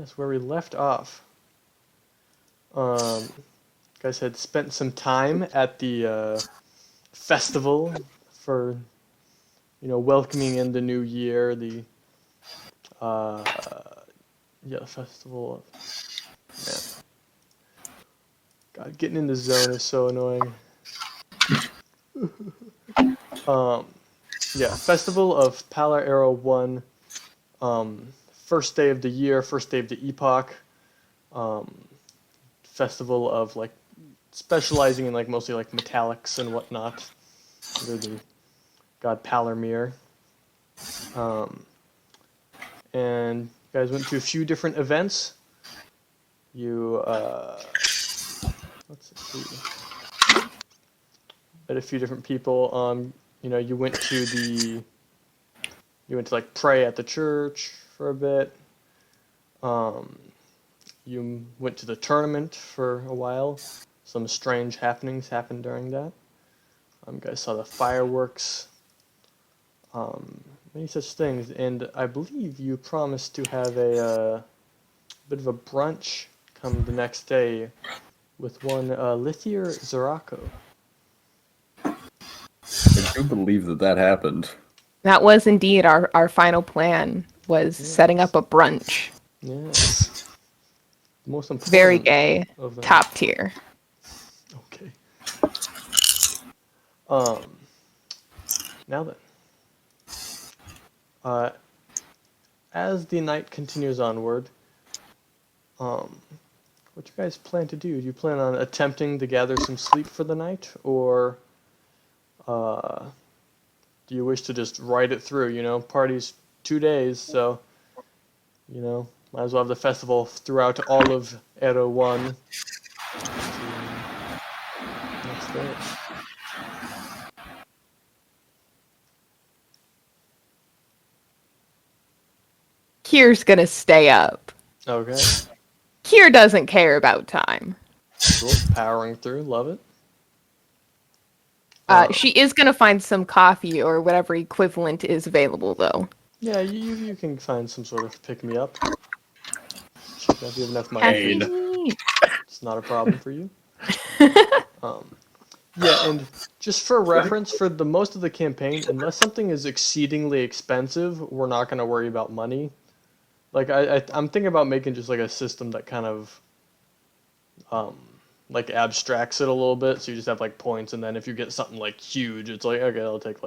guess where we left off. Guys had spent some time at the festival for, welcoming in the new year. The festival. Man, God, getting in the zone is so annoying. Festival of Pala Arrow 1. First day of the year, first day of the epoch. Festival of specializing in mostly metallics and whatnot. Under the god Palermir. And you guys went to a few different events. You let's see. Met a few different people. You went to pray at the church for a bit. You went to the tournament for a while. Some strange happenings happened during that. You guys saw the fireworks. Many such things, and I believe you promised to have a bit of a brunch come the next day with one Xeirvaerauthingeir. I do believe that happened. That was indeed our final plan, was setting up a brunch. Yes. The most important. Very gay. Top tier. Okay. Now then. As the night continues onward, what you guys plan to do? Do you plan on attempting to gather some sleep for the night, or do you wish to just ride it through? Party's 2 days, so might as well have the festival throughout all of Arrow 1. Next day. Kier's gonna stay up. Okay. Kier doesn't care about time. Cool. Powering through. Love it. She is gonna find some coffee or whatever equivalent is available, though. Yeah, you can find some sort of pick-me-up. If you have enough money. It's not a problem for you. And just for reference, for the most of the campaign, unless something is exceedingly expensive, we're not going to worry about money. I'm thinking about making just a system that kind of abstracts it a little bit, so you just have points, and then if you get something huge, it's okay, I'll take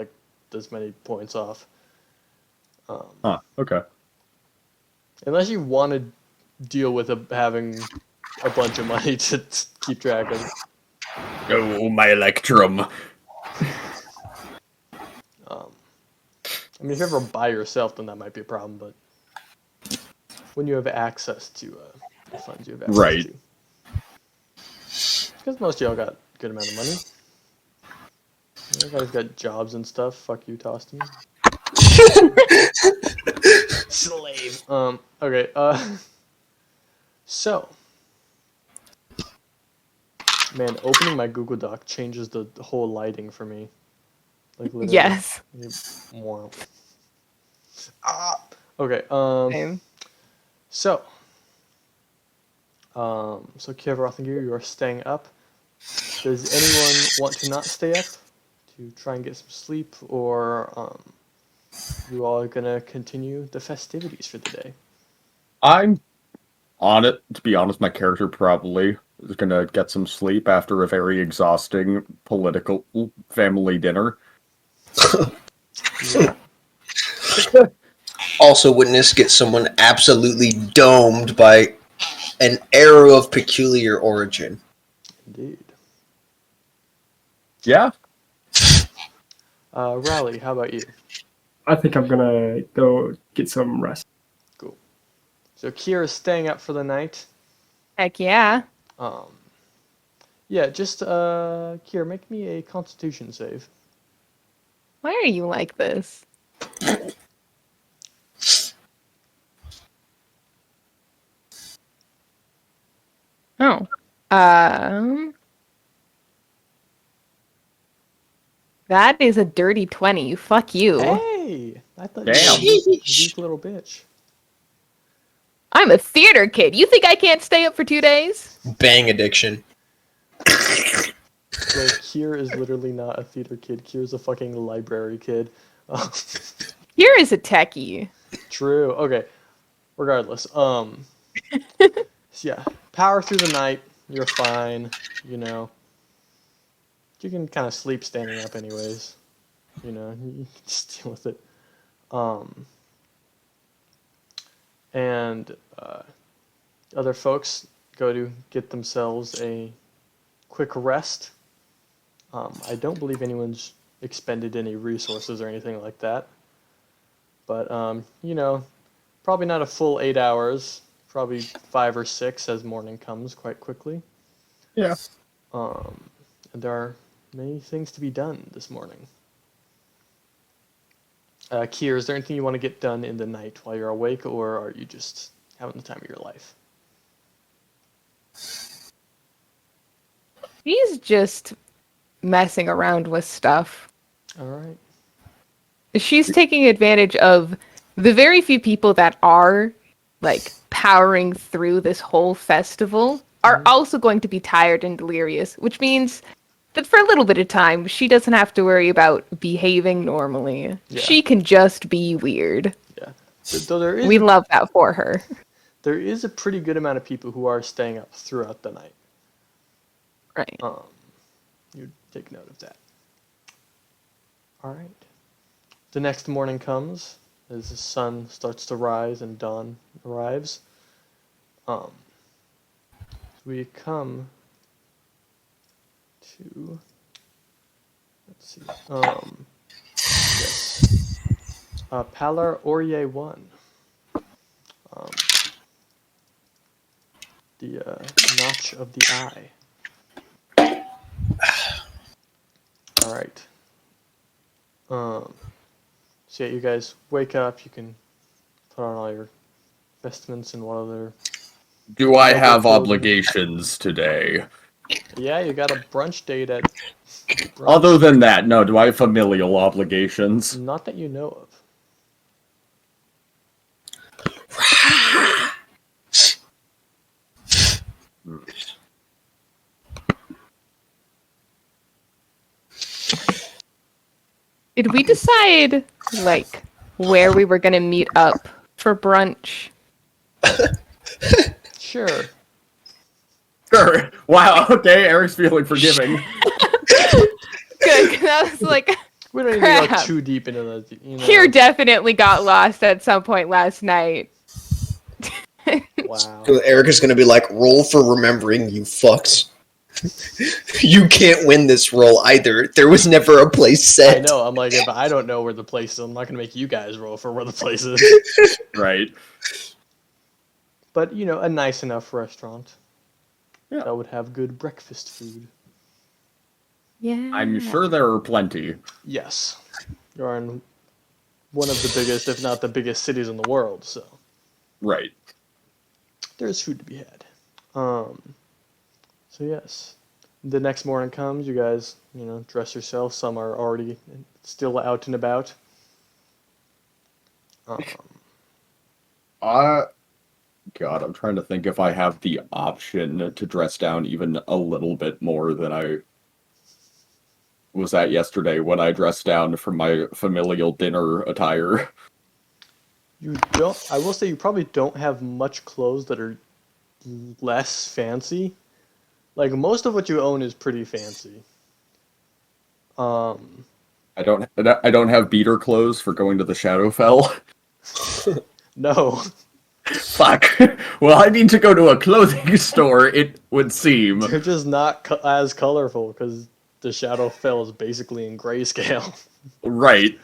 this many points off. Okay. Unless you want to deal with having a bunch of money to keep track of. Oh, my electrum. If you ever by yourself, then that might be a problem, but when you have access to the funds you have access to. Because most of y'all got a good amount of money. You guys got jobs and stuff. Fuck you, Tostyn. Slave. Okay, so, man, opening my Google Doc changes the whole lighting for me. Literally. Yes. Okay, Same. So Xeirvaerauthingeir, you are staying up. Does anyone want to not stay up to try and get some sleep, or you all are gonna continue the festivities for the day? I'm on it. To be honest, my character probably is gonna get some sleep after a very exhausting political family dinner. Also witness get someone absolutely domed by an arrow of peculiar origin. Indeed. Yeah. Rally, how about you? I think I'm gonna go get some rest. Cool. So Kier is staying up for the night. Heck yeah. Kier, make me a Constitution save. Why are you like this? Oh. That is a dirty 20. Fuck you. Hey! I thought Damn. you were a weak little bitch. I'm a theater kid. You think I can't stay up for 2 days? Bang addiction. Like, Kier is literally not a theater kid. Kier's a fucking library kid. Here is a techie. True. Okay. Regardless. So yeah, power through the night. You're fine. You know. You can kind of sleep standing up, anyways. You know, you can just deal with it. And other folks go to get themselves a quick rest. I don't believe anyone's expended any resources or anything like that. But, you know, probably not a full 8 hours. Probably 5 or 6 as morning comes quite quickly. Yeah. And there are many things to be done this morning. Kier, is there anything you want to get done in the night while you're awake, or are you just having the time of your life? He's just messing around with stuff. All right. She's taking advantage of the very few people that are, like, powering through this whole festival are also going to be tired and delirious, which means that for a little bit of time, she doesn't have to worry about behaving normally. Yeah. She can just be weird. Yeah. Though there is We love that for her. there is a pretty good amount of people who are staying up throughout the night. Right. You take note of that. All right. The next morning comes as the sun starts to rise and dawn arrives. We come to, let's see, yes, Palar Orye 1. The Notch of the Eye. All right. So yeah, you guys wake up. You can put on all your vestments and what other. Do I have clothing. obligations today? Yeah, you got a brunch date at. Brunch. Other than that, no. Do I have familial obligations? Not that you know of. Did we decide, like, where we were going to meet up for brunch? Sure. Sure. Wow. Okay. Eric's feeling forgiving. Good, 'cause I was like, We don't even go Crap. too deep into the. You know. Here definitely got lost at some point last night. Wow. So Erik is going to be like, roll for remembering, you fucks. You can't win this roll either. There was never a place set. I know. I'm like, if I don't know where the place is, I'm not gonna make you guys roll for where the place is. Right. But you know, a nice enough restaurant Yeah. that would have good breakfast food. Yeah. I'm sure there are plenty. Yes, you're in one of the biggest, if not the biggest, cities in the world. So Right. there's food to be had. So yes, the next morning comes. You guys, you know, dress yourself. Some are already still out and about. God, I'm trying to think if I have the option to dress down even a little bit more than I was at yesterday when I dressed down for my familial dinner attire. You don't. I will say you probably don't have much clothes that are less fancy. Like most of what you own is pretty fancy. I don't have beater clothes for going to the Shadowfell. No. Fuck. Well, I need to go to a clothing store, it would seem. They're just not as colorful because the Shadowfell is basically in grayscale. Right.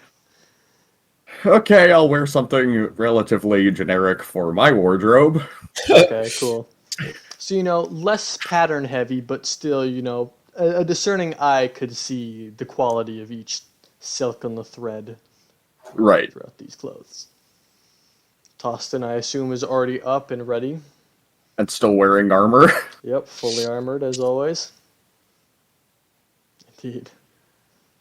Okay, I'll wear something relatively generic for my wardrobe. Okay, cool. So, you know, less pattern heavy, but still, you know, a discerning eye could see the quality of each silk on the thread Right. throughout these clothes. Tostyn, I assume, is already up and ready. And still wearing armor. Yep, fully armored as always. Indeed.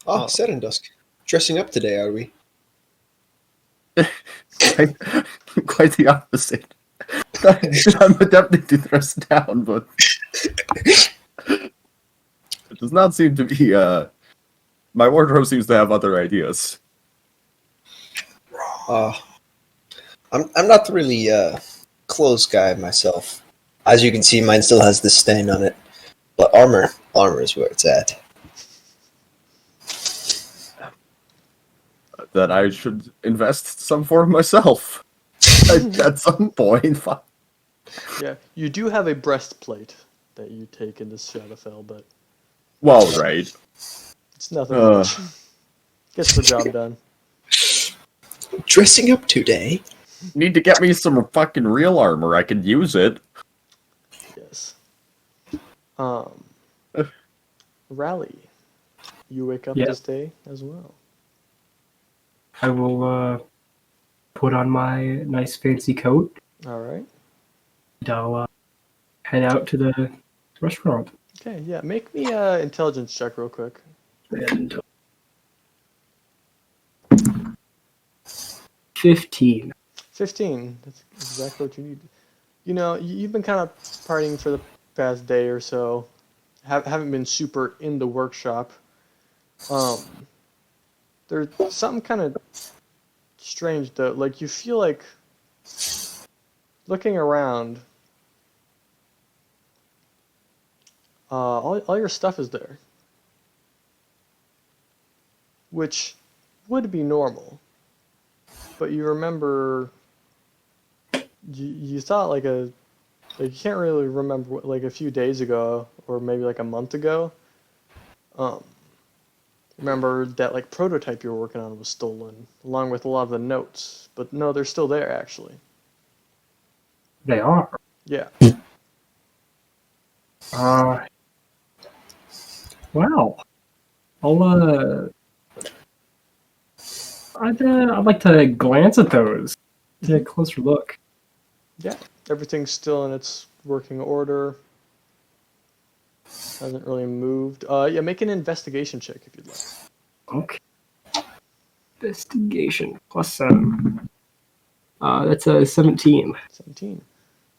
Oh, Serandusk. Dressing up today, are we? Quite the opposite. I'm attempting to thrust down, but it does not seem to be. My wardrobe seems to have other ideas. I'm not really clothes guy myself. As you can see, mine still has this stain on it. But armor is where it's at. That I should invest some for myself at some point. Yeah, you do have a breastplate that you take in this Shadowfell, but Well, right. it's nothing much. Gets the job done. Dressing up today. Need to get me some fucking real armor. I could use it. Yes. Rally. You wake up Yeah. this day as well. I will put on my nice fancy coat. All right. And I'll head out to the restaurant. Okay, yeah. Make me an intelligence check real quick. And 15. 15. That's exactly what you need. You know, you've been kind of partying for the past day or so. Haven't been super in the workshop. There's something kind of strange though. Like you feel like looking around. All your stuff is there, which would be normal. But you remember, you thought like you can't really remember like a few days ago or maybe like a month ago. Remember that like prototype you were working on was stolen along with a lot of the notes, but no, they're still there actually. They are. Yeah. Wow. I'd like to glance at those. Take a closer look. Yeah. Everything's still in its working order. Hasn't really moved. Yeah, make an investigation check if you'd like. Okay. Investigation +7. That's a 17. 17.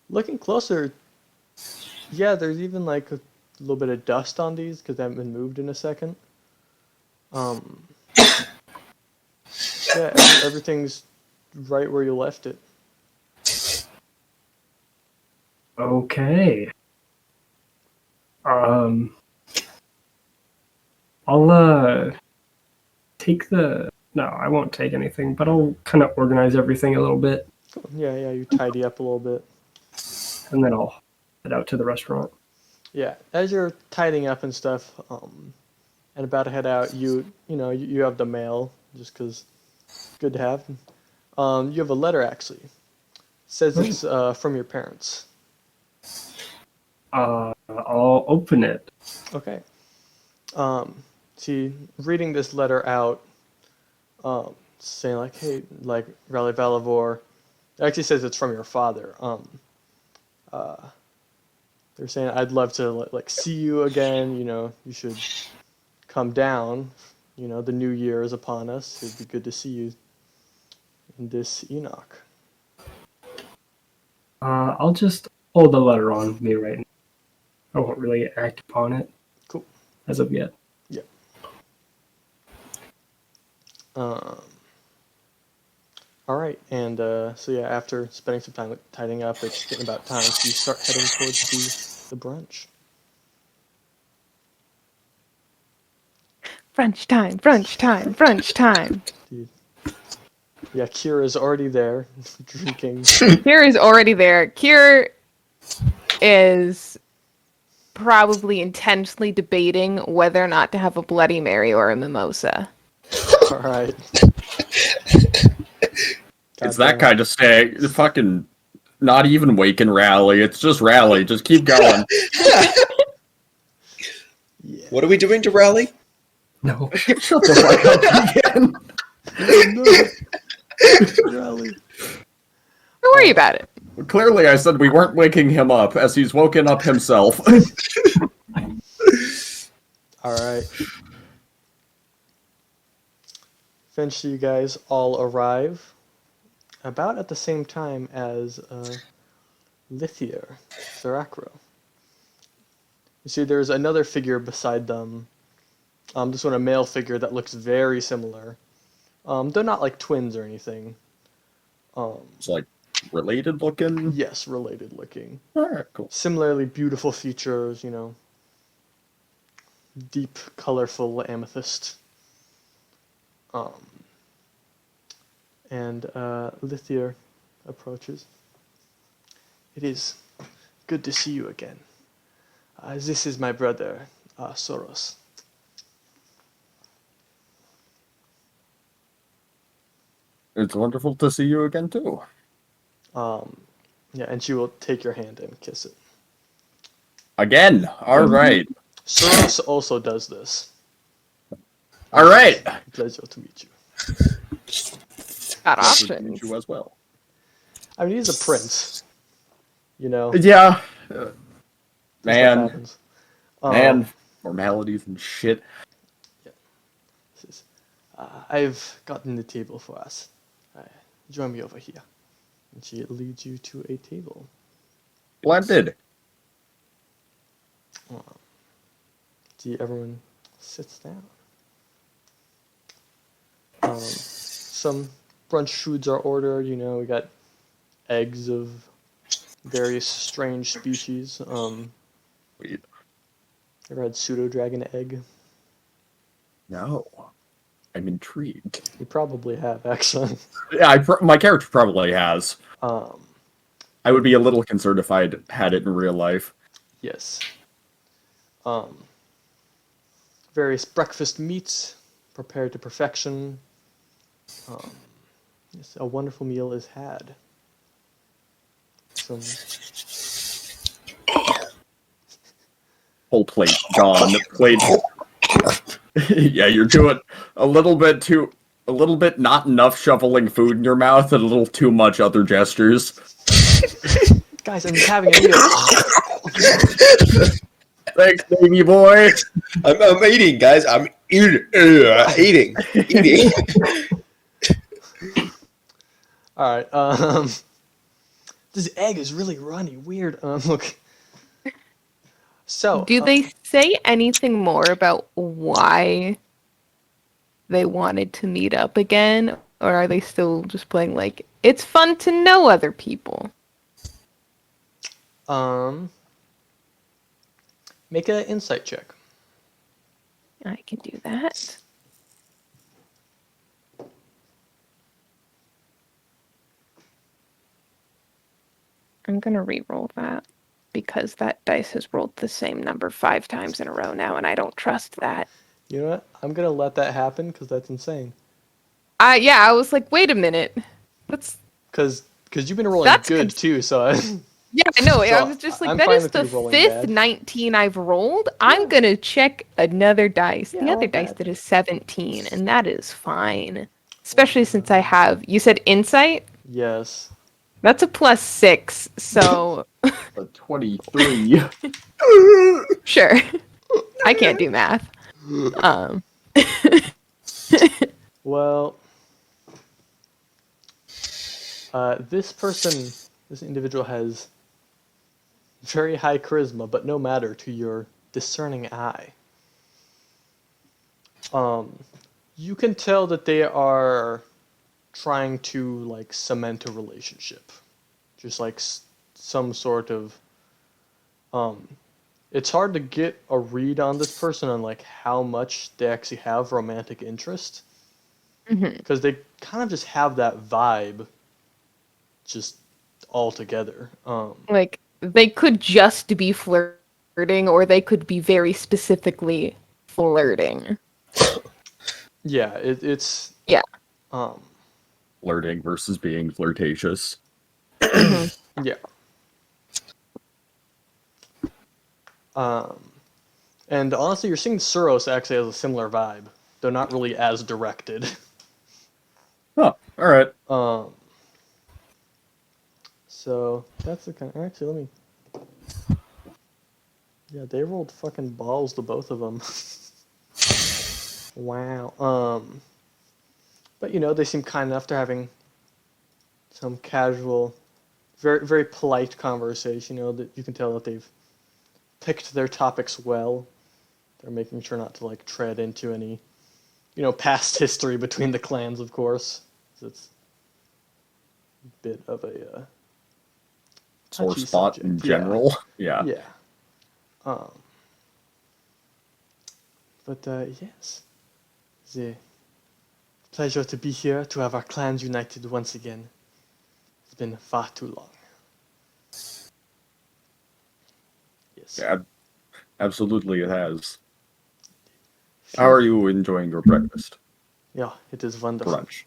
Looking closer, yeah, there's even like a little bit of dust on these because they haven't been moved in a second. Yeah, everything's right where you left it. Okay. I'll take the... No, I won't take anything, but I'll kind of organize everything a little bit, Cool. Yeah, you tidy up a little bit. and then I'll head out to the restaurant. Yeah, as you're tidying up and stuff, and about to head out, you have the mail just because it's good to have. You have a letter actually. It says it's from your parents. I'll open it. Okay. See, reading this letter out, saying like, hey, like Raalivalavoar, it actually says it's from your father. They're saying I'd love to like see you again. You know, you should come down. You know, the new year is upon us. It'd be good to see you in this Enoch. I'll just hold the letter on me right now. I won't really act upon it. Cool. As of yet. Yeah. All right, and so yeah, after spending some time tidying up, it's getting about time, so you start heading towards the brunch. Brunch time, brunch time, brunch time. Dude. Yeah, Kira's already there, drinking. Kira is already there. Kira is probably intensely debating whether or not to have a Bloody Mary or a mimosa. All right. It's that kind of stay. Fucking not even waking rally. It's just rally. Just keep going. Yeah. What are we doing to rally? No. Shut the fuck up again. No. Rally. Don't worry about it. Clearly, I said we weren't waking him up, as he's woken up himself. All right. Eventually, you guys all arrive about at the same time as Lithier, Xeirvaerauthingeir. You see, there's another figure beside them. This one, a male figure that looks very similar. They're not like twins or anything. It's like related looking. Yes, related looking. Alright, cool. Similarly beautiful features, deep, colorful amethyst. And Lithier approaches. It is good to see you again. This is my brother, Soros. It's wonderful to see you again, too. Yeah, and she will take your hand and kiss it. Again! Alright. Soros also does this. Alright! Pleasure to meet you. Got Pleasure to options. meet you as well. I mean, he's a prince. Yeah. That's what Man. happens. Man. Formalities and shit. Says, I've gotten the table for us. Join me over here. And she leads you to a table. Splendid. See, everyone sits down. Some brunch foods are ordered. We got eggs of various strange species. Wait. Ever had pseudo dragon egg? No. I'm intrigued. You probably have, actually. Yeah, my character probably has. Um, I would be a little concerned if I'd had it in real life. yes. Various breakfast meats prepared to perfection. Yes, a wonderful meal is had. Some Whole plate gone. Plate. Yeah, you're doing a little bit not enough shoveling food in your mouth and a little too much other gestures. guys, I'm just having a meal. Thanks, baby boy. I'm eating, guys. I'm eating. All right. This egg is really runny. Weird. Look. So. Do they say anything more about why they wanted to meet up again? Or are they still just playing like, it's fun to know other people? Make an insight check. I can do that. I'm going to re-roll that because that dice has rolled the same number 5 times in a row now, and I don't trust that. You know what? I'm gonna let that happen because that's insane. Yeah, I was like, wait a minute. That's Because you've been rolling That's good cons- too. So. yeah, I know. So, I was just like, I'm that fine is with the you rolling 5th bad. 19 I've rolled. I'm gonna check another dice. Yeah, The other not dice bad. did a 17, and that is fine. Especially since I have. You said insight. Yes. That's a +6. So A 23. sure, I can't do math. Well. This individual has very high charisma, but no matter to your discerning eye. You can tell that they are trying to like cement a relationship, just like some sort of. It's hard to get a read on this person on like how much they actually have romantic interest, because they kind of just have that vibe, just all together. Like they could just be flirting, or they could be very specifically flirting. Yeah, it's Yeah. Flirting versus being flirtatious. Yeah. And honestly, you're seeing Suros actually has a similar vibe. They're not really as directed. Oh, alright. So that's the kind. Actually, let me. Yeah, they rolled fucking balls to both of them. Wow. But they seem kind enough. They're having some casual very very polite conversation. You know that you can tell that they've picked their topics well. They're making sure not to like tread into any, past history between the clans, of course. 'Cause it's a bit of a Sore touchy spot in subject. Yeah. general. Yeah. Yeah. Um, but yes, it's a pleasure to be here to have our clans united once again. It's been far too long. Yes. Yeah, absolutely it has. How are you enjoying your breakfast? Yeah, it is wonderful. Brunch.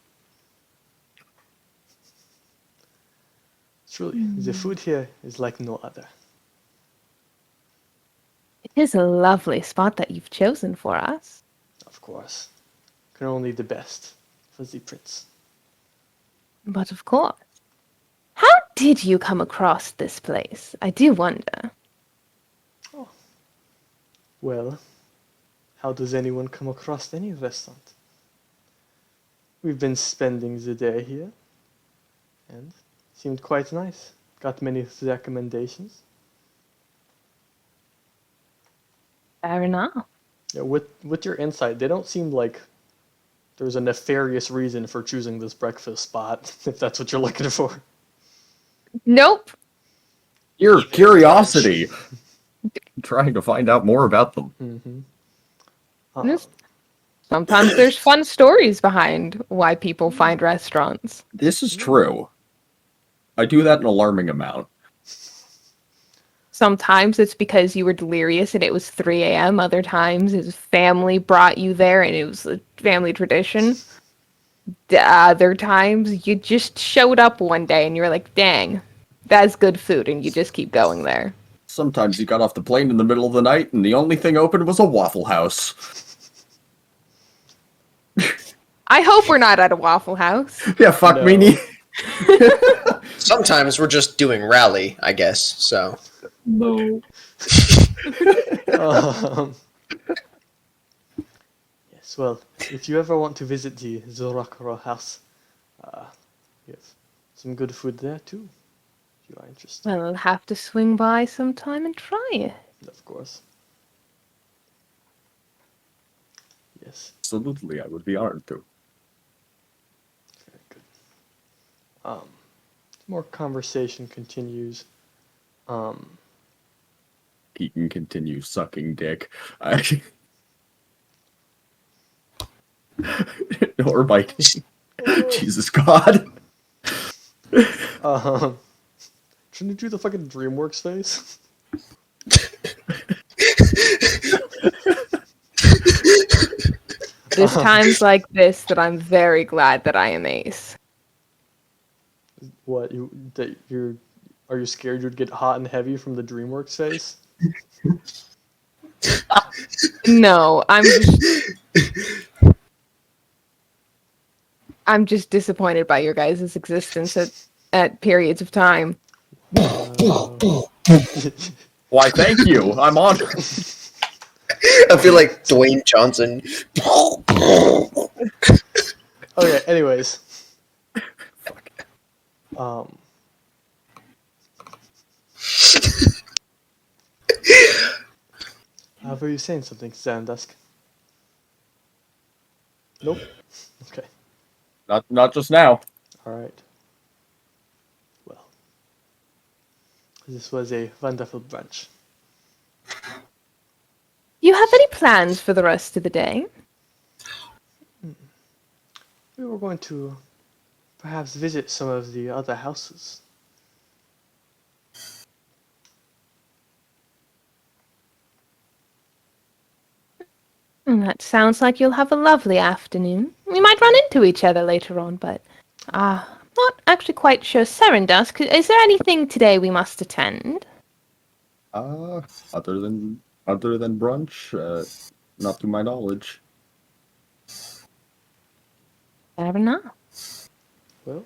Truly, the food here is like no other. It is a lovely spot that you've chosen for us. Of course. Can only the best for the prince. But of course. How did you come across this place? I do wonder. Well, how does anyone come across any restaurant? We've been spending the day here, and it seemed quite nice. Got many recommendations. Fair enough. Yeah, with your insight, they don't seem like there's a nefarious reason for choosing this breakfast spot, if that's what you're looking for. Nope. Your curiosity. Trying to find out more about them. Mm-hmm. Just- Sometimes there's fun stories behind why people find restaurants. This is true. I do that an alarming amount. Sometimes it's because you were delirious and it was 3 a.m. Other times his family brought you there and it was a family tradition. Other times you just showed up one day and you were like, dang, that's good food, and you just keep going there. Sometimes you got off the plane in the middle of the night and the only thing open was a Waffle House. I hope we're not at a Waffle House. Yeah, fuck No. me. Sometimes we're just doing rally, I guess. So No. Um, yes, well, if you ever want to visit the Xeirvaerauthingeir house, we have some good food there too, if you are interested, Well, I'll have to swing by sometime and try it. of course. Yes, Absolutely, I would be honored to. very good. More conversation continues. Keegan continues sucking dick. Or biting. Jesus God. Shouldn't you do the fucking DreamWorks face? There's times like this that I'm very glad that I am Ace. What are you scared you'd get hot and heavy from the DreamWorks face? No, I'm just disappointed by your guys' existence at periods of time. Why, thank you. I'm honored. I feel like Dwayne Johnson. Okay, anyways. Were you saying something, Serandusk? Nope. Okay. Not just now. Alright. Well. This was a wonderful brunch. You have any plans for the rest of the day? We were going to perhaps visit some of the other houses. That sounds like you'll have a lovely afternoon. We might run into each other later on, but not actually quite sure. Serandusk, is there anything today we must attend? Other than brunch, not to my knowledge. Fair enough. Well,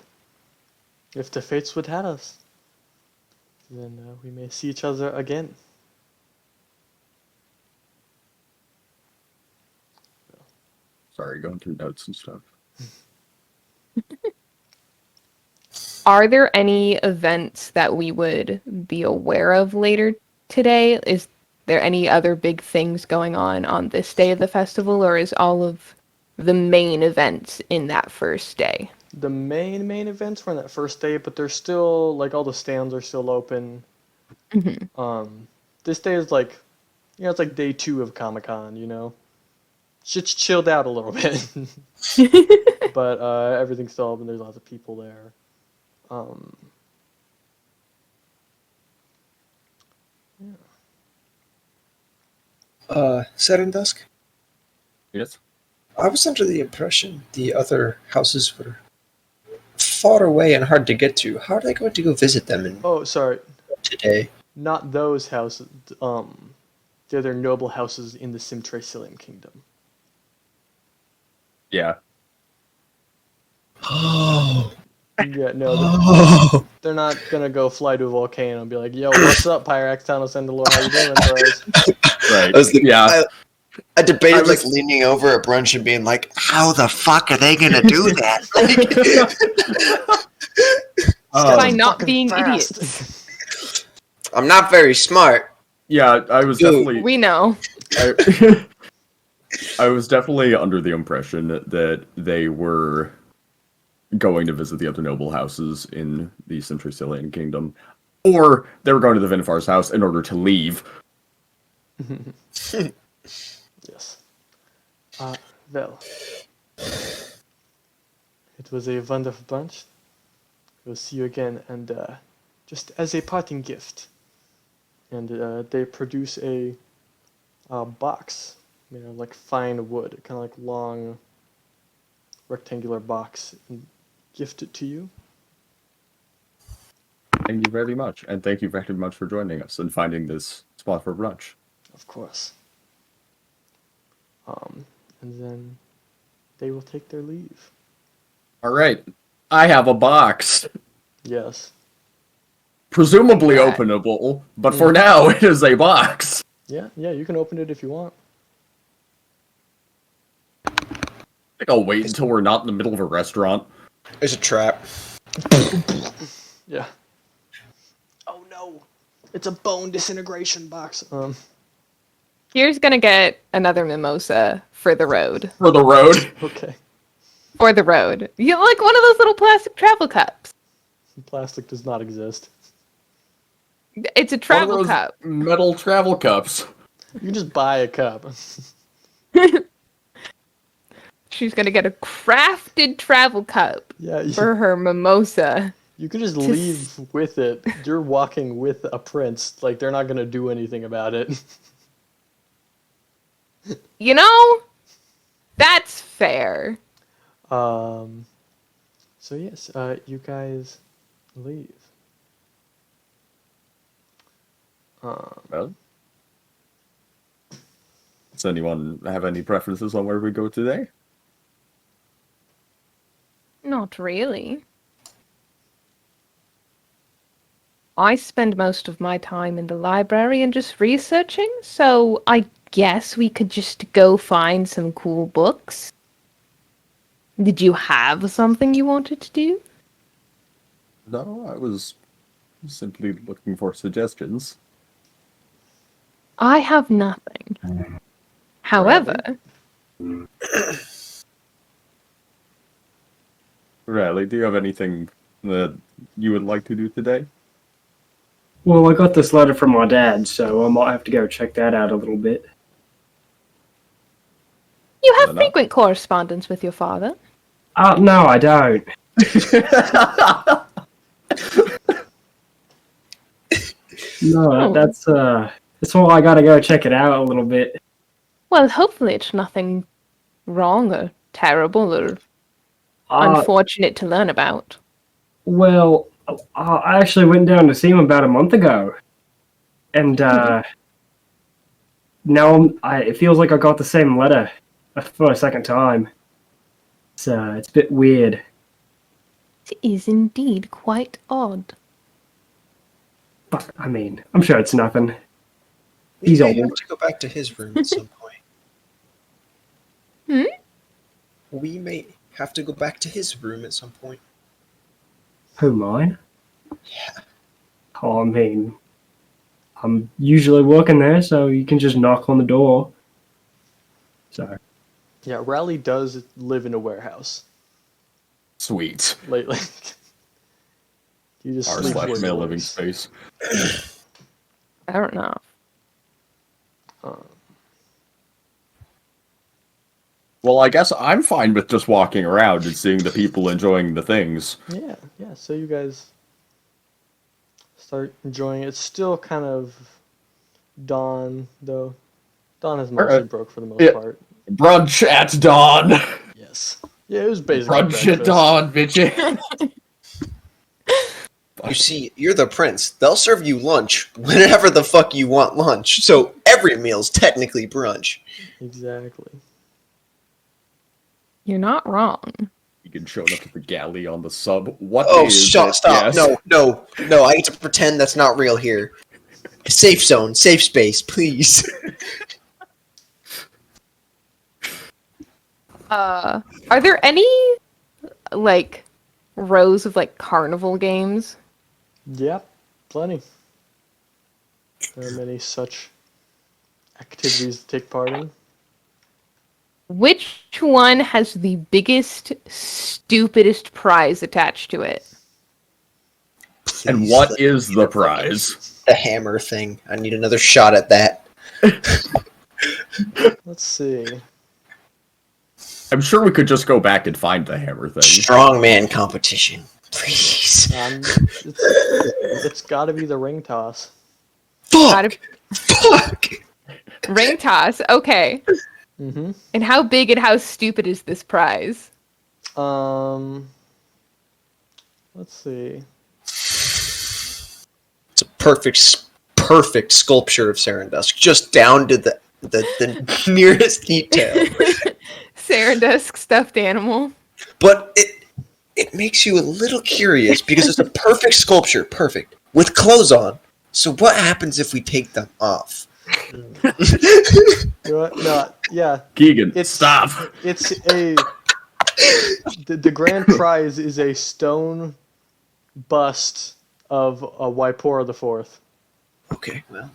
if the fates would have us, then we may see each other again. Sorry, going through notes and stuff. Are there any events that we would be aware of later today? Is there any other big things going on this day of the festival, or is all of the main events in that first day? The main events were on that first day, but there's still like all the stands are still open. This day is like, it's like day 2 of Comic-Con, Shit's chilled out a little bit. But everything's still open. There's lots of people there. Serandusk? Yes. I was under the impression the other houses were far away and hard to get to. How are they going to go visit them Oh, sorry. today? Not those houses. The other noble houses in the Simtracilium Kingdom. Yeah. Oh. Yeah, no, Oh. they're not gonna go fly to a volcano and be like, "Yo, what's up, Pyrax Tanos Endalore? How you doing, bros?" Right. Yeah. I debated I was- like leaning over at brunch and being like, "How the fuck are they gonna do that?" By It's not fucking being fast. idiots. I'm not very smart. Yeah, I was Dude. definitely. We know. I was definitely under the impression that they were going to visit the other noble houses in the Centricilian Kingdom, or they were going to the Vinifar's house in order to leave. Yes. Well, it was a wonderful bunch. We'll see you again, and just as a parting gift, and they produce a box, like fine wood, kind of like long, rectangular box, and gift it to you. Thank you very much, and thank you very much for joining us and finding this spot for brunch. Of course. And then they will take their leave. All right, I have a box, Yes. presumably openable, but for now it is a box. Yeah, you can open it if you want. I think I'll wait until we're not in the middle of a restaurant. There's a trap. Yeah. Oh no, it's a bone disintegration box. Here's gonna get another mimosa for the road. For the road. Okay. For the road. You like one of those little plastic travel cups. Plastic does not exist. It's a One of travel those cup. metal travel cups. You can just buy a cup. She's gonna get a crafted travel cup Yeah, for her mimosa. you can just leave with it. You're walking with a prince. Like, they're not gonna do anything about it. That's fair. So yes, you guys leave. Well, does anyone have any preferences on where we go today? Not really. I spend most of my time in the library and just researching, so I guess we could just go find some cool books. Did you have something you wanted to do? No, I was simply looking for suggestions. I have nothing. However, Riley, do you have anything that you would like to do today? Well, I got this letter from my dad, so I might have to go check that out a little bit. you have Enough. frequent correspondence with your father. No, I don't. No, that's why I gotta go check it out a little bit. Well, hopefully it's nothing wrong or terrible or unfortunate to learn about. Well, I actually went down to see him about a month ago, and now it feels like I got the same letter for a second time. So it's a bit weird. It is indeed quite odd. But I mean, I'm sure it's nothing. We He's may old. have to go back to his room at some point. We may have to go back to his room at some point. Who, mine? Yeah. Oh, I mean, I'm usually working there, so you can just knock on the door. So, Yeah, Rally does live in a warehouse. Sweet. Lately. You just sleep where R/my he living works. space. I don't know. Well, I guess I'm fine with just walking around and seeing the people enjoying the things. Yeah, so you guys start enjoying it. It's still kind of dawn, though. Dawn has mostly Alright. broke for the most Yeah. part. Brunch at dawn! Yes. Yeah, it was basically Brunch at breakfast. dawn, bitch! You see, you're the prince. They'll serve you lunch whenever the fuck you want lunch. So every meal's technically brunch. Exactly. You're not wrong. Keegan showed up to the galley on the sub. What Oh, is stop! it? Stop! Yes. No! I get to pretend that's not real here. Safe zone, safe space, please. Are there any like rows of like carnival games? Yeah, plenty. There are many such activities to take part in. Which one has the biggest, stupidest prize attached to it? And Please, what is the prize? the hammer thing? I need another shot at that. Let's see. I'm sure we could just go back and find the hammer thing. Strongman competition, please. It's got to be the ring toss. Fuck! Fuck! Ring toss. Okay. Mm-hmm. And how big and how stupid is this prize? Let's see. It's a perfect sculpture of Serandusk, just down to the nearest detail. Serandusk stuffed animal. But it makes you a little curious because it's a perfect sculpture, perfect, with clothes on. So what happens if we take them off? You know what? No, yeah. Keegan, It's- stop! It's a. The grand prize is a stone bust of a Waipora the Fourth. Okay, well.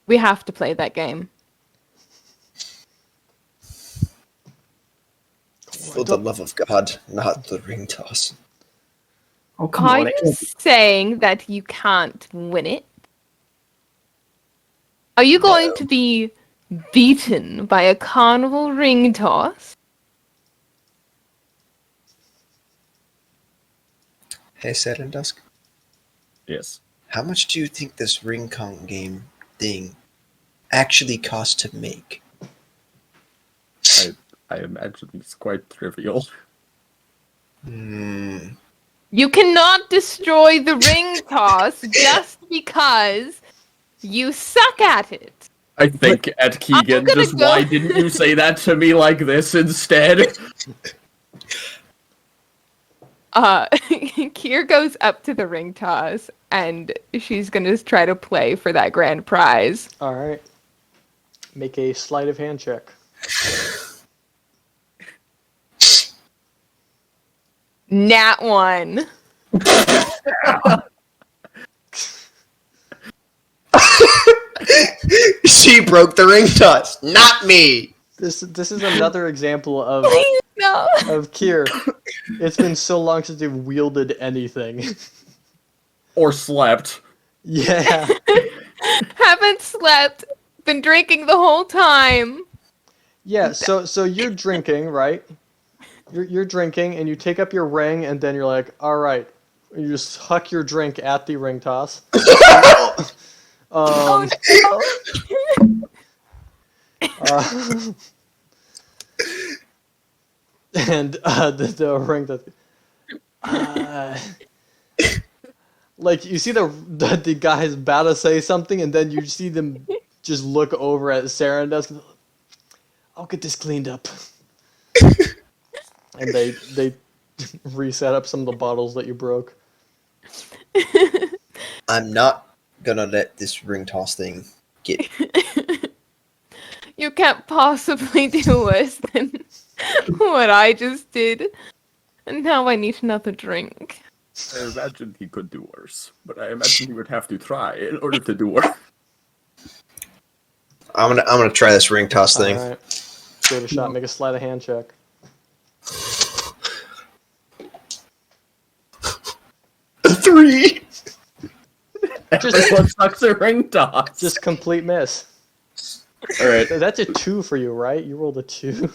We have to play that game. For the love of God, not the ring toss. oh come Are on! you saying that you can't win it? Are you going to be beaten by a carnival ring toss? Hey, Serandusk, Yes. how much do you think this ring con game thing actually cost to make? I imagine it's quite trivial. You cannot destroy the ring toss just because you suck at it. I think at Keegan, gonna just go- why didn't you say that to me like this instead? Kier goes up to the ring toss and she's gonna try to play for that grand prize. All right. Make a sleight of hand check. Nat 1. She broke the ring toss, not me. This is another example of Please no. Kier. It's been so long since you've wielded anything. Or slept. Yeah. Haven't slept. Been drinking the whole time. Yeah, so you're drinking, right? You're drinking, and you take up your ring, and then you're like, all right. You just huck your drink at the ring toss. Oh no. And the ring that, like you see the guy's about to say something, and then you see them just look over at Serandusk. I'll get this cleaned up, and they reset up some of the bottles that you broke. I'm not gonna let this ring toss thing get. You can't possibly do worse than what I just did. And now I need another drink. I imagine he could do worse, but I imagine he would have to try in order to do worse. I'm gonna try this ring toss thing. All right. Give it a shot. Make a sleight of hand check. A 3. Everyone sucks a ring toss. Just complete miss. All right. That's a 2 for you, right? You rolled a 2.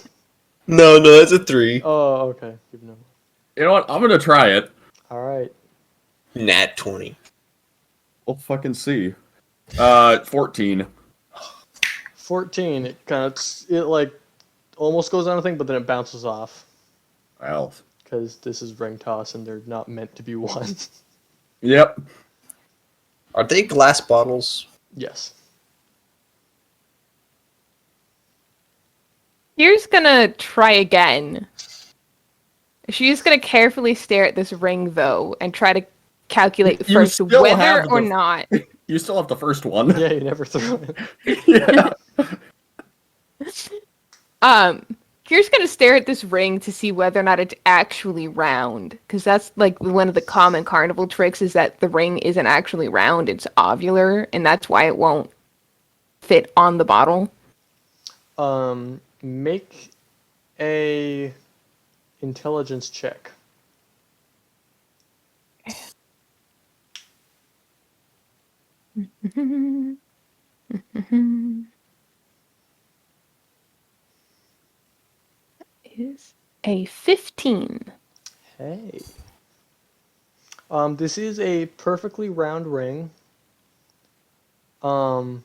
No, that's a 3. Oh, okay. You've known. You know what? I'm gonna try it. All right. Nat 20. We'll fucking see. 14. 14. It like almost goes on a thing, but then it bounces off Well. because this is ring toss and they're not meant to be won. Yep. Are they glass bottles? Yes. Here's gonna try again. She's gonna carefully stare at this ring, though, and try to calculate You first still whether have or the- not. You still have the first one. Yeah, you never threw it. Yeah. Here's gonna stare at this ring to see whether or not it's actually round, because that's like one of the common carnival tricks is that the ring isn't actually round; it's ovular, and that's why it won't fit on the bottle. Make a intelligence check. Is a 15. Hey. This is a perfectly round ring. But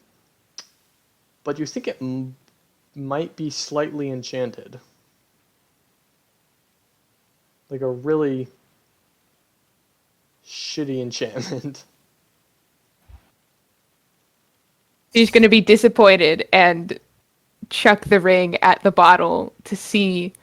you think it might be slightly enchanted. Like a really shitty enchantment. She's gonna be disappointed and chuck the ring at the bottle to see,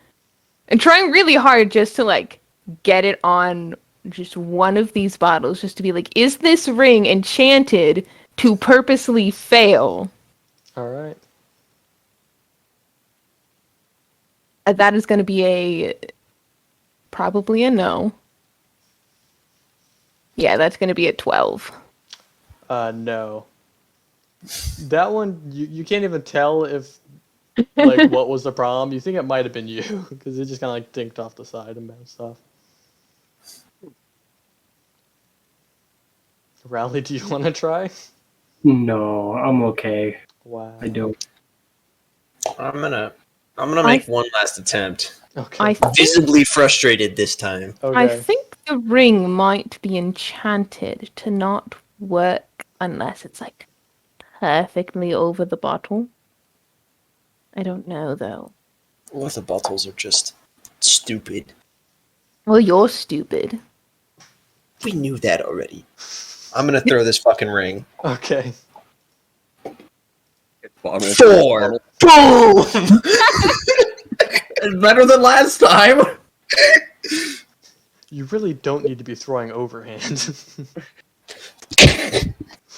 and trying really hard just to like get it on just one of these bottles, just to be like, is this ring enchanted to purposely fail? All right. That is going to be probably a no. Yeah, that's going to be a 12. No. That one, you can't even tell if, like, what was the problem. You think it might have been you, because it just kind of, like, dinked off the side and bounced off. Rally, do you want to try? No, I'm okay. Wow. I don't. I'm gonna make one last attempt. Okay. I think, Visibly frustrated this time. Okay. I think the ring might be enchanted to not work unless it's like perfectly over the bottle. I don't know though. Well, the bottles are just stupid. Well, you're stupid. We knew that already. I'm gonna throw this fucking ring. Okay. Bottle. 4. Boom! It's better than last time. You really don't need to be throwing overhand.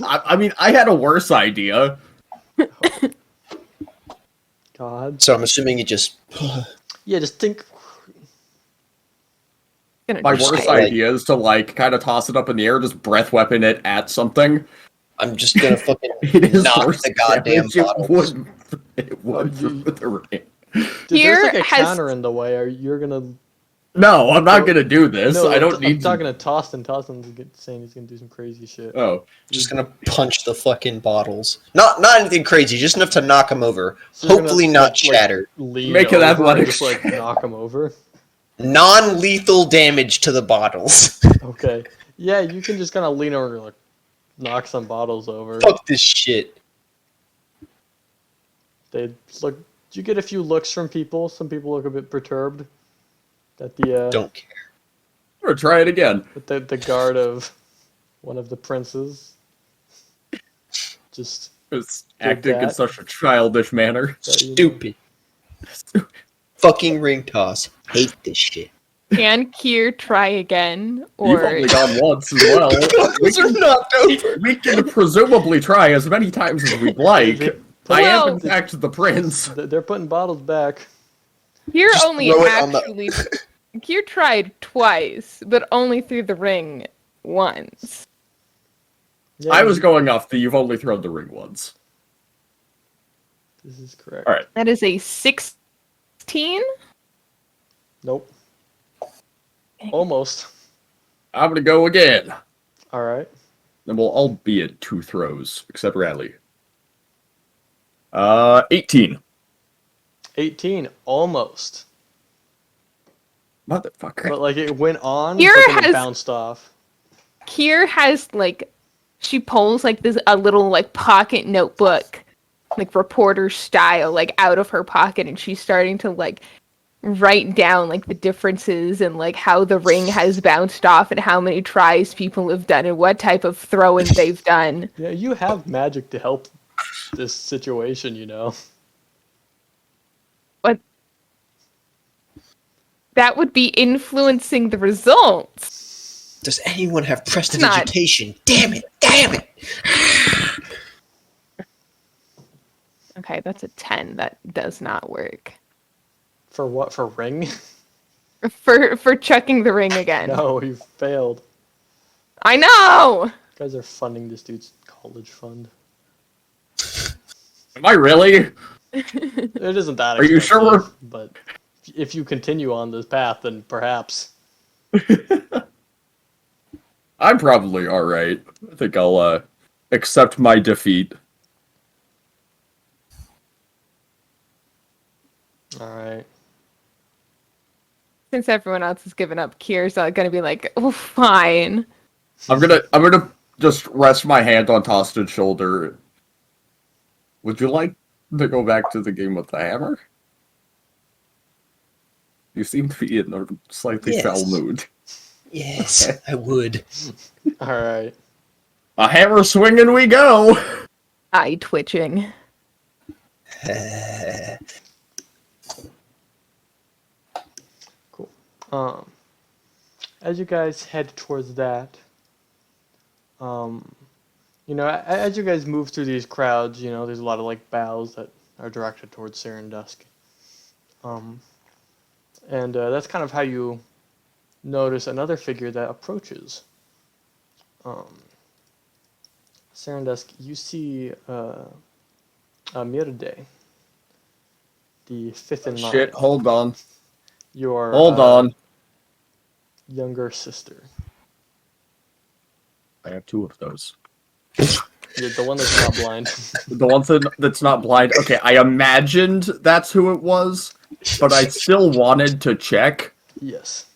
I mean, I had a worse idea. God. So I'm assuming you just. Yeah, just think. Gonna My try. worst like- idea is to like kind of toss it up in the air, just breath weapon it at something. I'm just gonna fucking It is knock worse the goddamn damage. bottles. It would through the ring. Dude, Here there's like a has- counter in the way. You're gonna. No, I'm not gonna do this. No, I don't I'm need talking to Tostyn. Tostyn's saying he's gonna do some crazy shit. Oh, Just gonna punch the fucking bottles. Not anything crazy, just enough to knock them over. So you're gonna, Hopefully not like, shatter. Lean Make it over and athletics. just like knock him over. Non-lethal damage to the bottles. Okay. Yeah, you can just kind of lean over and like knock some bottles over. Fuck this shit. They look. You get a few looks from people. Some people look a bit perturbed. That the Don't care. or try it again. that the guard of one of the princes just It's Did acting in that. such a childish manner. Stupid. Fucking ring toss. Hate this shit. Can Kier try again? You've Or only gone once as well. Those are not over. We can presumably try as many times as we'd like. I am, in Well- fact, the prince. they're putting bottles back. Kier Just only throw it on the- actually. Kier tried twice, but only through the ring once. Yeah, I was going off the you've only thrown the ring once. This is correct. All right. That is a 16. Nope. Almost. I'm gonna go again. All right. Then we'll all be at 2 throws, except Radley. 18. 18. Almost. Motherfucker. But like it went on, Kier but then it has- bounced off. Kier has like, she pulls like a little like pocket notebook, like reporter style, like out of her pocket, and she's starting to like write down like the differences and like how the ring has bounced off and how many tries people have done and what type of throwing they've done. Yeah, you have magic to help this situation, you know. But that would be influencing the results. Does anyone have Not. prestidigitation? Damn it! Damn it! Okay, that's a 10. That does not work. For what? For ring? For chucking the ring again. No, you failed. I know! You guys are funding this dude's college fund. Am I really? It isn't that Are you expensive, sure? But if you continue on this path, then perhaps. I'm probably alright. I think I'll accept my defeat. Alright. Since everyone else has given up, Kier's gonna be like, oh, fine. I'm gonna just rest my hand on Tostyn's shoulder. Would you like to go back to the game with the hammer? You seem to be in a slightly Yes. foul mood. Yes, I would. Alright. A hammer swinging we go! Eye twitching. Cool. As you guys head towards that, you know, as you guys move through these crowds, you know, there's a lot of like bows that are directed towards Serandusk. And that's kind of how you notice another figure that approaches. Serandusk, you see Mirde, the fifth in line. Shit, hold on. Your Hold on. younger sister. I have 2 of those. The one that's not blind. The one that's not blind. Okay, I imagined that's who it was, but I still wanted to check. Yes.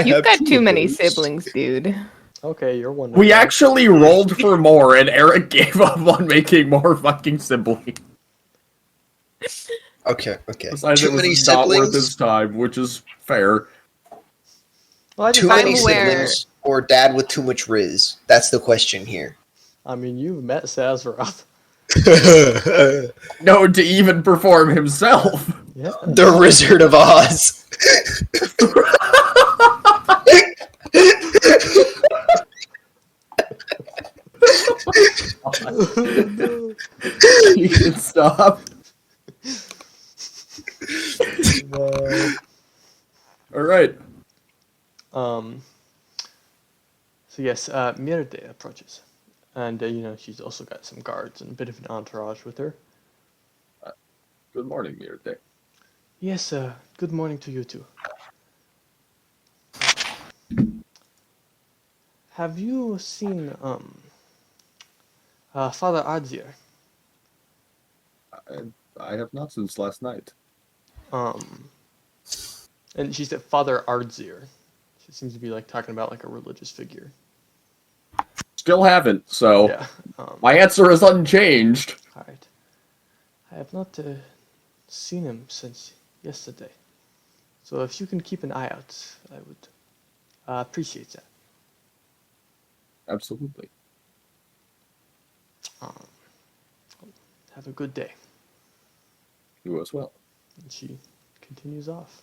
You've got too many siblings, dude. Okay, you're one. We actually rolled for more, and Erik gave up on making more fucking siblings. Okay. Besides, Too it was many not worth siblings. his time, which is fair. Well, I, just, Too I'm many aware- siblings, or dad with too much riz. That's the question here. I mean, you've met Xeirvaerauthingeir. No, to even perform himself. Yeah. The Wizard of Oz. You can stop. No. All right. So yes, Mirde approaches, and you know she's also got some guards and a bit of an entourage with her. Good morning, Mirde. Yes, good morning to you too. Have you seen Father Ardzier? I have not since last night. And she said Father Ardzier. She seems to be like talking about like a religious figure. Still haven't, so Yeah. my answer is unchanged. All right. I have not seen him since yesterday. So if you can keep an eye out, I would appreciate that. Absolutely. Have a good day. You as well. And she continues off.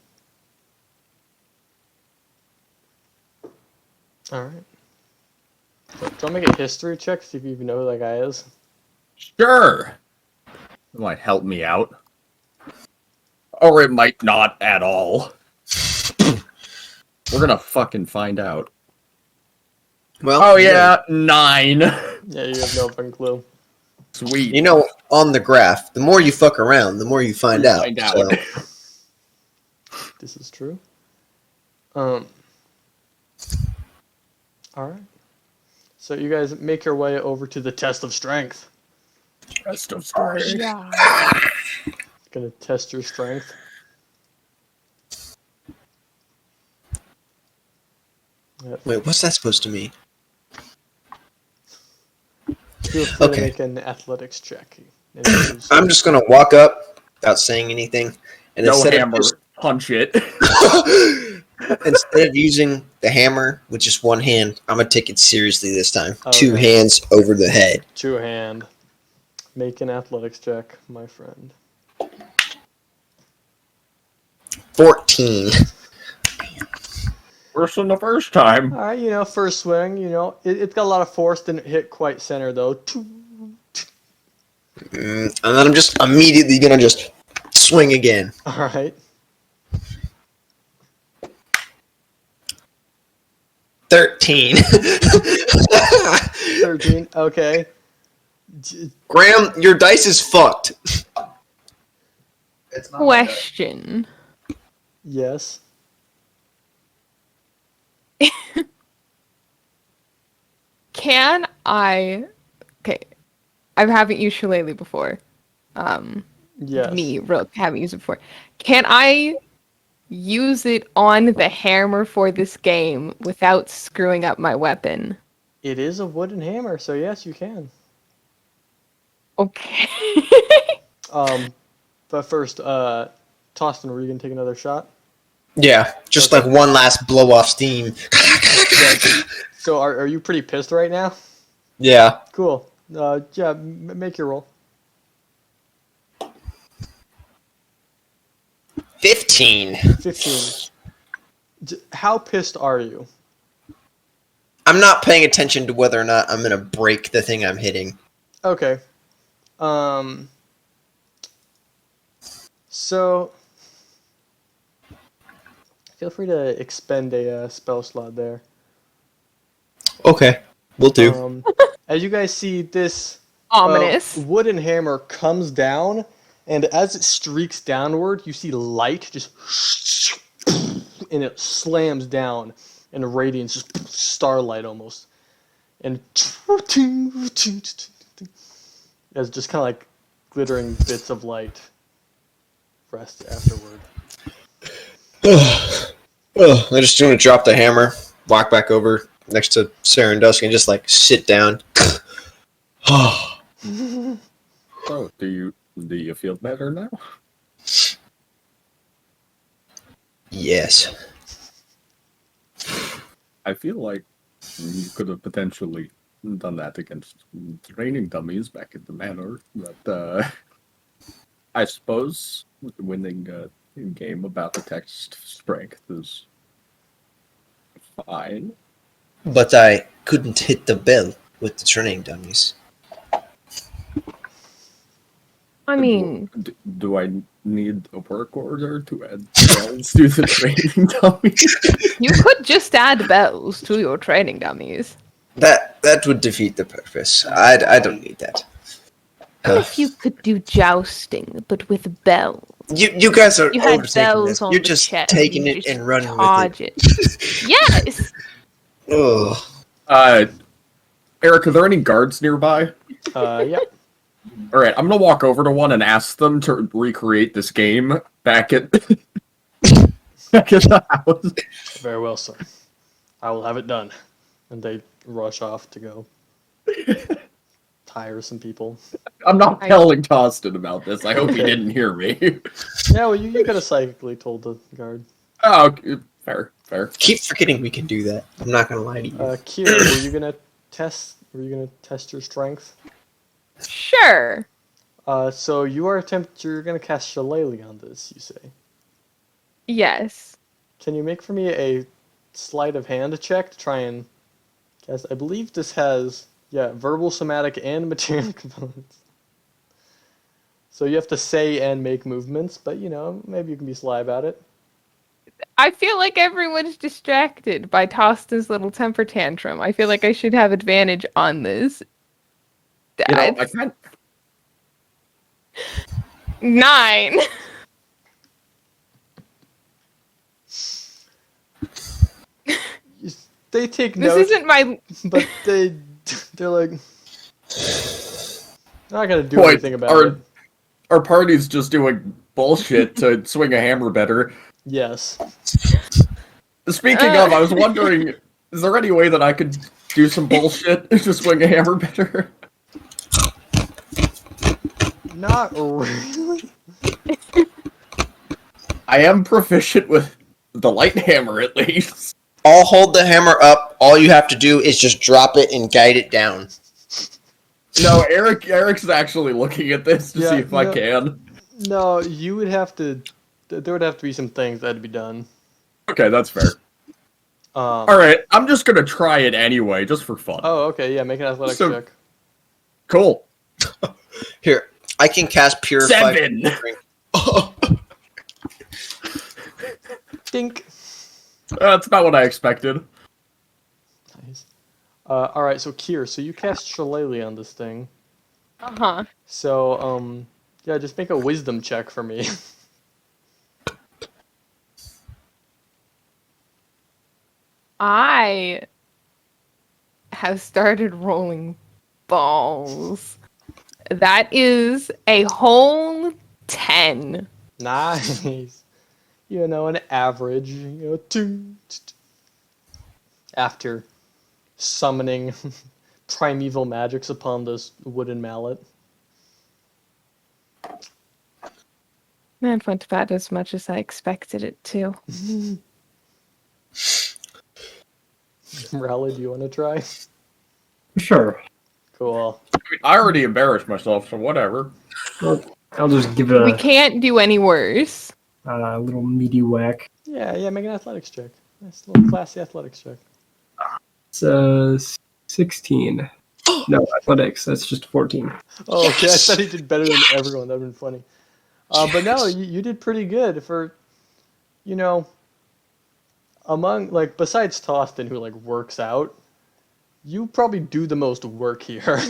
Alright. So, do you want to make a history check, see if you even know who that guy is? Sure. That might help me out. Or it might not at all. We're gonna fucking find out. Well, Oh yeah, 9. Yeah, you have no fucking clue. Sweet. You know, on the graph, the more you fuck around, the more you find out. So, This is true. All right. So you guys make your way over to the test of strength. Rest of story. Yeah. Gonna test your strength. wait, what's that supposed to mean? Feel free Okay. to make an athletics check. And use- I'm just gonna walk up without saying anything, and No instead hammer. of just, Punch it. instead of using the hammer with just one hand, I'm gonna take it seriously this time. Okay. 2 hands over the head. Two hand. Make an athletics check, my friend. 14. Worse than the first time. All right, first swing, it's got a lot of force, didn't hit quite center though. And then I'm just immediately gonna just swing again. All right. 13. 13. Okay. Graham, your dice is fucked. It's not Question. Yes. Can I? Okay, I haven't used Shillelagh before. Yes. Me, Rook, haven't used it before. Can I use it on the hammer for this game without screwing up my weapon? It is a wooden hammer, so yes, you can. Okay. But first, Tostyn, were you gonna take another shot? Yeah, just like one last blow off steam. So are you pretty pissed right now? Yeah. Cool. Yeah, make your roll. 15. 15. How pissed are you? I'm not paying attention to whether or not I'm gonna break the thing I'm hitting. Okay. So feel free to expend a spell slot there. Okay, will do. As you guys see, this Ominous. wooden hammer comes down, and as it streaks downward, you see light just, and it slams down, and radiance, just starlight almost, and as just kind of like glittering bits of light rest afterward. I just want to drop the hammer, walk back over next to Serandusk, and just like sit down. Oh, do you feel better now? Yes. I feel like you could have potentially done that against training dummies back at the manor, but I suppose winning a game about the text strength is fine. But I couldn't hit the bell with the training dummies. I mean, Do I need a work order to add bells to the training dummies? you could just add bells to your training dummies. That would defeat the purpose. I don't need that. What if you could do jousting, but with bells? You guys are You had overtaking bells this. on You're the just chest. taking you it just and running with charge it. Yes. Ugh. Erik, are there any guards nearby? Yep. All right, I'm gonna walk over to one and ask them to recreate this game back at back at the house. Very well, sir. I will have it done. And they rush off to go tire some people. I'm not telling Tostyn about this. I hope he didn't hear me. Yeah, well, you could have psychically told the guard. Oh, okay. Fair. Keep forgetting we can do that. I'm not gonna lie to you. Kira, were you gonna test your strength? Sure. So you're gonna cast Shillelagh on this, you say. Yes. Can you make for me a sleight of hand check to try and guess? I believe this has verbal, somatic, and material components. So you have to say and make movements, but maybe you can be sly about it. I feel like everyone's distracted by Tostyn's little temper tantrum. I feel like I should have advantage on this. I It's can't. 9. They take This note, isn't my. but they're like, not gonna do Wait, anything about it. Our party's just doing bullshit to swing a hammer better. Yes. Speaking of, I was wondering, is there any way that I could do some bullshit to swing a hammer better? Not really. I am proficient with the light hammer, at least. I'll hold the hammer up. All you have to do is just drop it and guide it down. No, Eric's actually looking at this to Yeah, see if I can. No, you would have to. There would have to be some things that had to be done. Okay, that's fair. Um, Alright, I'm just gonna try it anyway, just for fun. Oh, okay. Yeah, make an athletics So- check. Cool. Here, I can cast Purify. 7! Dink. That's not what I expected. Nice. All right. So Kier, so you cast Shillelagh on this thing. Uh-huh. So yeah, just make a Wisdom check for me. I have started rolling balls. That is a whole 10. Nice. An average. After summoning primeval magics upon this wooden mallet. That went about as much as I expected it to. Rally, do you want to try? Sure. Cool. I already embarrassed myself, so whatever. Well, I'll just give it We a can't do any worse. little meaty whack. Yeah, make an athletics check. Nice little classy athletics check. It's 16. No, athletics. That's just 14. Oh, okay. I thought he did better than everyone. That would have been funny. But no, you did pretty good for, among, besides Tostyn, who, works out, you probably do the most work here.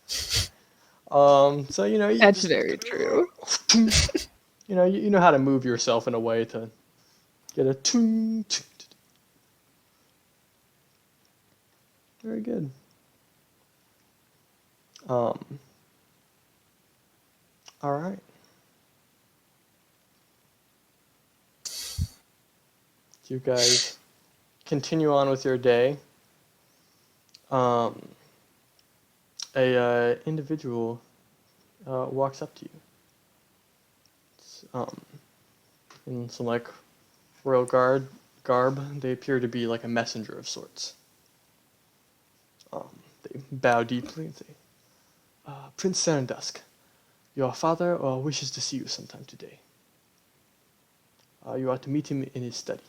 So, you That's just, very true. you know how to move yourself in a way to get a toon. Very good. All right. You guys continue on with your day. A individual walks up to you. It's, in some royal garb. They appear to be like a messenger of sorts. They bow deeply and say, Prince Serandusk, your father wishes to see you sometime today. You are to meet him in his study.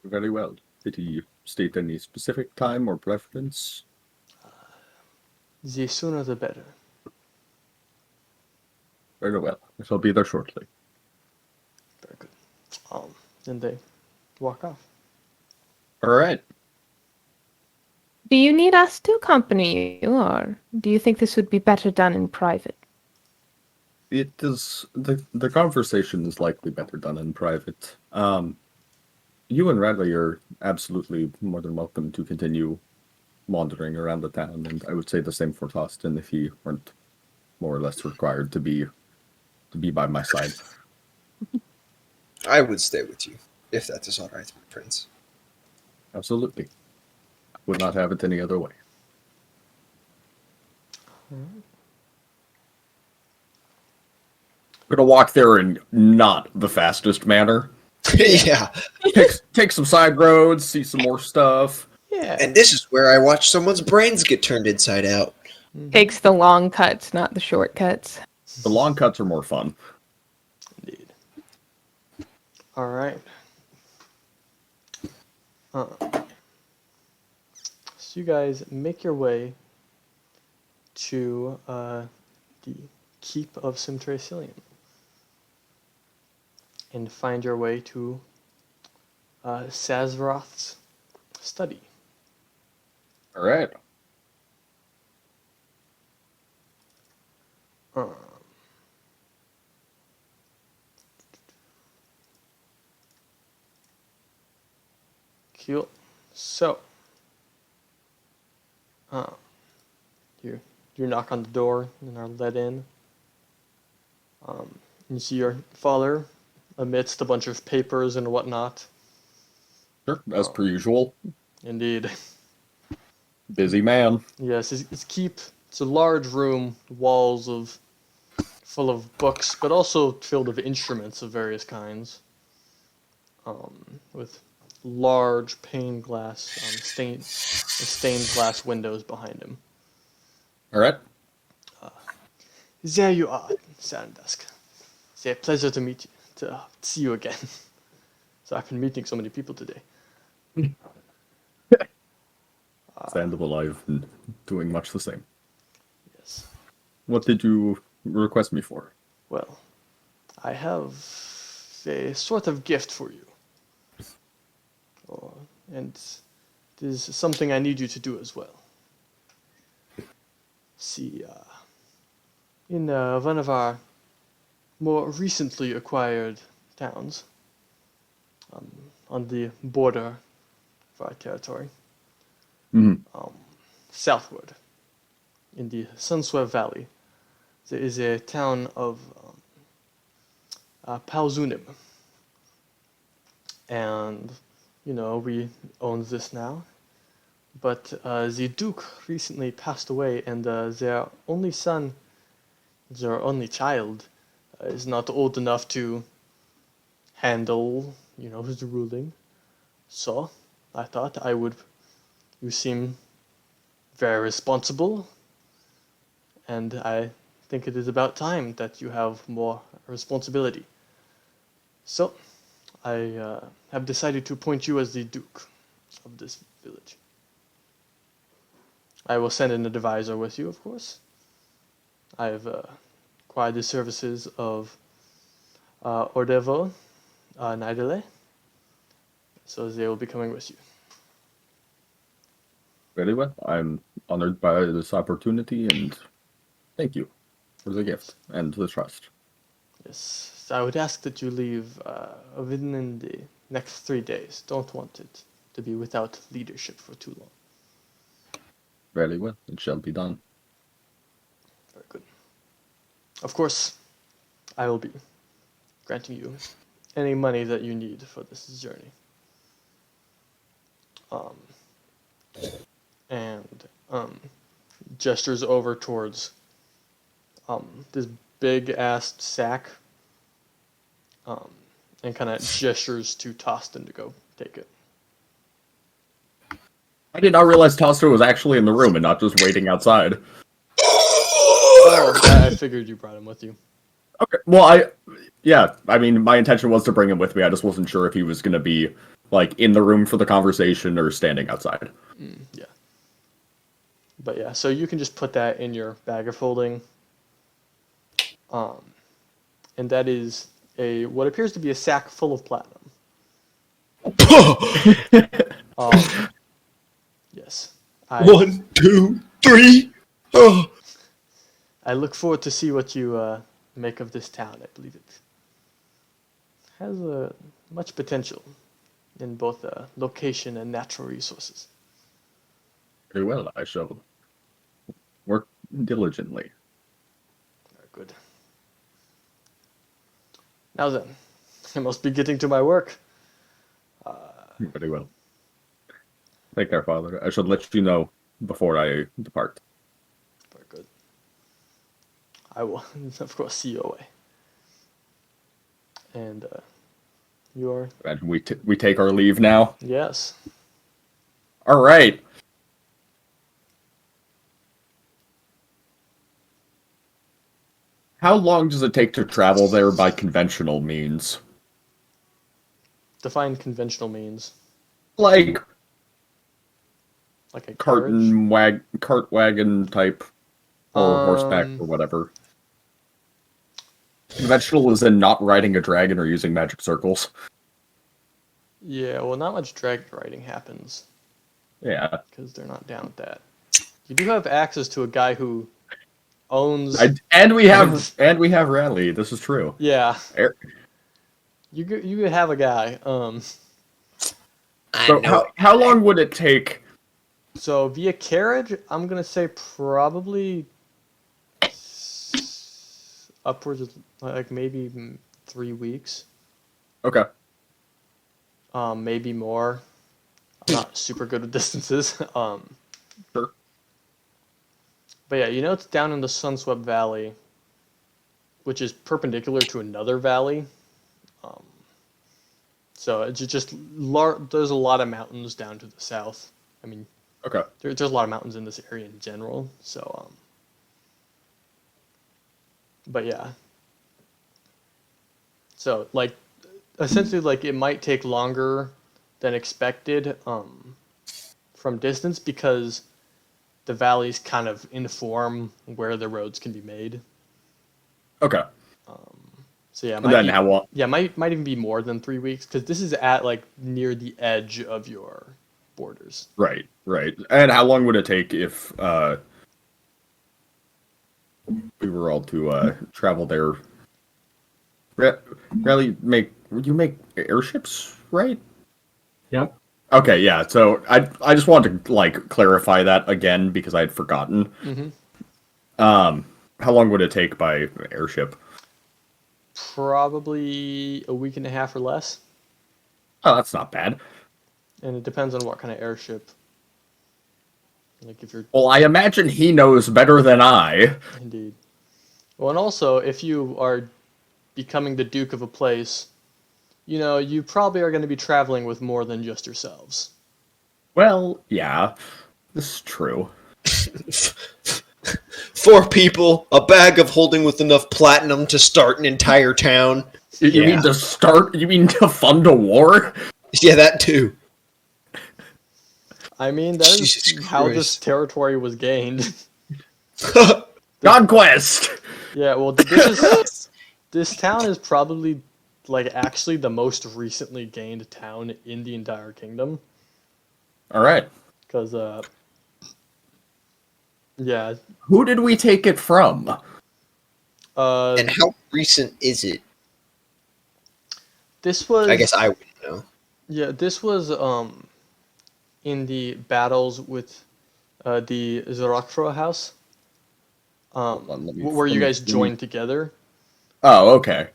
Very well. Did he state any specific time or preference? The sooner the better. Very well. I shall be there shortly. Very good. Then they walk off. Alright. Do you need us to accompany you, or do you think this would be better done in private? It is the conversation is likely better done in private. You and Radley are absolutely more than welcome to continue wandering around the town, and I would say the same for Tostyn if he weren't more or less required to be by my side. I would stay with you, if that is all right, Prince. Absolutely. Would not have it any other way. I'm gonna walk there in not the fastest manner. Yeah. Take some side roads, see some more stuff. Yeah. And this is where I watch someone's brains get turned inside out. Takes the long cuts, not the shortcuts. The long cuts are more fun. Indeed. All right. So you guys make your way to the keep of Simtracilium and find your way to Sazroth's study. All right. Um, Cool. So, you knock on the door and are let in. You see your father amidst a bunch of papers and whatnot. Sure, as per usual. Indeed. Busy man. Yes, his keep. It's a large room, walls full of books, but also filled with instruments of various kinds. With large stained glass windows behind him. All right. There you are, Serandusk. It's a pleasure to meet you, to see you again. So I've been meeting so many people today. Stand alive and doing much the same. Yes. What did you request me for? Well, I have a sort of gift for you. And it is something I need you to do as well. See, in one of our more recently acquired towns, on the border of our territory, southward, in the Sunswear Valley, there is a town of Palzunim. And, we own this now. But the Duke recently passed away, and their only son, their only child, is not old enough to handle, his ruling. So, I thought you seem very responsible, and I think it is about time that you have more responsibility. So, I have decided to appoint you as the Duke of this village. I will send an advisor with you, of course. I have acquired the services of Ordevo Naidele, so they will be coming with you. Very well. I'm honored by this opportunity, and thank you for the gift and the trust. Yes, so I would ask that you leave within the next 3 days. Don't want it to be without leadership for too long. Very well. It shall be done. Very good. Of course, I will be granting you any money that you need for this journey. And gestures over towards this big ass sack, and kind of gestures to Tostyn to go take it. I did not realize Tostyn was actually in the room and not just waiting outside. Oh, I figured you brought him with you. Okay. Well, I mean, my intention was to bring him with me. I just wasn't sure if he was going to be, like, in the room for the conversation or standing outside. Yeah. But yeah, so you can just put that in your bag of holding. And that is what appears to be a sack full of platinum. Yes. 1, 2, 3. Oh. I look forward to see what you make of this town. I believe it has much potential in both location and natural resources. Very well. I shall work diligently. Very good. Now then, I must be getting to my work. Very well. Take care, Father. I shall let you know before I depart. Very good. I will, of course, see you away. And you are... And we take our leave now? Yes. All right. How long does it take to travel there by conventional means? Define conventional means. Like Like a carriage? cart wagon type, or horseback or whatever. Conventional is in not riding a dragon or using magic circles. Yeah, well, not much dragon riding happens Yeah. because they're not down with that. You do have access to a guy who owns. And we have Rally. This is true. Yeah. Er- You could have a guy. So how long would it take? So via carriage, I'm gonna say probably upwards of like maybe 3 weeks. Okay. Maybe more. I'm not super good with distances. Sure. But yeah, it's down in the Sunswept Valley, which is perpendicular to another valley. So it's just there's a lot of mountains down to the south. I mean, Okay. there's a lot of mountains in this area in general. So, but yeah. So like, essentially, like it might take longer than expected from distance because the valleys kind of inform where the roads can be made. Okay. So yeah, And then how long? Yeah, might even be more than 3 weeks because this is at like near the edge of your borders. Right. And how long would it take if we were all to travel there? Rally, you make airships, right? Yep. Okay, yeah. So I just wanted to like clarify that again because I'd forgotten. Mm-hmm. How long would it take by airship? Probably a week and a half or less, Oh, that's not bad. and it depends on what kind of airship. Like if you're Well, I imagine he knows better than I. indeed. Well, and also if you are becoming the Duke of a place, you probably are going to be traveling with more than just yourselves. Well, yeah, this is true. 4 people, a bag of holding with enough platinum to start an entire town. You mean to start? You mean to fund a war? Yeah, that too. I mean, that is Jesus how this Christ. territory was gained. Conquest. Yeah, well, this town is probably like actually the most recently gained town in the entire kingdom. All right. Because yeah, Who did we take it from? And how recent is it? this was I guess I wouldn't know. yeah, this was in the battles with the Xeirvaerauthingeir house, on, let me- where let you me- guys joined together. Oh, okay.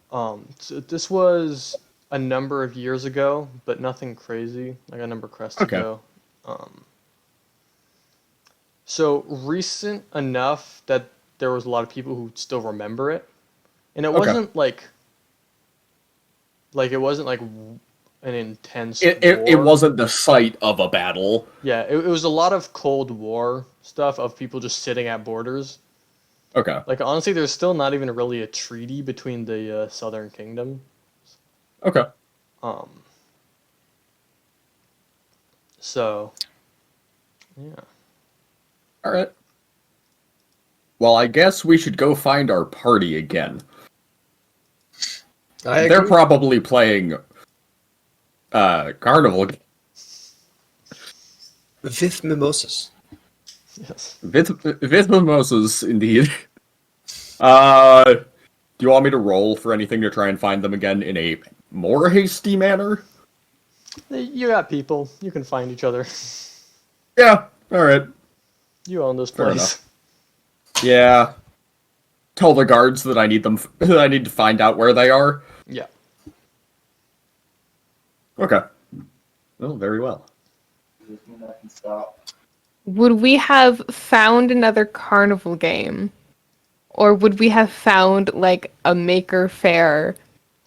So this was a number of years ago, but nothing crazy, like a number of crests Okay. ago. So recent enough that there was a lot of people who still remember it, and it Okay. wasn't like it wasn't like an intense. It war. wasn't the site of a battle. Yeah, it was a lot of Cold War stuff of people just sitting at borders. Okay. Like honestly, there's still not even really a treaty between the Southern Kingdom. Okay. So, yeah. All right. Well, I guess we should go find our party again. They're probably playing Carnival. With mimosas. Yes. With mimosas, indeed. Do you want me to roll for anything to try and find them again in a more hasty manner? You got people. You can find each other. Yeah. All right. You own this Fair place. enough. Yeah. Tell the guards that I need them. That I need to find out where they are. Yeah. Okay. Well, very well. Would we have found another carnival game? Or would we have found like a maker fair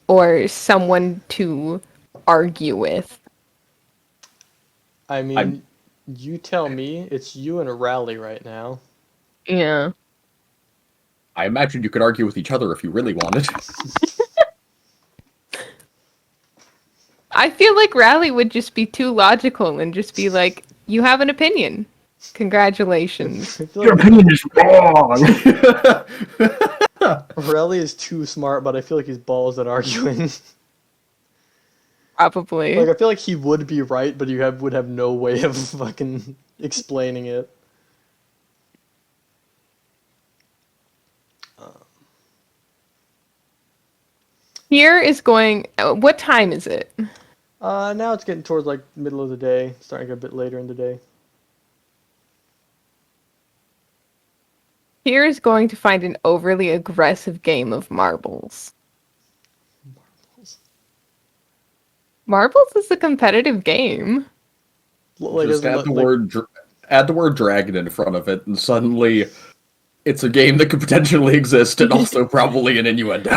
or someone to argue with? I mean, you tell me. It's you and a rally right now. Yeah. I imagine you could argue with each other if you really wanted. I feel like Rally would just be too logical and just be like, you have an opinion. Congratulations. I feel Your like, opinion is wrong. Morelli is too smart, but I feel like he's balls at arguing. Probably. Like, I feel like he would be right, but would have no way of fucking explaining it. Here is going. What time is it? Now it's getting towards, like, middle of the day. Starting to get a bit later in the day. Here is going to find an overly aggressive game of marbles. Marbles is a competitive game. Like, Just isn't add it, the like- word dragon in front of it, and suddenly it's a game that could potentially exist and also probably an innuendo.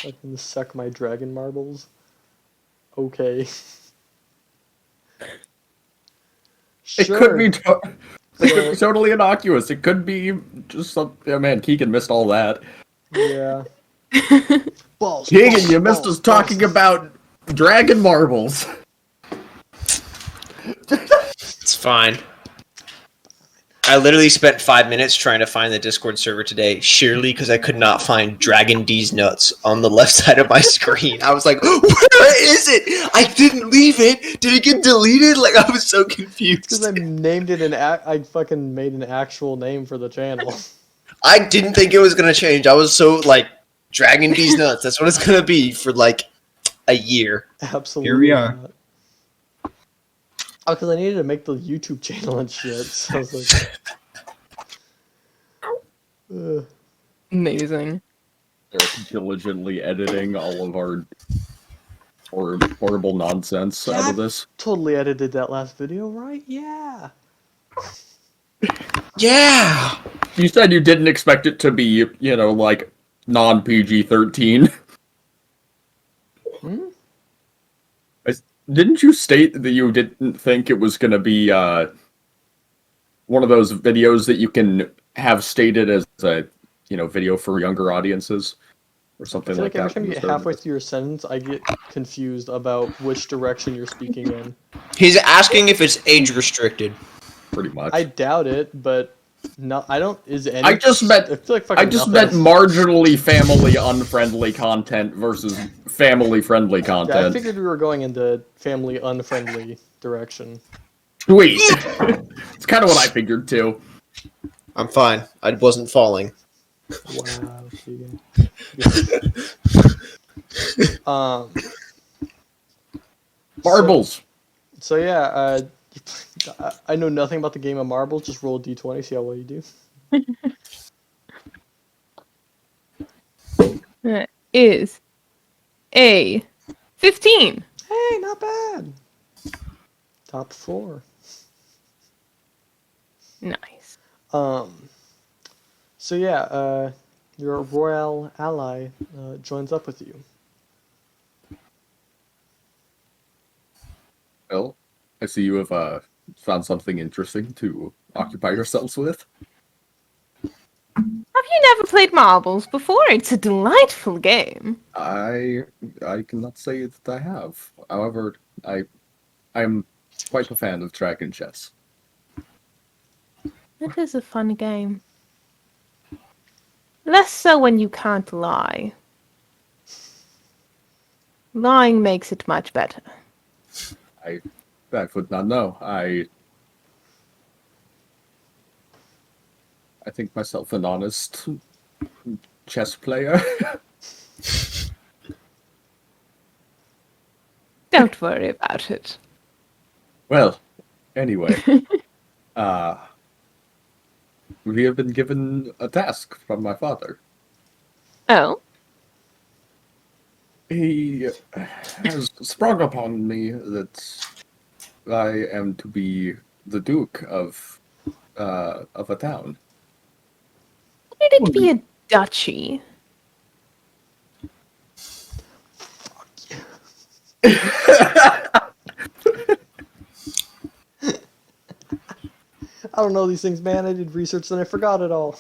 I can suck my dragon marbles. Okay. It could be totally innocuous. It could be just something. Oh man, Keegan missed all that. Yeah. Balls. Keegan, you missed us talking about dragon marbles. It's fine. I literally spent 5 minutes trying to find the Discord server today, sheerly because I could not find Dragon D's nuts on the left side of my screen. I was like, where is it? I didn't leave it. Did it get deleted? Like, I was so Because confused. I named it I fucking made an actual name for the channel. I didn't think it was going to change. I was so, like, Dragon D's nuts. That's what it's going to be for, like, a year. Absolutely. Here we are. Not. Oh, because I needed to make the YouTube channel and shit. So I was like, Amazing. They're diligently editing all of our horrible nonsense out of this. totally edited that last video, right? Yeah. Yeah. You said you didn't expect it to be, like non-PG-13. Hmm? Didn't you state that you didn't think it was going to be one of those videos that you can have stated as a, video for younger audiences or I something feel like like that? every time you get halfway through your sentence, I get confused about which direction you're speaking in. He's asking if it's age restricted. Pretty much. I doubt it, but no, I don't. Is any? I just meant I feel like fucking nothing. marginally family unfriendly content versus family friendly Yeah, I content. figured we were going in the family unfriendly direction. Sweet. It's kind of what I figured too. I'm fine. I wasn't falling. Wow, Keegan. Marbles. So yeah, I know nothing about the game of marbles. Just roll a d20, see how well you do. That is a 15. Hey, not bad. Top 4. Nice. So yeah, your royal ally joins up with you. Well, I see you have found something interesting to occupy yourselves with. Have you never played marbles before? It's a delightful game. I cannot say that I have. However, I'm quite a fan of dragon chess. It is a fun game. Less so when you can't lie. Lying makes it much better. I would not know. I think myself an honest chess player. Don't worry about it. Well, anyway, we have been given a task from my father. Oh? He has sprung upon me that I am to be the Duke of a town. Would it be a duchy? I don't know these things, man. I did research and I forgot it all.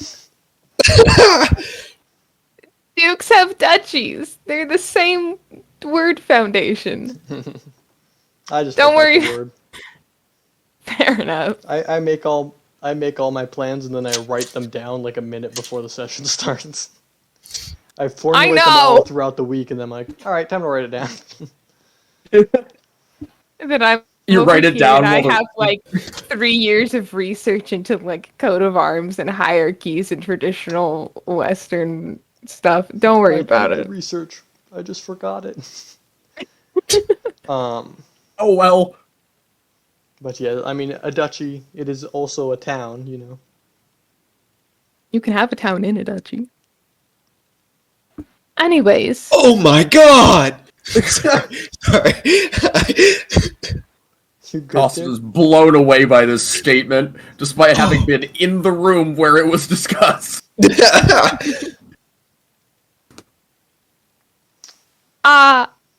Dukes have duchies. They're the same word foundation. I just Don't forgot worry. the word. Fair enough. I make all I make all my plans and then I write them down like a minute before the session starts. I formulate them all know! throughout the week, and then I'm like, all right, time to write it down. That I'm You over write it here down and I while the- have like 3 years of research into like coat of arms and hierarchies and traditional Western stuff. Don't worry I done about my it. research. I just forgot it. Oh well. But yeah, I mean, a duchy. It is also a town, you know. You can have a town in a duchy. Anyways, Oh my god! Sorry. You good Tostyn there? is blown away by this statement, despite having been in the room where it was discussed.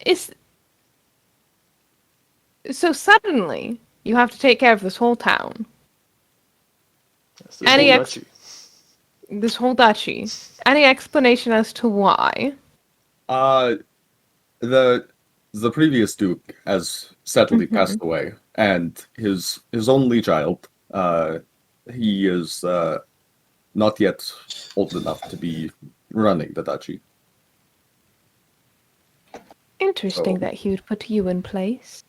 it's so suddenly you have to take care of this whole town, That's the Any whole ex- duchy. this whole duchy. Any explanation as to why? The previous duke has sadly passed away, and his only child, he is not yet old enough to be running the duchy. Interesting Oh. that he would put you in place.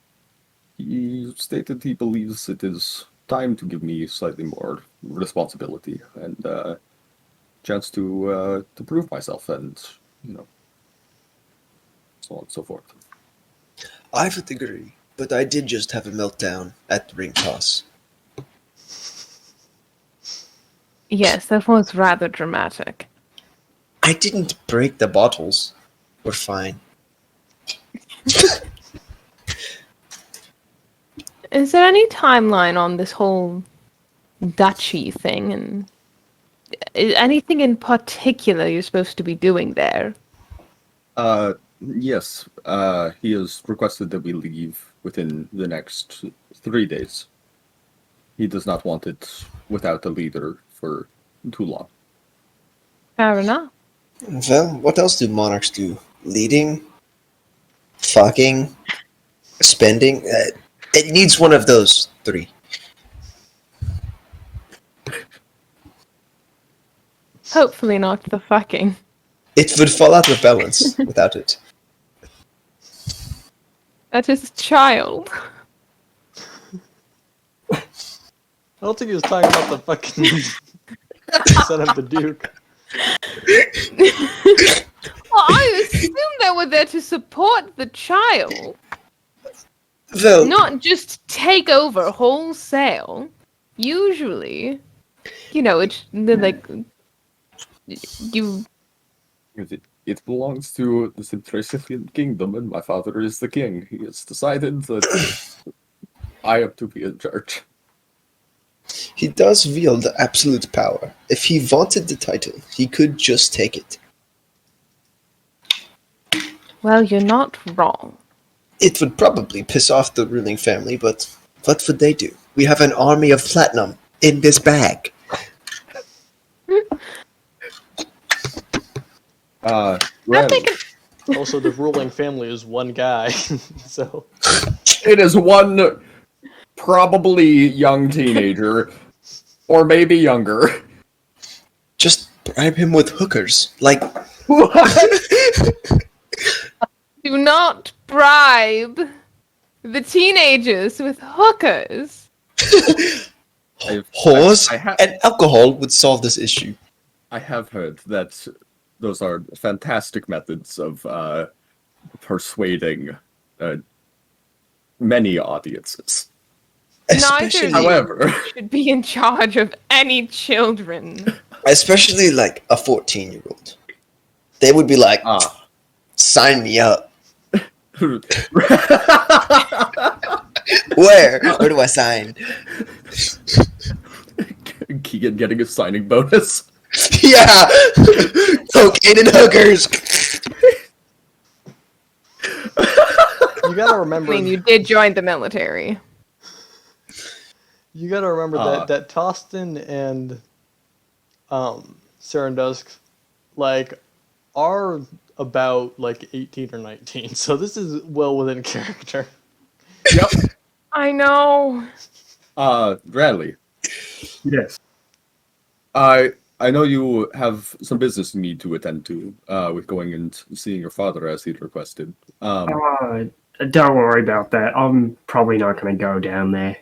He stated he believes it is time to give me slightly more responsibility and chance to prove myself, and you know, so on and so forth. I would agree, but I did just have a meltdown at the ring toss. Yes, that was rather dramatic. I didn't break the bottles. We're fine. Is there any timeline on this whole duchy thing, and anything in particular you're supposed to be doing there? Yes. He has requested that we leave within the next 3 days. He does not want it without a leader for too long. Fair enough. Well, what else do monarchs do? Leading? Fucking? Spending? It needs one of those 3. Hopefully not the fucking. It would fall out of balance without it. That is a child. I don't think he was talking about the fucking son of the duke. Well, I assume they were there to support the child, Well, not just take over wholesale. Usually, you know, it's like you. It belongs to the Centrasian kingdom, and my father is the king. He has decided that I am to be in charge. he does wield absolute power. If he wanted the title, he could just take it. Well, you're not wrong. It would probably piss off the ruling family, but what would they do? We have an army of platinum in this bag. I'm Ren, thinking. Also, the ruling family is one guy, so it is one probably young teenager, or maybe younger. Just bribe him with hookers. Like, Do not bribe the teenagers with hookers. whores I ha- and alcohol would solve this issue. I have heard that those are fantastic methods of persuading many audiences. Neither Especially, of you However, should be in charge of any children. especially like a 14-year-old. They would be like, sign me up. Where? Where do I sign? Keegan getting a signing bonus. Yeah! Cocaine and hookers! you gotta I remember. mean, you did join the military. You gotta remember that Tostyn and Serandusk, like, are about like 18 or 19, so this is well within character. Yep. I know. Bradley, Yes. I know you have some business you need to attend to, with going and seeing your father as he'd requested. Don't worry about that. I'm probably not going to go down there.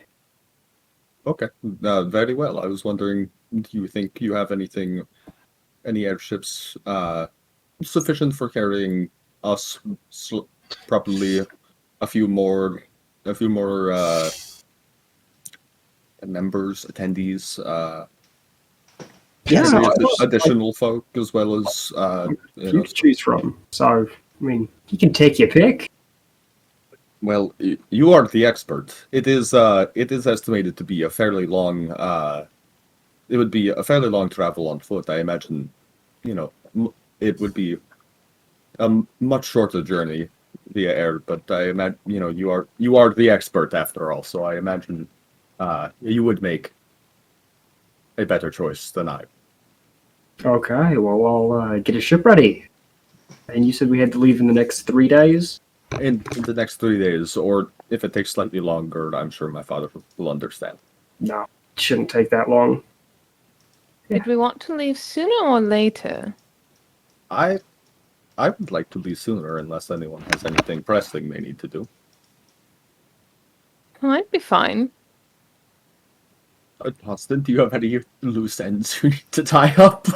Okay, very well. I was wondering, do you think you have any airships, sufficient for carrying us probably a few more, members, attendees, Yeah, maybe I was additional folk as well as, few to choose from. So, I mean, you can take your pick. well, you are the expert. It is estimated to be a fairly long, it would be a fairly long travel on foot. I imagine, it would be a much shorter journey via air, but I imagine, you are the expert after all, so I imagine, you would make a better choice than I. Okay, well, I'll get a ship ready. And you said we had to leave in the next 3 days? In the next 3 days, or if it takes slightly longer, I'm sure my father will understand. No, it shouldn't take that long. Did we want to leave sooner or later? I would like to leave sooner unless anyone has anything pressing they need to do. I'd be fine. Tostyn, do you have any loose ends you need to tie up?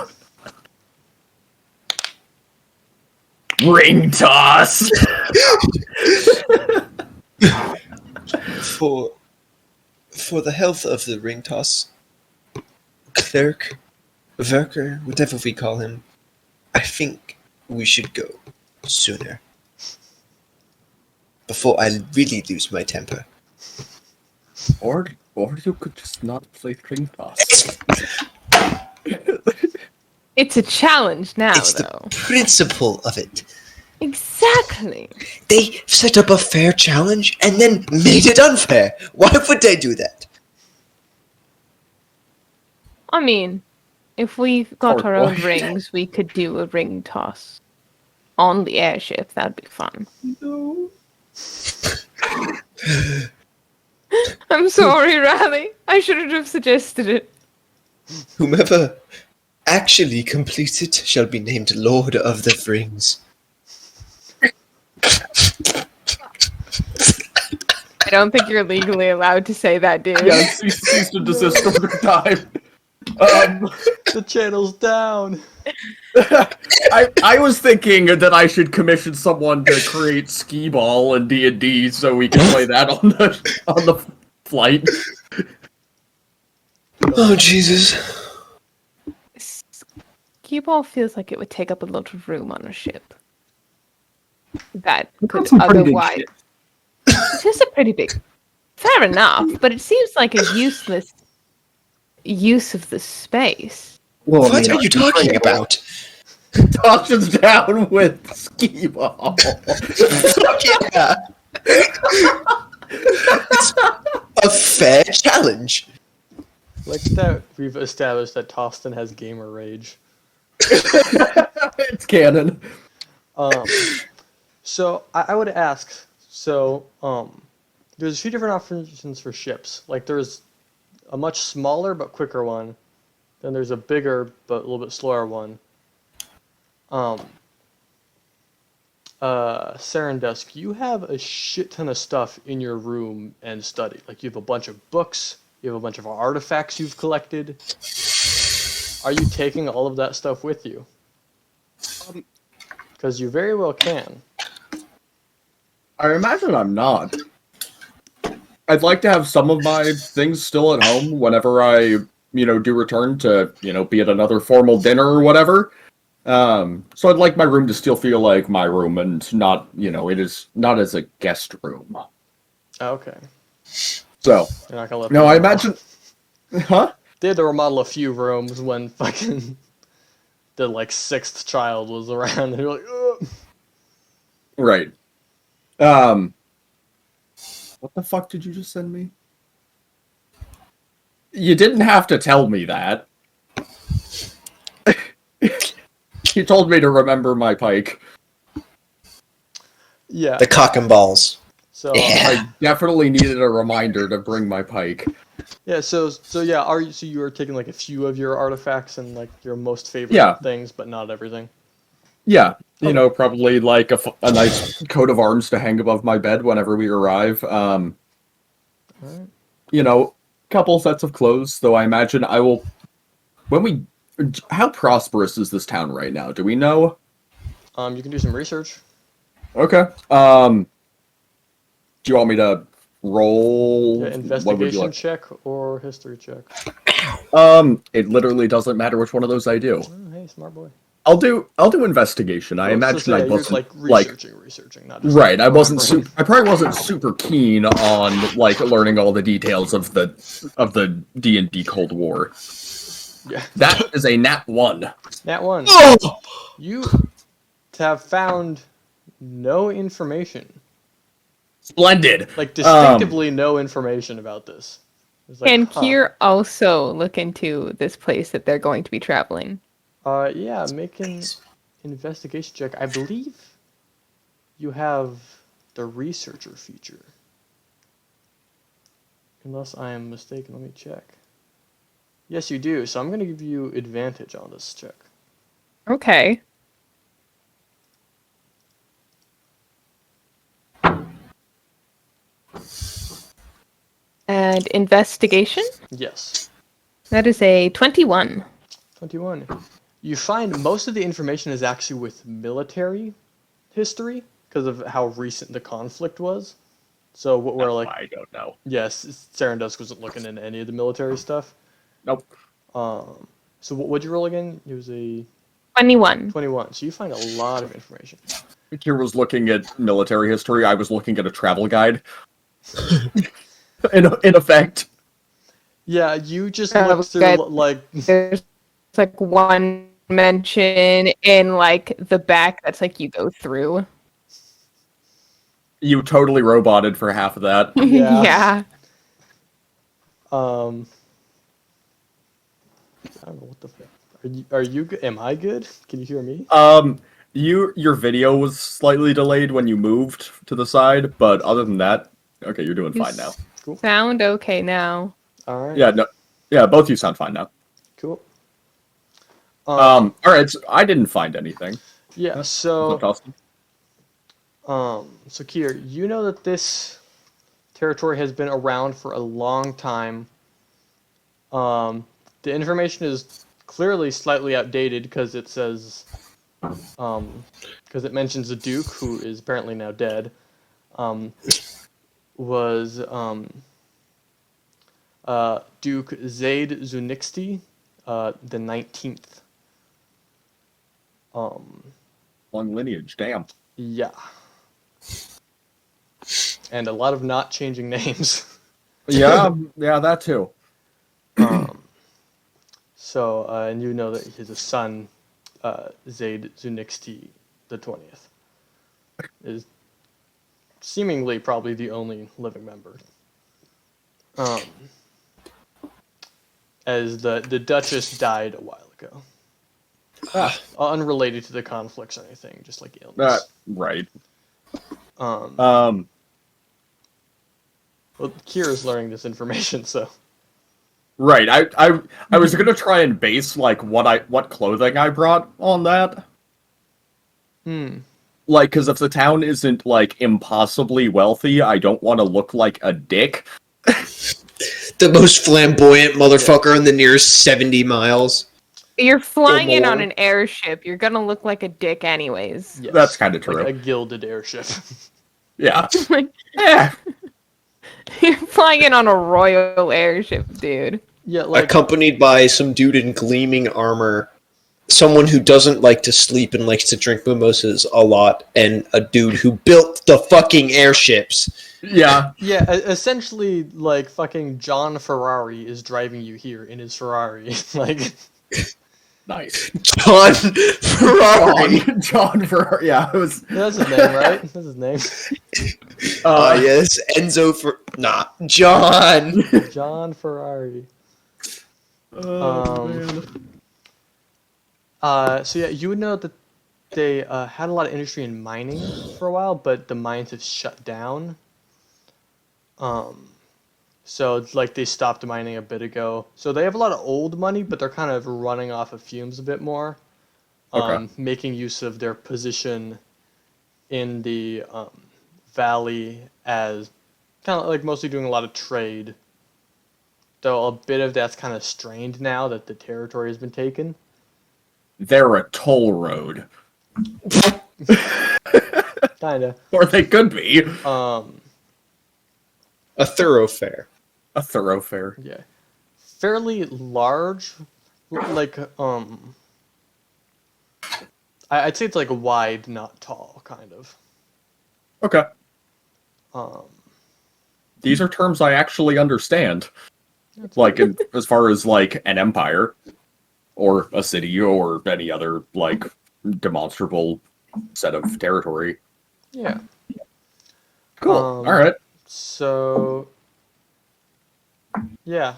Ring toss! For the health of the ring toss clerk, worker, whatever we call him, I think we should go sooner. Before I really lose my temper. Or you could just not play ring toss. It's a challenge now, It's though. the principle of it. Exactly. They set up a fair challenge and then made it unfair. Why would they do that? I mean, if we got Poor our own boy. rings, we could do a ring toss on the airship. That'd be fun. No. I'm sorry, Riley. I shouldn't have suggested it. Whomever actually completes it shall be named Lord of the Rings. I don't think you're legally allowed to say that, dude. Yeah, cease to desist over time. The channel's down. I was thinking that I should commission someone to create skee ball and D&D so we can play that on the flight. Oh, Jesus. Q-ball feels like it would take up a lot of room on a ship. That We've got could some pretty big otherwise. shit. It's just a pretty big. Fair enough, but it seems like a useless use of the space. Well, I What mean, are you talking about? Tosses down with skee ball. Yeah. It's a fair challenge. Like that, we've established that Tostyn has gamer rage. It's canon. So I would ask. So there's a few different options for ships. Like there's a much smaller but quicker one. Then there's a bigger but a little bit slower one. Serandusk, you have a shit ton of stuff in your room and study. Like you have a bunch of books, you have a bunch of artifacts you've collected. Are you taking all of that stuff with you? Because you very well can. I imagine I'm not. I'd like to have some of my things still at home whenever I, do return to, be at another formal dinner or whatever. So I'd like my room to still feel like my room and not, it is not as a guest room. Okay. So, You're not gonna let no, them I know. imagine, huh? They had to remodel a few rooms when fucking the sixth child was around, and you're like, ugh. Right. What the fuck did you just send me? You didn't have to tell me that. You told me to remember my pike. Yeah. The cock and balls. So Yeah. I definitely needed a reminder to bring my pike. yeah, so yeah, you are taking like a few of your artifacts and like your most favorite Yeah. things, but not everything. Yeah, Okay. probably like a nice coat of arms to hang above my bed whenever we arrive. All right. Couple sets of clothes, though I imagine I will. When we. How prosperous is this town right now? Do we know? You can do some research. Okay. Do you want me to roll? Yeah, What would you investigation like? check or history check. It literally doesn't matter which one of those I do. Oh, hey, smart boy. I'll do investigation. I Oh, imagine yeah, I you're wasn't like researching, not just right. I wasn't remembering. super. I probably wasn't super keen on like learning all the details of the D&D Cold War. Yeah, That is a nat 1. Nat 1. Oh! You have found no information, Splendid. like distinctively no information about this. It's like, Can huh. Kier also look into this place that they're going to be traveling? Yeah, make an investigation check. I believe you have the researcher feature. Unless I am mistaken, let me check. Yes, you do. So I'm going to give you advantage on this check. Okay. And investigation? Yes. That is a 21. 21. You find most of the information is actually with military history because of how recent the conflict was. So we're like, I don't know. yes, Serandusk wasn't looking into any of the military stuff. Nope. So what'd you roll again? It was a 21. 21. So you find a lot of information. Kier was looking at military history. I was looking at a travel guide. in effect. Yeah, you just Travel look through guide. like There's like one mention in like the back that's like you go through. You totally roboted for half of that. Yeah. Yeah. I don't know what the fuck. Are you am I good? Can you hear me? Your video was slightly delayed when you moved to the side, but other than that, okay, you're doing You fine now. Cool. Sound okay now. All right. Yeah, both you sound fine now. Cool. All right, so I didn't find anything. Yeah. Was So it Tostyn? so Kier, you know that this territory has been around for a long time. The information is clearly slightly outdated because it says, because it mentions the Duke, who is apparently now dead, was Duke Xeirvaerauthingeir, the 19th. Long lineage, damn. Yeah. And a lot of not changing names. Yeah, that too. So, and you know that his son, Xeirvaerauthingeir the 20th, is seemingly probably the only living member. As the Duchess died a while ago. Unrelated to the conflicts or anything, just like illness. Right. Well, Kira's learning this information, so. Right. I was gonna try and base like what clothing I brought on that. Like, because if the town isn't like impossibly wealthy, I don't want to look like a dick. The most flamboyant motherfucker in the nearest 70 miles. You're flying in on more. an airship. You're gonna look like a dick anyways. Yes, That's kinda true. Like a gilded airship. Yeah. Like, Yeah. you're flying in on a royal airship, dude. Yeah, like Accompanied by some dude in gleaming armor, someone who doesn't like to sleep and likes to drink mimosas a lot, and a dude who built the fucking airships. Yeah. yeah, essentially like fucking John Ferrari is driving you here in his Ferrari. Like Nice. John Ferrari. John Ferrari. Yeah, it was. that's his name, right? That's his name. Yes, Enzo for John. John Ferrari. Oh, man. So yeah, you would know that they had a lot of industry in mining for a while, but the mines have shut down. So it's like they stopped mining a bit ago. So they have a lot of old money, but they're kind of running off of fumes a bit more. Okay. Making use of their position in the valley as kind of like mostly doing a lot of trade. Though a bit of that's kind of strained now that the territory has been taken. They're a toll road. Kinda. Or they could be. A thoroughfare. A thoroughfare. Yeah. Fairly large, like I'd say it's like wide, not tall, kind of. Okay. Um, These are terms I actually understand. Like, as far as, like, an empire, or a city, or any other, like, demonstrable set of territory. yeah. Cool. Alright. So, yeah.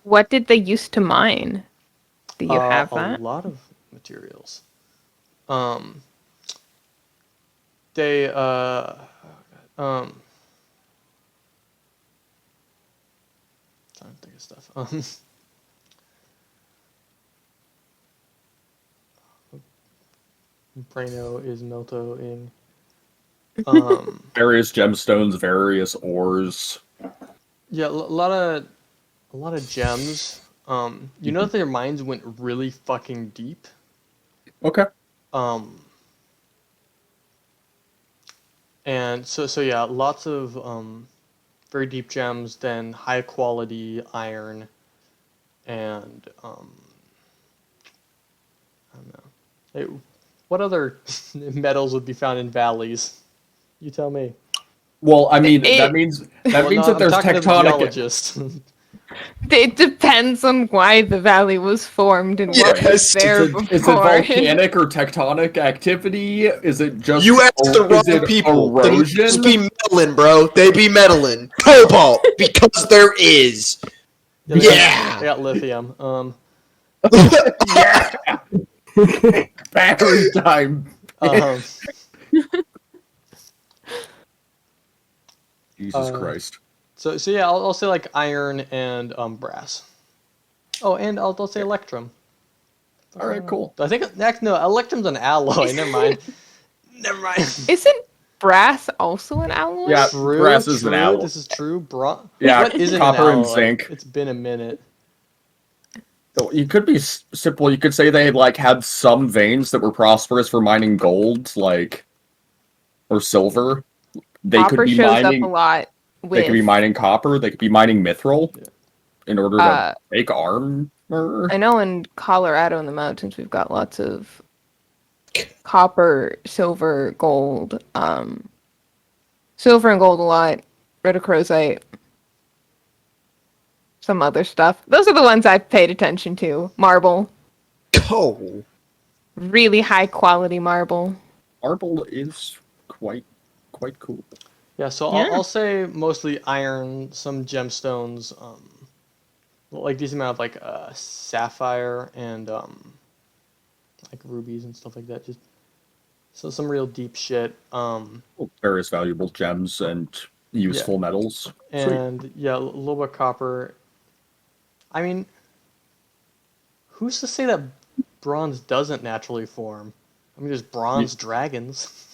What did they used to mine? Do you have A that? lot of materials. They trying to think of stuff. Braino is meltoing. Various gemstones, various ores. Yeah, a lot of gems. You know that their mines went really fucking deep. Okay. And so yeah, lots of very deep gems, then high quality iron, and I don't know. Hey, what other metals would be found in valleys? You tell me. Well, I mean, It- that means Well, no, that I'm there's talking to the tectonic. geologist. It depends on why the valley was formed and what Yes, was there Is it before. volcanic or tectonic activity? Is it just You asked the is wrong it people. The erosion? metals be meddling, bro. They be meddling. Cobalt, because there is. They Yeah. got lithium. Yeah. Battery time. Um, Jesus Christ. so yeah, I'll say like iron and brass. Oh, and I'll say electrum. All right, cool. I think no, electrum's an alloy. Never mind. Never mind. Isn't brass also an alloy? Yeah, True, brass is an alloy. This is true. Yeah, what isn't copper an and alloy? zinc. It's been a minute. So you could be simple. You could say they like had some veins that were prosperous for mining gold, like or silver. They Copper could be shows mining. up a lot with. They could be mining copper. They could be mining mithril in order to make armor. I know in Colorado in the mountains we've got lots of copper, silver, gold. Silver and gold a lot. Rhodochrosite. Some other stuff. Those are the ones I've paid attention to. Marble. Oh. Really high quality marble. Marble is quite cool. Yeah, so Yeah. I'll say mostly iron, some gemstones, like decent amount of like sapphire and like rubies and stuff like that. Just so some real deep shit. Various valuable gems and useful metals. And yeah, a little bit of copper. I mean, who's to say that bronze doesn't naturally form? I mean, there's bronze dragons.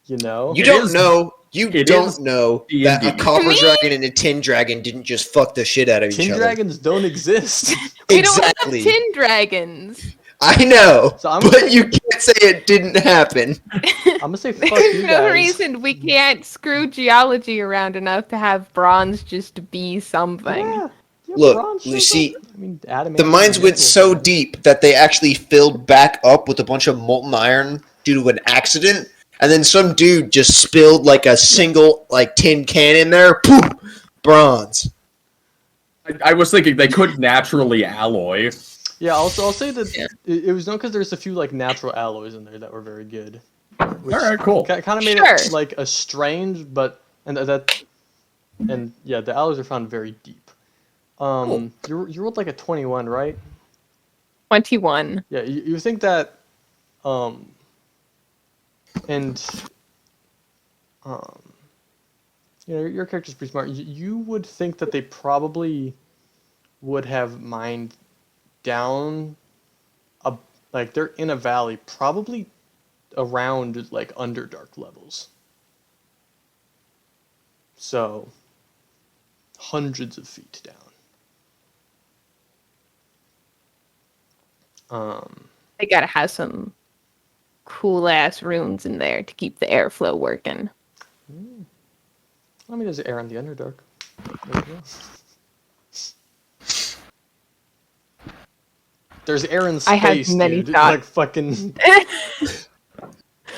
You know? You It don't is- know. You it don't is know D&D. that a copper Me? dragon and a tin dragon didn't just fuck the shit out of each Tin other. dragons don't exist. We Exactly. don't have tin dragons. I know, So I'm but gonna- you can't say it didn't happen. I'm gonna say fuck There's you no guys. reason we can't screw geology around enough to have bronze just be something. Yeah. Look, bronze you shows see, up. I mean, adamantium The mines and went nickel so shows. deep that they actually filled back up with a bunch of molten iron due to an accident, and then some dude just spilled like a single like tin can in there. Poof, bronze. I was thinking they could naturally alloy. Yeah, I'll say that it was known because there's a few like natural alloys in there that were very good. Which All right, cool. kind of made Sure. it like a strange, but and yeah, the alloys are found very deep. You rolled like a 21, right? 21. Yeah, you think that And your character's pretty smart. You would think that they probably would have mined down like they're in a valley, probably around like Underdark levels. So hundreds of feet down. They gotta have some cool ass runes in there to keep the airflow working. I mean, there's air in the Underdark. There you go. There's air in space, I have many dude. thoughts. Like fucking.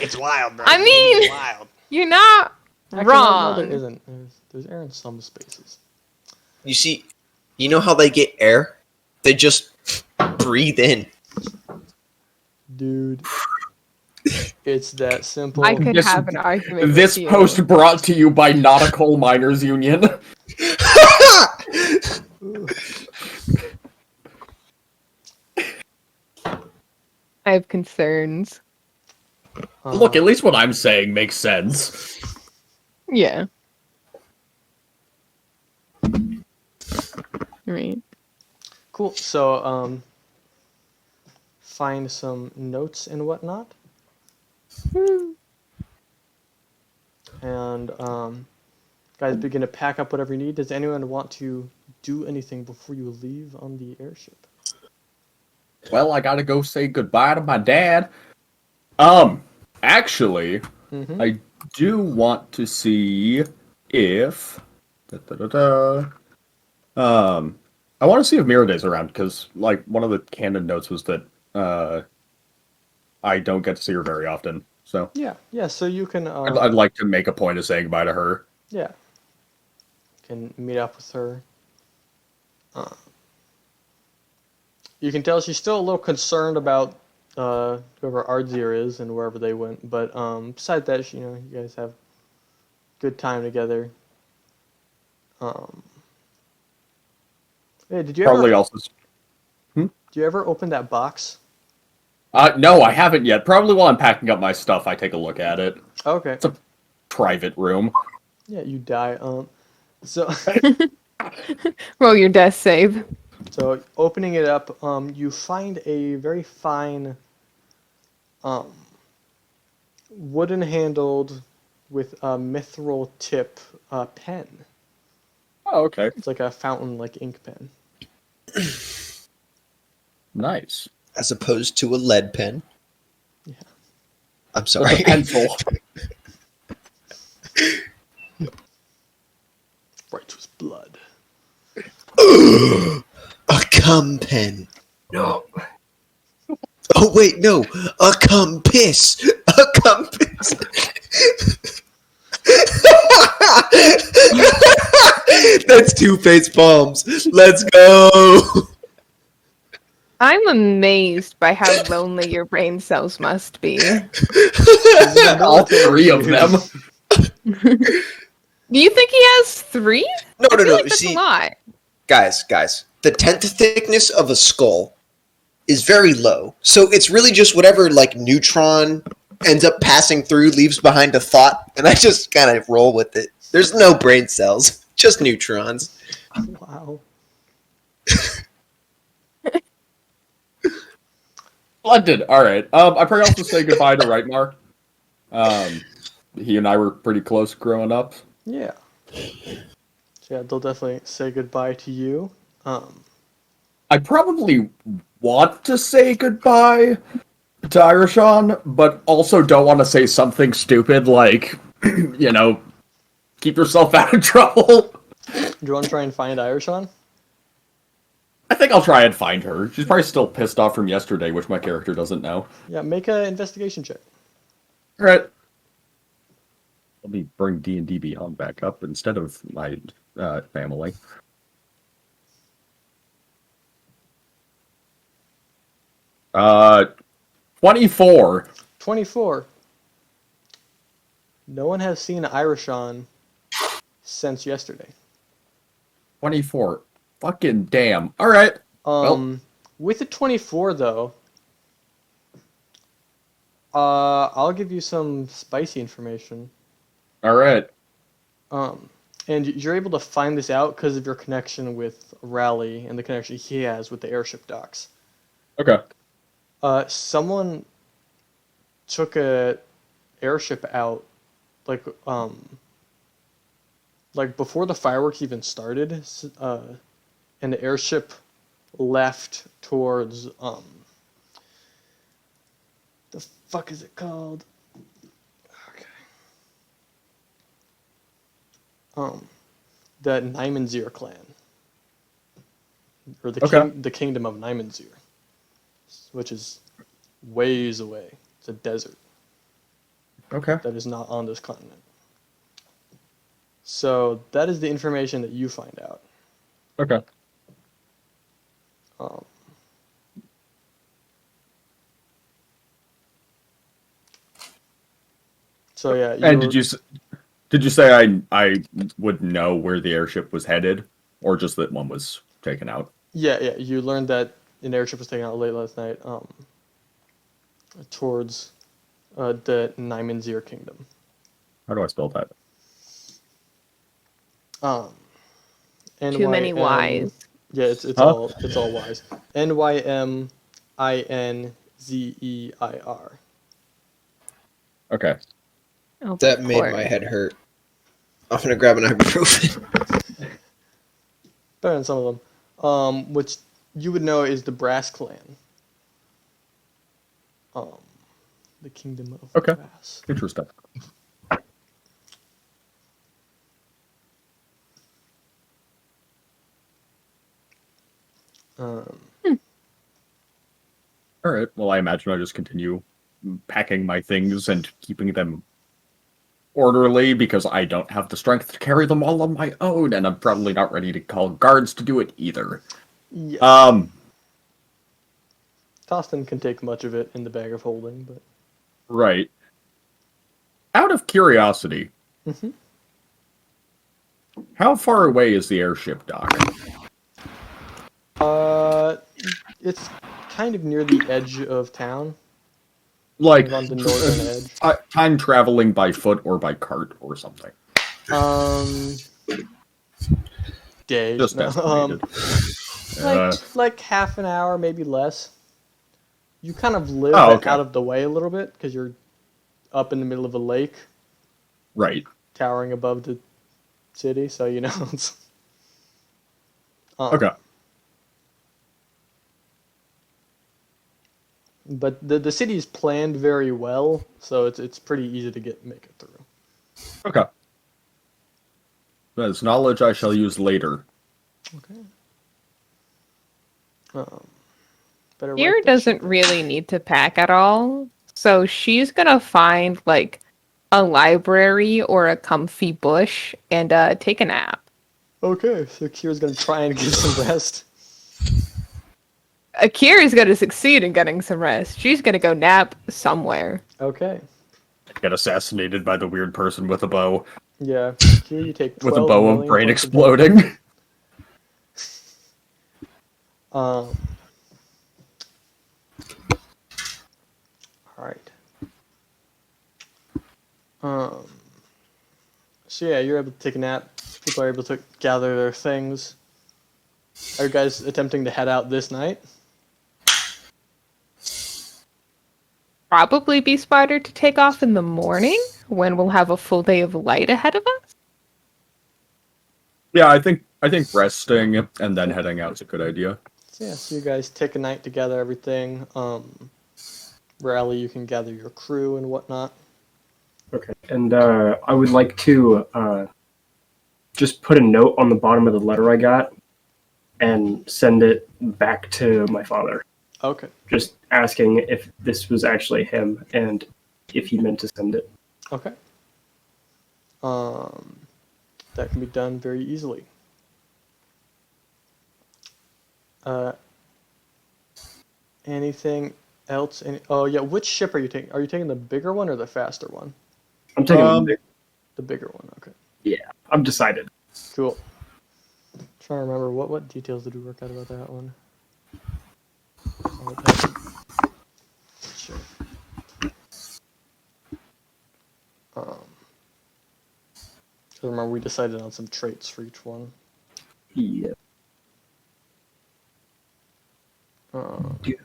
It's wild, bro. I mean- It's wild. You're not Actually, wrong. No, there isn't. There's air in some spaces. You see, you know how they get air? They just breathe in. Dude. It's that simple. I could This- have an argument. This with you. post brought to you by Not a Coal Miners Union. I have concerns. Look, at least what I'm saying makes sense. Yeah. Right. Cool. So, find some notes and whatnot. And, guys begin to pack up whatever you need. Does anyone want to do anything before you leave on the airship? Well, I gotta go say goodbye to my dad. Actually, Mm-hmm. I do want to see if... I want to see if Miraday's around, because, like, one of the canon notes was that, I don't get to see her very often, so... Yeah. So you can, I'd like to make a point of saying goodbye to her. yeah. Can meet up with her. You can tell she's still a little concerned about whoever Ardzier is and wherever they went. But besides that, you guys have good time together. Hey, did you Probably ever also... do you ever open that box? No, I haven't yet. Probably while I'm packing up my stuff, I take a look at it. Okay. It's a private room. Yeah, you die. So Roll your death save. so opening it up, you find a very fine, wooden handled with a mithril tip pen. Oh, okay. It's like a fountain, like ink pen. Nice. As opposed to a lead pen. Yeah. I'm With sorry. a pencil. Righteous blood. A cum pen. No. Oh wait, no. A cum piss. A cum piss. That's two face palms. Let's go. I'm amazed by how lonely your brain cells must be. All three of them. Do you think he has 3? No. I feel like that's See, a lot. guys, the 10th thickness of a skull is very low. So it's really just whatever like neutron ends up passing through leaves behind a thought, and I just kind of roll with it. There's no brain cells, just neutrons. Wow. Splendid. All right. I probably also say goodbye to Rightmar. He and I were pretty close growing up. Yeah. So yeah, they'll definitely say goodbye to you. I probably want to say goodbye to Irishon, but also don't want to say something stupid like, keep yourself out of trouble. Do you want to try and find Irishon? I think I'll try and find her. She's probably still pissed off from yesterday, which my character doesn't know. Yeah, make an investigation check. All right. Let me bring D&D Beyond back up instead of my family. Uh, 24. 24. No one has seen Irishon since yesterday. 24. Fucking damn. All right. With the 24 though, I'll give you some spicy information. All right. And you're able to find this out because of your connection with Raleigh and the connection he has with the airship docks. Okay. Someone took a airship out, like before the fireworks even started, and the airship left towards the fuck is it called? Okay. The Nymanzir clan, or the kingdom of Nymanzir, which is ways away. It's a desert Okay. that is not on this continent. So that is the information that you find out. Okay. So yeah. And did you say I would know where the airship was headed, or just that one was taken out? Yeah. You learned that an airship was taken out late last night, towards the Nymanzir kingdom. How do I spell that? Too many Ys. Yeah, it's all Ys. Nyminzeir. Okay. Oh, That of made course. my head hurt. I'm gonna grab an ibuprofen. Better than some of them. Which you would know is the Brass clan. The kingdom of Okay. Brass. Interesting. Um, All right. Well, I imagine I just continue packing my things and keeping them orderly because I don't have the strength to carry them all on my own, and I'm probably not ready to call guards to do it either. yeah. Tostyn can take much of it in the bag of holding, but Right. Out of curiosity, Mhm. how far away is the airship dock? It's kind of near the edge of town, Like on the northern edge. time traveling by foot or by cart or something. Days. Just No, estimated. like half an hour, maybe less. You kind of live okay. out of the way a little bit because you're up in the middle of a lake, Right. towering above the city, so you know. It's, Okay. But the city is planned very well, so it's pretty easy to make it through. Okay. That is knowledge I shall use later. Okay. Better Kira write that shit doesn't down. really need to pack at all, so she's gonna find like a library or a comfy bush and take a nap. Okay, so Kira's gonna try and get some rest. Akira's gonna succeed in getting some rest. She's gonna go nap somewhere. Okay. Get assassinated by the weird person with a bow. Yeah, Kira, you take 12 With a bow of million brain points of exploding. damage. All right. So yeah, you're able to take a nap. People are able to gather their things. Are you guys attempting to head out this night? Probably be smarter to take off in the morning when we'll have a full day of light ahead of us. Yeah, I think resting and then heading out is a good idea. So yeah, so you guys take a night to gather everything. Rally, you can gather your crew and whatnot. Okay. And I would like to just put a note on the bottom of the letter I got and send it back to my father. Okay. Just asking if this was actually him and if he meant to send it. Okay. That can be done very easily. Anything else? Oh yeah, which ship are you taking? Are you taking the bigger one or the faster one? I'm taking The bigger one. Okay. Yeah, I'm decided. Cool. Trying to remember what details did we work out about that one. Oh, okay. Sure. So remember, we decided on some traits for each one. Yeah. Okay,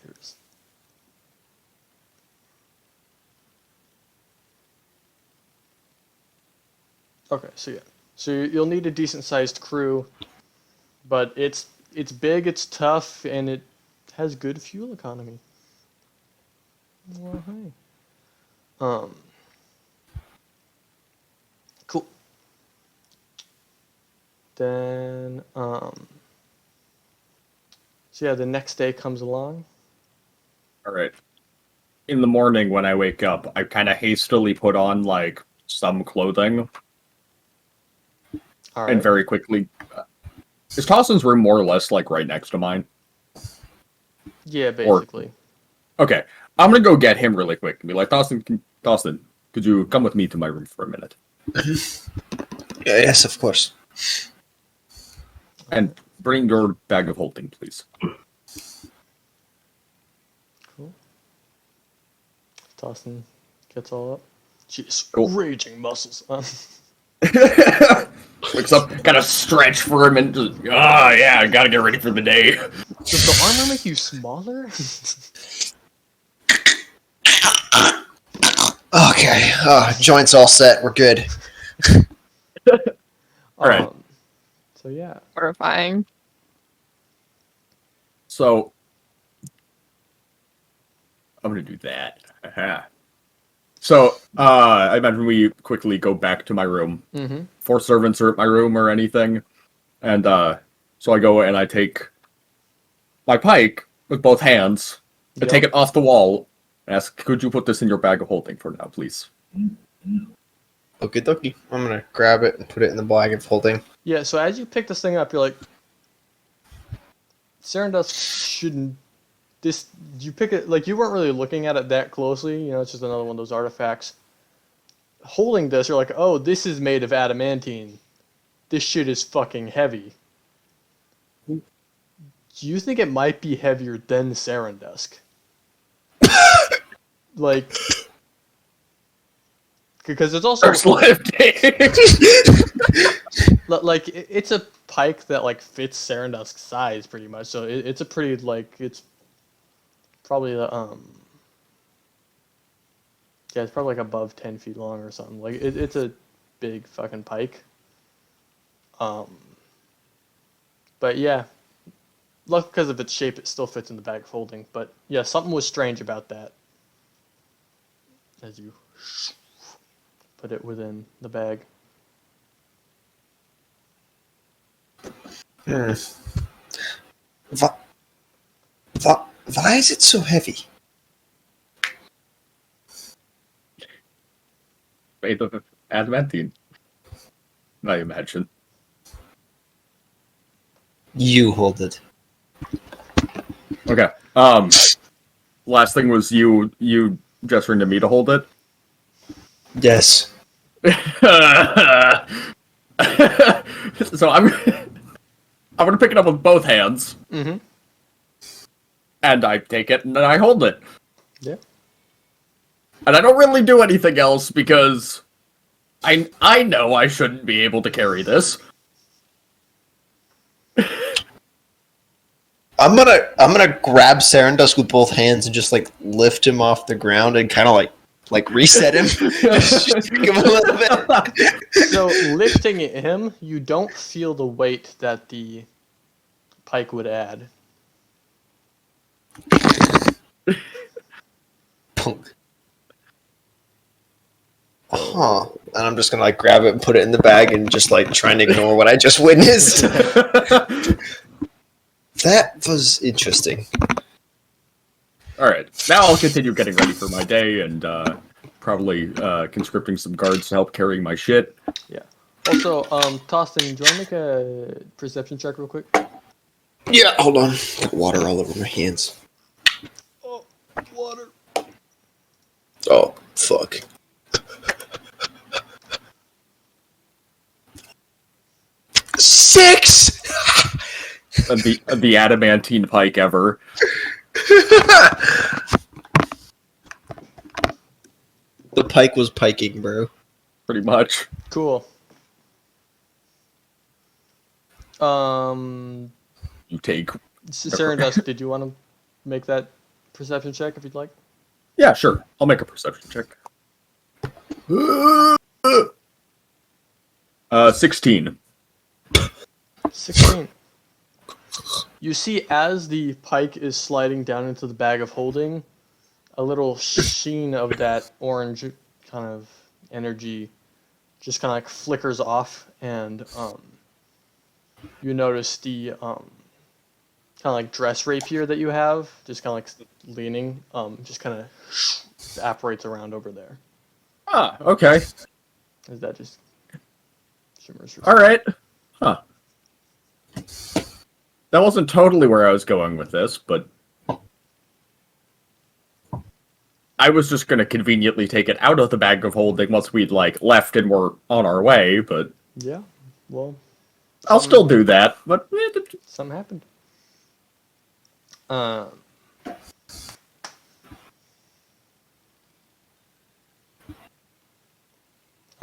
here's. Okay, so yeah. So you'll need a decent-sized crew, but it's big, it's tough, and it has good fuel economy. Well, hey. Cool. Then, so yeah, the next day comes along. All right. In the morning when I wake up, I kind of hastily put on like some clothing All and right. very quickly. Is Tostyn's room more or less like right next to mine? Yeah, basically. Okay, I'm gonna go get him really quick and be like, Tostyn, could you come with me to my room for a minute? Yes, of course. And bring your bag of holding, please. Cool. Tostyn gets all up. Jeez, Cool. raging muscles. Wakes up, gotta stretch for a minute. Yeah, I gotta get ready for the day. Does the armor make you smaller? Okay, joints all set. We're good. All right. So yeah. Horrifying. So, I'm gonna do that. Aha. So, I imagine we quickly go back to my room. Mm-hmm. 4 servants are at my room or anything. And, so I go and I take my pike with both hands, and take it off the wall, and ask, could you put this in your bag of holding for now, please? Okie dokie. I'm gonna grab it and put it in the bag of holding. Yeah, so as you pick this thing up, you're like, Serandusk shouldn't. You pick it, like, you weren't really looking at it that closely, it's just another one of those artifacts. Holding this, you're like, oh, this is made of adamantine. This shit is fucking heavy. Do you think it might be heavier than Serandusk? Like, because it's also lifting. like it's a pike that like fits Serandusk's size pretty much. So it's a pretty it's probably the yeah, it's probably like above 10 feet long or something. Like it's a big fucking pike. But yeah, luck because of its shape, it still fits in the bag of holding. But yeah, something was strange about that. As you put it within the bag. Why is it so heavy? Made of adamantine, I imagine. You hold it. Okay. Last thing was you gesturing to me to hold it. Yes. So I'm gonna pick it up with both hands. Mm-hmm. And I take it and I hold it. Yeah. And I don't really do anything else because I know I shouldn't be able to carry this. I'm gonna grab Serandusk with both hands and just like lift him off the ground and kind of like reset him. Just give him a little bit. So lifting him, you don't feel the weight that the pike would add. Punk. Huh. And I'm just gonna like grab it and put it in the bag and just like try and ignore what I just witnessed. That was interesting. Alright, now I'll continue getting ready for my day and probably conscripting some guards to help carrying my shit. Yeah. Also, Tostyn, do you want to make a perception check real quick? Yeah, hold on. Got water all over my hands. Oh, water. Oh, fuck. Six! The adamantine pike ever. pike was piking, bro. Pretty much. Cool. You take. Serandusk, did you want to make that perception check if you'd like? Yeah, sure. I'll make a perception check. 16. 16. You see, as the pike is sliding down into the bag of holding, a little sheen of that orange kind of energy just kind of like flickers off, and you notice the kind of like dress rapier that you have, just kind of like leaning, just kind of evaporates around over there. Ah, okay. As that just shimmers. All right. Huh. That wasn't totally where I was going with this, but I was just going to conveniently take it out of the bag of holding once we'd like left and were on our way, but Yeah, well, I'll still do that. But something happened. All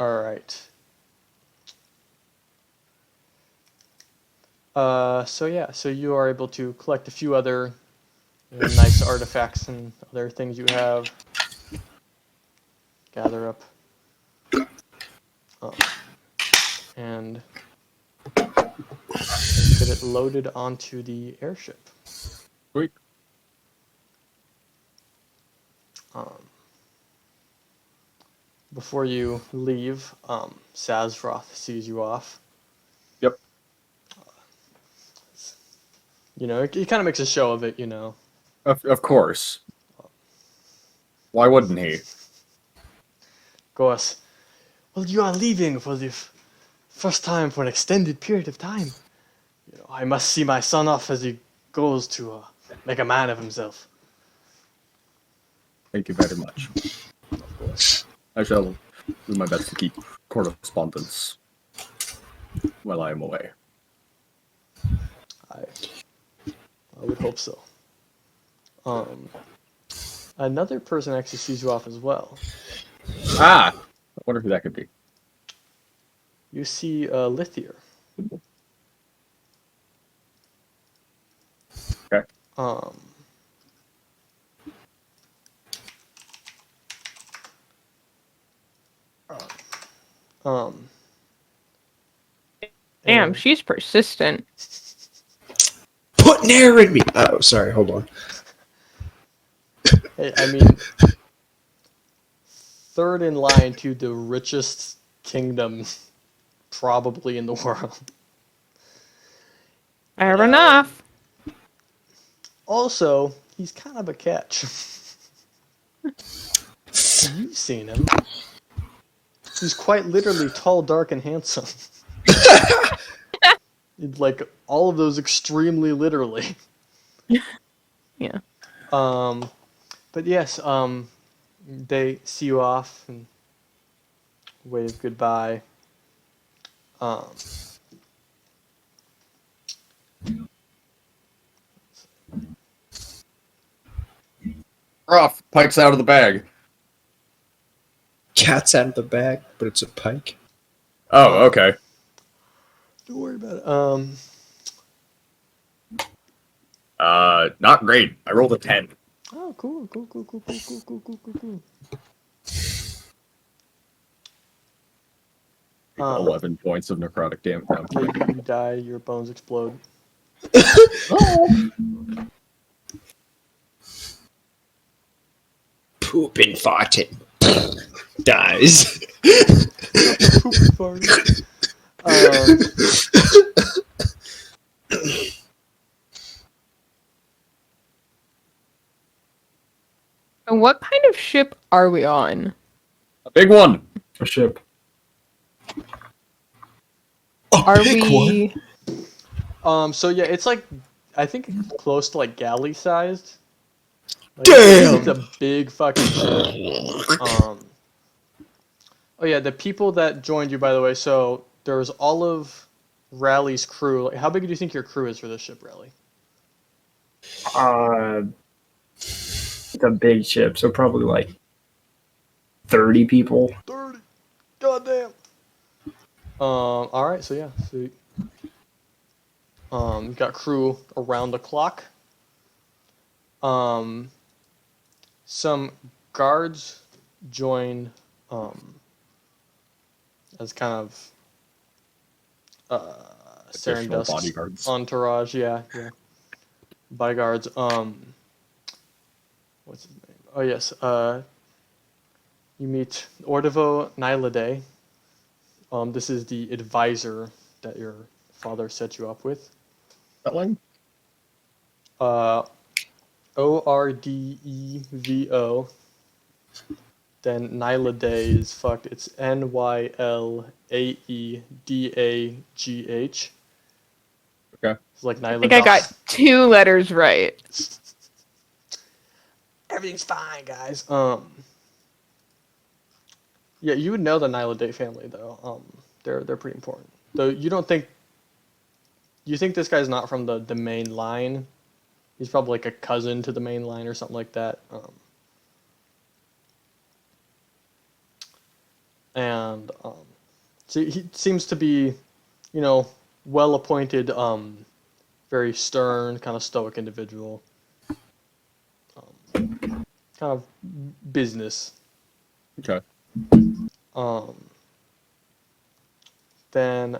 right. So you are able to collect a few other nice artifacts and other things you have. Gather up. And get it loaded onto the airship. Sweet. Before you leave, Sazroth sees you off. Yep. You know, he kind of makes a show of it, you know. Of course. Why wouldn't he? Goes, well, you are leaving for the first time for an extended period of time. You know, I must see my son off as he goes to make a man of himself. Thank you very much. I shall do my best to keep correspondence while I am away. I would hope so. Another person actually sees you off as well. Ah! I wonder who that could be. You see Lithier. Okay. Damn, and- she's persistent. Put an air in me. Oh, sorry. Hold on. Hey, I mean, third in line to the richest kingdom probably in the world. Fair enough. Also, he's kind of a catch. You've seen him. He's quite literally tall, dark, and handsome. Like, all of those extremely literally. Yeah. But yes, they see you off and wave goodbye. Rough! Pike's out of the bag. Cat's out of the bag, but it's a pike. Oh, okay. Don't worry about it. Not great. I rolled a 10. Oh, cool. 11 points of necrotic damage. You die, your bones explode. Pooping farting. Dies. Poop fart. And what kind of ship are we on? A big one! A ship. Are we? So yeah, it's like, I think it's close to like galley sized. Like, Damn! It's a big fucking ship. Oh yeah, the people that joined you, by the way, so there was all of Rally's crew. Like, how big do you think your crew is for this ship, Rally? It's a big ship, so probably like 30 people. 30. Goddamn. All right. So yeah. So you got crew around the clock. Some guards join as kind of Additional Serandusk's bodyguards. entourage. Yeah. Bodyguards. What's his name? Oh yes. You meet Ordevo Nylade. This is the advisor that your father set you up with. Spelling? Ordevo. Then Nylade is fucked. It's Nylaedagh. Okay. It's like I Nyla. think I got 2 letters right. Everything's fine, guys. Yeah, you would know the Nylade family though. They're pretty important. Though you think this guy's not from the main line. He's probably like a cousin to the main line or something like that. So he seems to be, well appointed, very stern, kind of stoic individual. Kind of business. Okay. Then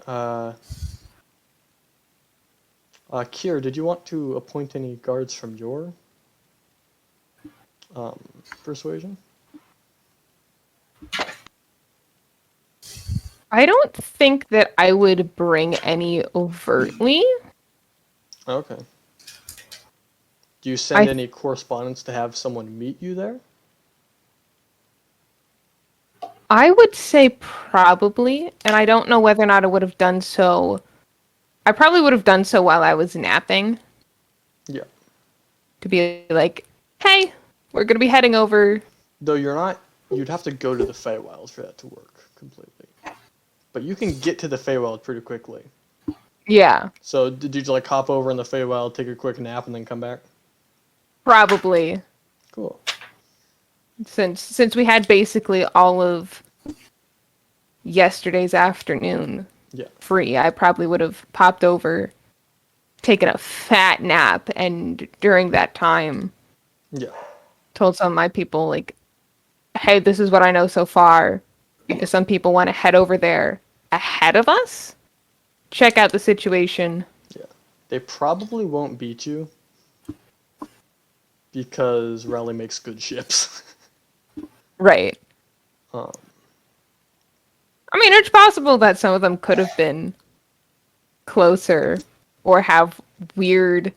Kier, did you want to appoint any guards from your persuasion? I don't think that I would bring any overtly. Okay. Do you send any correspondence to have someone meet you there? I would say probably, and I don't know whether or not I would have done so. I probably would have done so while I was napping. Yeah. To be like, hey, we're going to be heading over. Though you'd have to go to the Feywilds for that to work completely. But you can get to the Feywild pretty quickly. Yeah, So did you like hop over in the Feywild, take a quick nap, and then come back? probably. Cool. Since we had basically all of yesterday's afternoon free, I probably would have popped over, taken a fat nap, and during that time, told some of my people, like, hey, this is what I know so far. If some people want to head over there ahead of us, check out the situation. Yeah. They probably won't beat you because Raleigh makes good ships. Right. I mean, it's possible that some of them could have been closer or have weird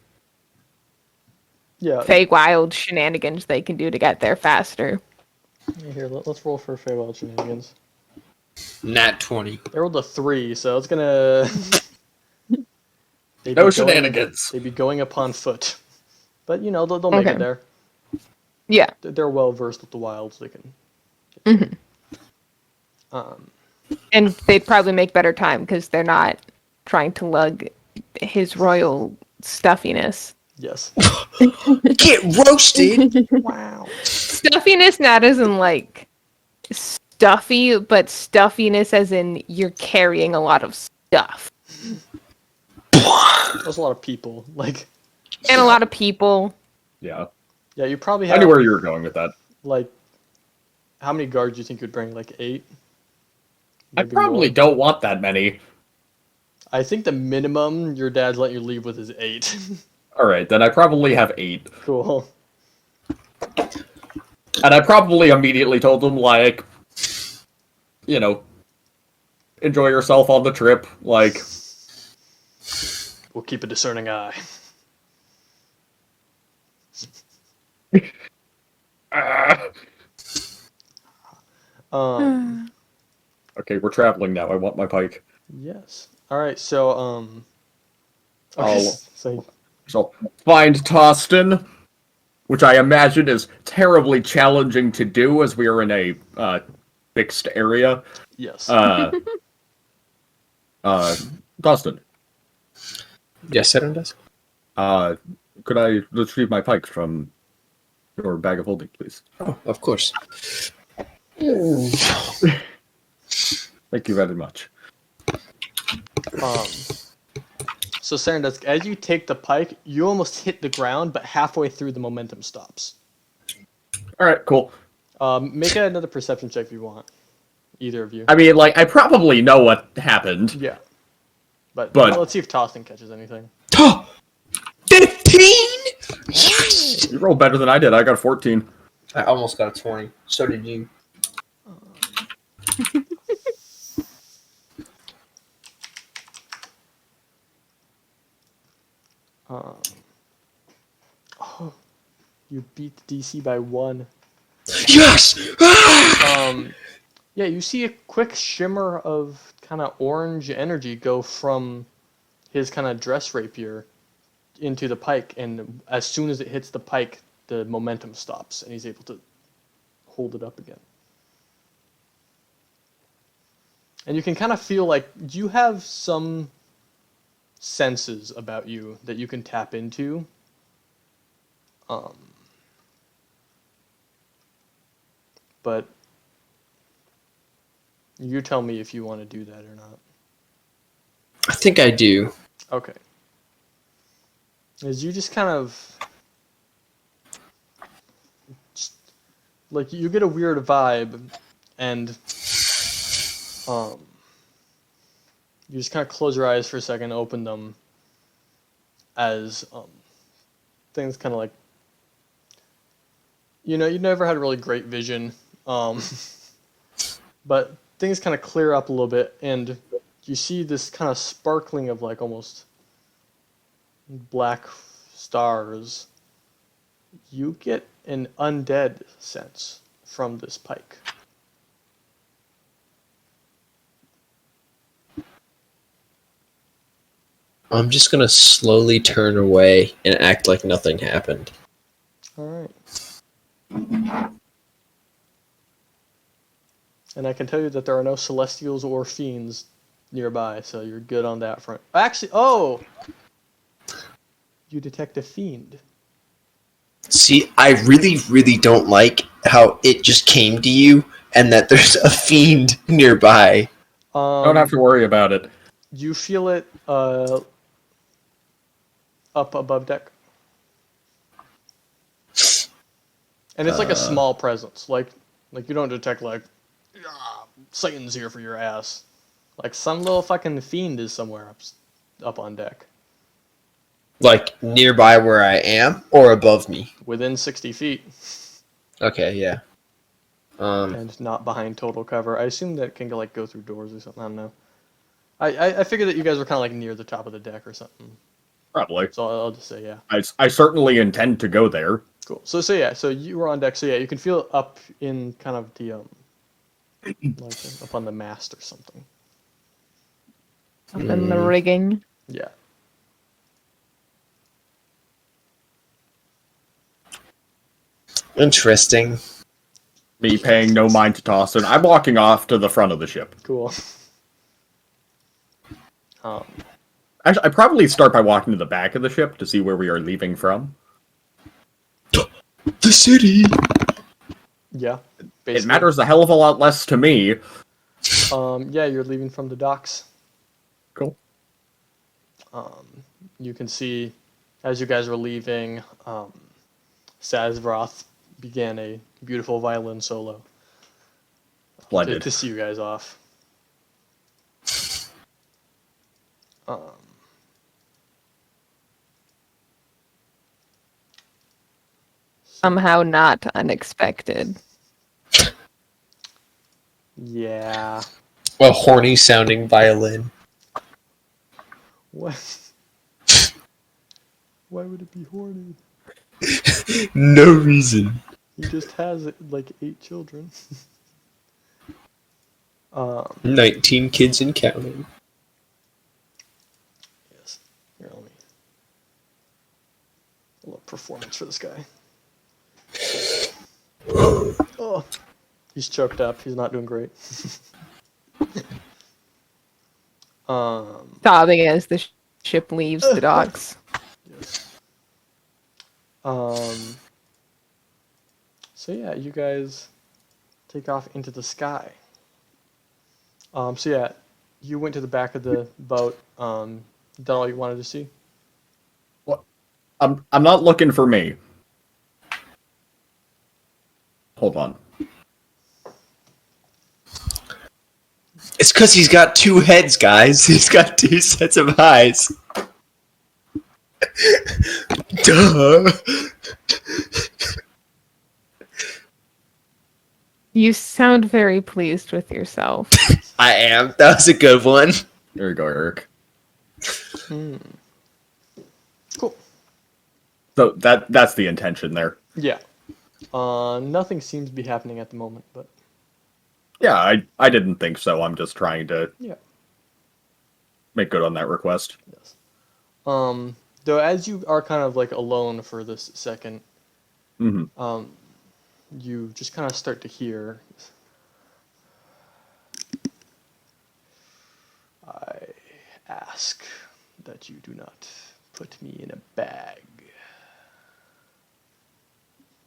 Feywild shenanigans they can do to get there faster. Here, let's roll for Feywild shenanigans. Nat 20. They rolled a 3, so it's gonna... No shenanigans. They'd be going upon foot. But, they'll make it there. Yeah. They're well versed with the wilds. They can... And they'd probably make better time because they're not trying to lug his royal stuffiness. Yes. Get roasted! Wow. Stuffiness not as in like stuffy, but stuffiness as in you're carrying a lot of stuff. There's a lot of people. And a lot of people. Yeah. Yeah, you probably have... I knew where you were going with that. How many guards do you think you'd bring? 8? I probably don't want that many. I think the minimum your dad's letting you leave with is 8. Alright, then I probably have 8. Cool. And I probably immediately told them, enjoy yourself on the trip, We'll keep a discerning eye. Okay, we're traveling now. I want my pike. Yes. Alright, so, So, find Tostyn, which I imagine is terribly challenging to do as we are in a fixed area. Yes. Tostyn. Yes, Serandusk. Could I retrieve my pike from your bag of holding, please? Oh, of course. Thank you very much. So Serandusk, as you take the pike, you almost hit the ground, but halfway through the momentum stops. All right, cool. Make another perception check if you want. Either of you. I mean, like, I probably know what happened. Yeah. But But- let's see if Tostyn catches anything. 15! Yes! You rolled better than I did. I got a 14. I almost got a 20. So did you. Oh, you beat the DC by 1. Yes! Yeah, you see a quick shimmer of kind of orange energy go from his kind of dress rapier into the pike, and as soon as it hits the pike, the momentum stops, and he's able to hold it up again. And you can kind of feel like you have some senses about you that you can tap into. But you tell me if you want to do that or not. I think I do. Okay. As you just kind of like you get a weird vibe, and you just kind of close your eyes for a second, open them, as things kind of like, you know, you never had really great vision, but things kind of clear up a little bit, and you see this kind of sparkling of like almost black stars. You get an undead sense from this pike. I'm just gonna slowly turn away and act like nothing happened. Alright. And I can tell you that there are no celestials or fiends nearby, so you're good on that front. Actually, oh! You detect a fiend. See, I really, really don't like how it just came to you and that there's a fiend nearby. Don't have to worry about it. You feel it up above deck. And it's like a small presence. Like you don't detect like, Satan's here for your ass. Like some little fucking fiend is somewhere up on deck. Like, nearby where I am or above me? Within 60 feet. Okay, yeah. And not behind total cover. I assume that can like go through doors or something. I don't know. I figured that you guys were kind of like near the top of the deck or something. Probably. So I'll just say yeah. I certainly intend to go there. Cool. So yeah. So you were on deck. So yeah, you can feel it up in kind of the like up on the mast or something. Up in the rigging. Yeah. Interesting. Me paying no mind to Tostyn. I'm walking off to the front of the ship. Cool. Actually, I'd probably start by walking to the back of the ship to see where we are leaving from. The city! Yeah. It matters a hell of a lot less to me. Yeah, you're leaving from the docks. Cool. You can see, as you guys were leaving, Xeirvaerauthingeir began a beautiful violin solo Splendid. to see you guys off. Somehow not unexpected. Yeah. A horny sounding violin. What? Why would it be horny? No reason. He just has like 8 children. 19 kids and counting. Yes. Here, let me. A little performance for this guy. Oh, he's choked up. He's not doing great. Sobbing as the ship leaves the docks. Yes. So yeah, you guys take off into the sky. So yeah, you went to the back of the boat. Is that all you wanted to see? I'm not looking for me. Hold on. It's because he's got two heads, guys. He's got two sets of eyes. Duh. You sound very pleased with yourself. I am. That was a good one. There you go, Erik. Cool. So that's the intention there. Yeah. Nothing seems to be happening at the moment, but Yeah, I didn't think so. I'm just trying to yeah. make good on that request. Yes. Though as you are kind of like alone for this second, Hmm. you just kind of start to hear. I ask that you do not put me in a bag.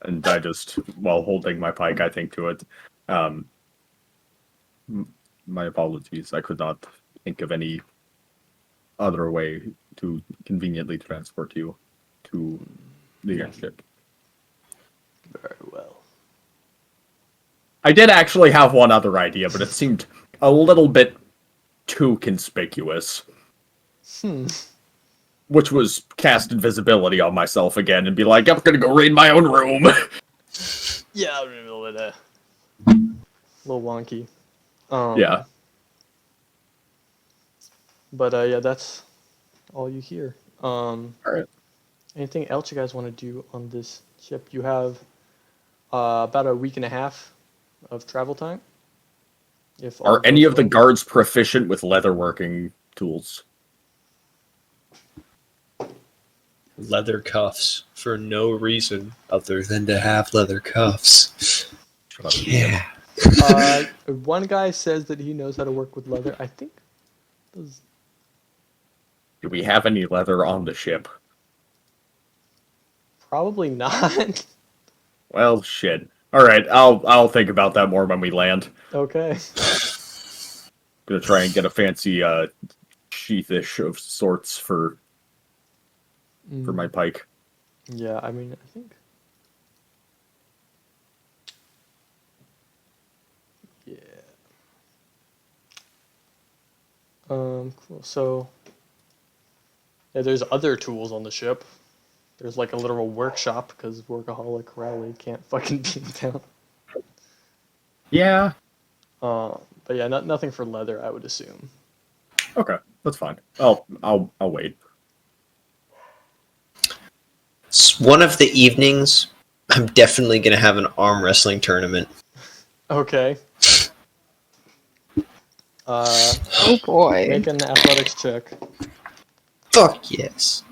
And I just, while holding my pike, I think to it, my apologies. I could not think of any other way to conveniently transport you to the airship. Very well. I did actually have one other idea, but it seemed a little bit too conspicuous. Which was cast invisibility on myself again and be like, I'm gonna go raid my own room. Yeah, a little bit, little wonky. Yeah. But yeah, that's all you hear. Alright. Anything else you guys want to do on this ship? You have about a week and a half of travel time. If all Are any goes of the well. guards proficient with leatherworking tools? Leather cuffs for no reason other than to have leather cuffs. Yeah. One guy says that he knows how to work with leather. I think. Do we have any leather on the ship? Probably not. Well, shit. Alright, I'll think about that more when we land. Okay. Gonna try and get a fancy sheathish of sorts for my pike. Yeah, I mean, I think. Yeah. Cool. So, yeah, there's other tools on the ship. There's like a literal workshop because workaholic Rowley can't fucking be in town. Yeah. But yeah, nothing for leather, I would assume. Okay, that's fine. I'll wait. One of the evenings, I'm definitely going to have an arm wrestling tournament. Okay. Oh boy. Make an athletics check. Fuck yes.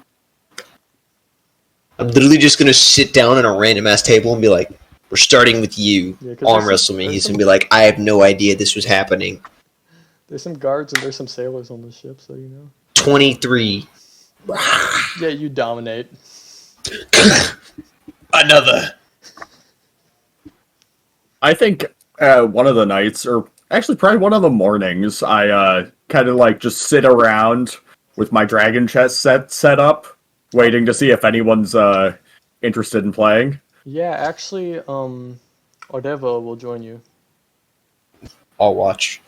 I'm literally just going to sit down at a random ass table and be like, we're starting with you. Yeah, 'cause Arm there's wrestle some- me. there's He's some- going to be like, I have no idea this was happening. There's some guards and there's some sailors on the ship, so you know. 23. Yeah, you dominate. Another. I think one of the nights, or actually probably one of the mornings, I kind of like just sit around with my dragon chest set up, waiting to see if anyone's interested in playing. Yeah, actually, Ordeva will join you. I'll watch.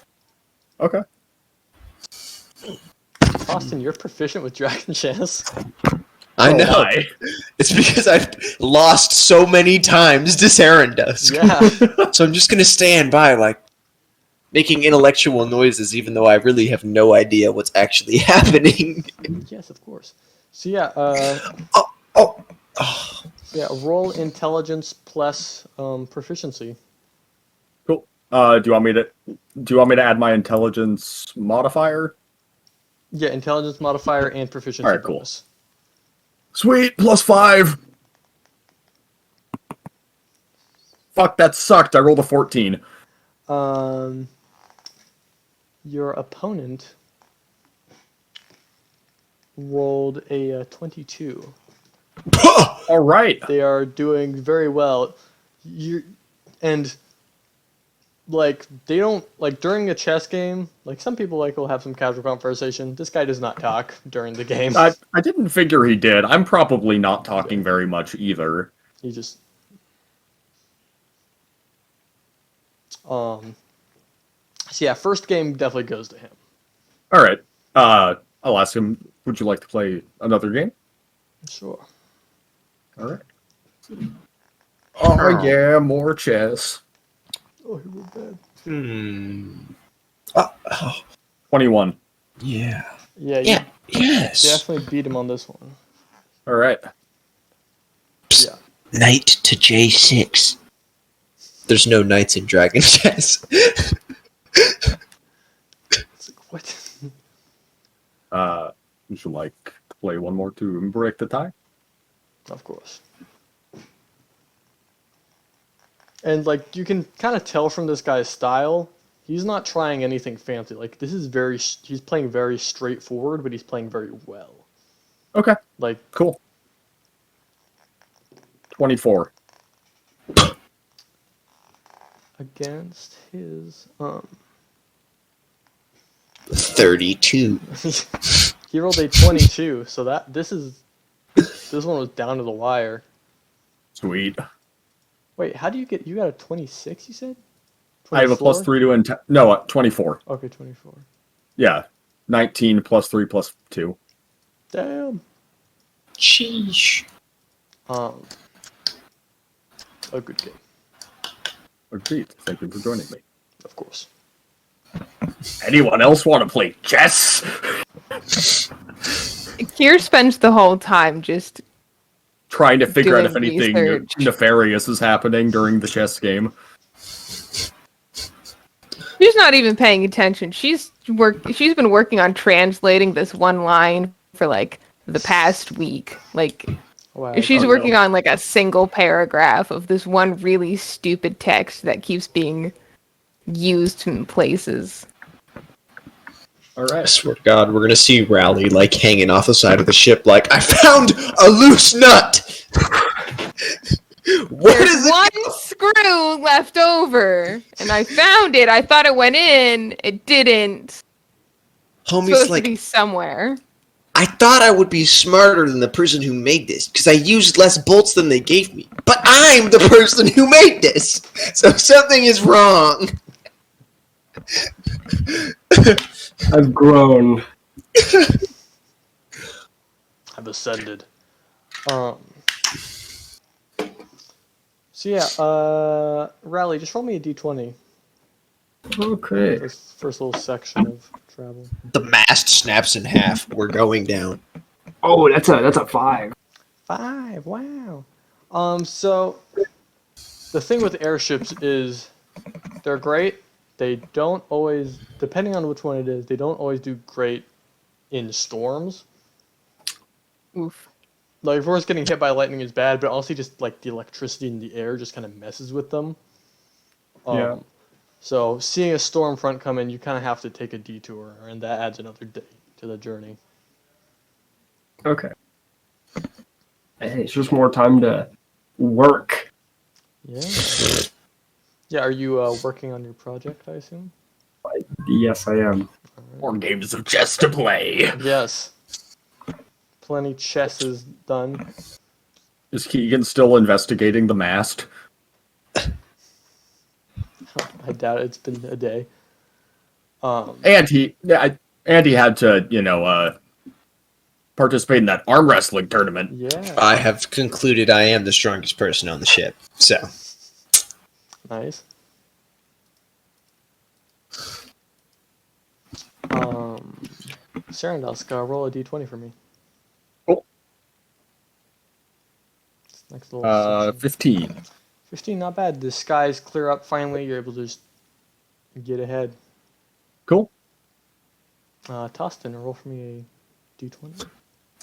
Okay. Tostyn, you're proficient with dragon chess. I know. Why? It's because I've lost so many times to Serandusk. Yeah. So I'm just going to stand by, like, making intellectual noises, even though I really have no idea what's actually happening. Yes, of course. So yeah, Oh. yeah, roll intelligence plus proficiency. Cool. Do you want me to add my intelligence modifier? Yeah, intelligence modifier and proficiency Alright, cool. bonus. Sweet, +5. Fuck, that sucked. I rolled a 14. Your opponent rolled a 22. All right. They are doing very well. And like they don't like during a chess game. Like some people like will have some casual conversation. This guy does not talk during the game. I didn't figure he did. I'm probably not talking very much either. He just So yeah, first game definitely goes to him. All right. I'll ask him. Would you like to play another game? Sure. All right. Oh yeah, more chess. Oh, he went bad. 21. Yeah. Yeah, Yeah. you Yes. definitely beat him on this one. All right. Yeah. Knight to J6. There's no knights in Dragon Chess. It's like, what? Would you like to play one more to break the tie? Of course. And like you can kind of tell from this guy's style, he's not trying anything fancy. Like this is he's playing very straightforward, but he's playing very well. Okay. Like Cool. 24. against his 32. he rolled a 22, so this one was down to the wire. Sweet. Wait, how do you got a 26, you said? I have a 24? +3 to intent. No, 24. Okay, 24. Yeah. 19 +3 +2. Damn. Sheesh. A good game, Agreed. Thank you for joining me. of course. Anyone else want to play chess? Kier spends the whole time just Trying to figure out if Doing anything research. nefarious is happening during the chess game. she's not even paying attention. She's been working on translating this one line for like the past week. Like Wow. she's Oh, working no. on like a single paragraph of this one really stupid text that keeps being used in places. All I right. swear to God, we're gonna see Rowley like hanging off the side of the ship, like I found a loose nut. Where There's does it? one screw left over, and I found it. I thought it went in. It didn't. It's Homie's supposed like, to be somewhere. I thought I would be smarter than the person who made this because I used less bolts than they gave me. But I'm the person who made this, so something is wrong. I've grown. I've ascended. So yeah, Rally, just roll me a d20. Okay. This first little section of travel. The mast snaps in half. We're going down. Oh, that's a 5. 5, wow. So the thing with airships is they're great. They don't always, depending on which one it is, they don't always do great in storms. Oof. Like, of course, getting hit by lightning is bad, but also just like the electricity in the air just kind of messes with them. Yeah. So seeing a storm front come in, you kind of have to take a detour, and that adds another day to the journey. Okay. Hey, it's just more time to work. Yeah. Yeah. Are you working on your project? I assume. Yes, I am. More games of chess to play. Yes. Plenty chess is done. Is Keegan still investigating the mast? I doubt it's been a day. And he had to, participate in that arm wrestling tournament. Yeah. I have concluded I am the strongest person on the ship. So, Nice. Serandusk, roll a d20 for me. Oh. Next little section. 15. 15, not bad. The skies clear up finally. You're able to just get ahead. Cool. Tostyn, roll for me a d20.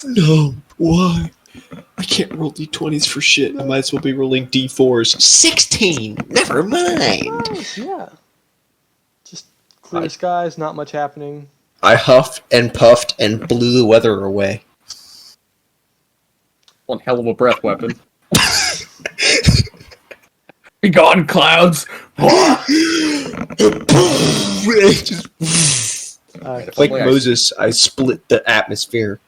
no, why? I can't roll d20s for shit. I might as well be rolling d4s. 16! Never mind! Nice, yeah. Just clear skies, not much happening. I huffed and puffed and blew the weather away. One hell of a breath weapon. Be gone, clouds! Just, If like only I- Moses, I split the atmosphere.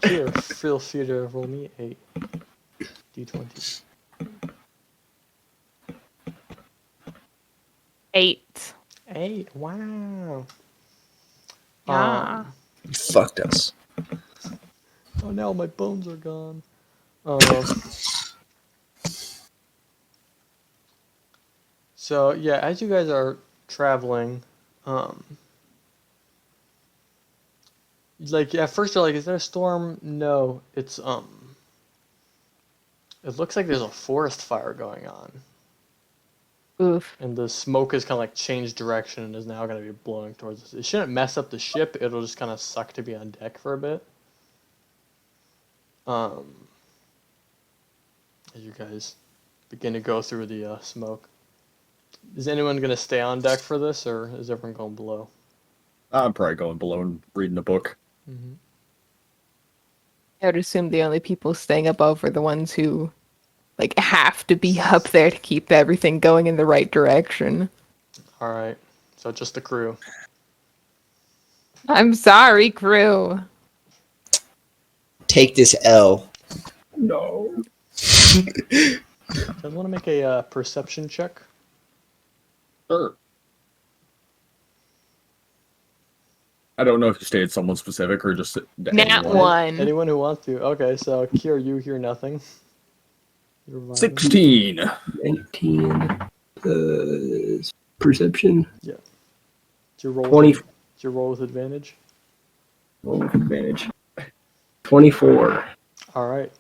Here, feel free to roll me a d20. 8. 8. Wow. Yeah. You fucked us. Oh, now my bones are gone. So yeah, as you guys are traveling, like at first you're like, is there a storm? No, it's it looks like there's a forest fire going on, Oof. and the smoke has kind of like changed direction and is now going to be blowing towards us. It shouldn't mess up the ship. It'll just kind of suck to be on deck for a bit. As you guys begin to go through the smoke. Is anyone going to stay on deck for this, or is everyone going below? I'm probably going below and reading a book. Mm-hmm. I would assume the only people staying above are the ones who, like, have to be up there to keep everything going in the right direction. All right, so just the crew. I'm sorry, crew. Take this L. No. Does anyone want to make a perception check? Sure. I don't know if you stayed someone specific or just Nat anyone. 1. Anyone who wants to. Okay, so Kier, you hear nothing. You're vibing. 16. 19 perception. Did you roll 20. Did you roll with advantage? Roll with advantage. 24. All right.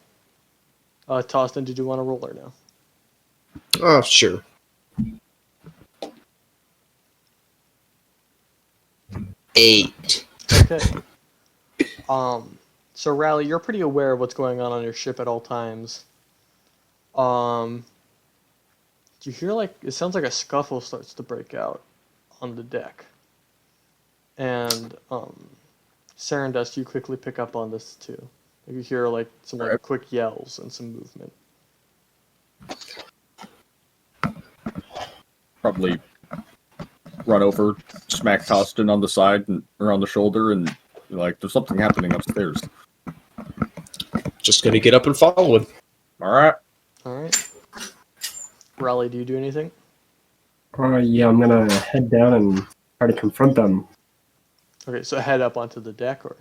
Tostyn, did you want to roll or no? Oh, sure. Eight. Okay. So Rally, you're pretty aware of what's going on your ship at all times. Do you hear it sounds like a scuffle starts to break out on the deck. And Serandusk, you quickly pick up on this too. You hear some quick yells and some movement. Probably run over, smack Tostyn on the side or on the shoulder, and there's something happening upstairs. Just gonna get up and follow him. All right. All right. Raleigh, do you do anything? Yeah, I'm gonna head down and try to confront them. Okay, so head up onto the deck, or?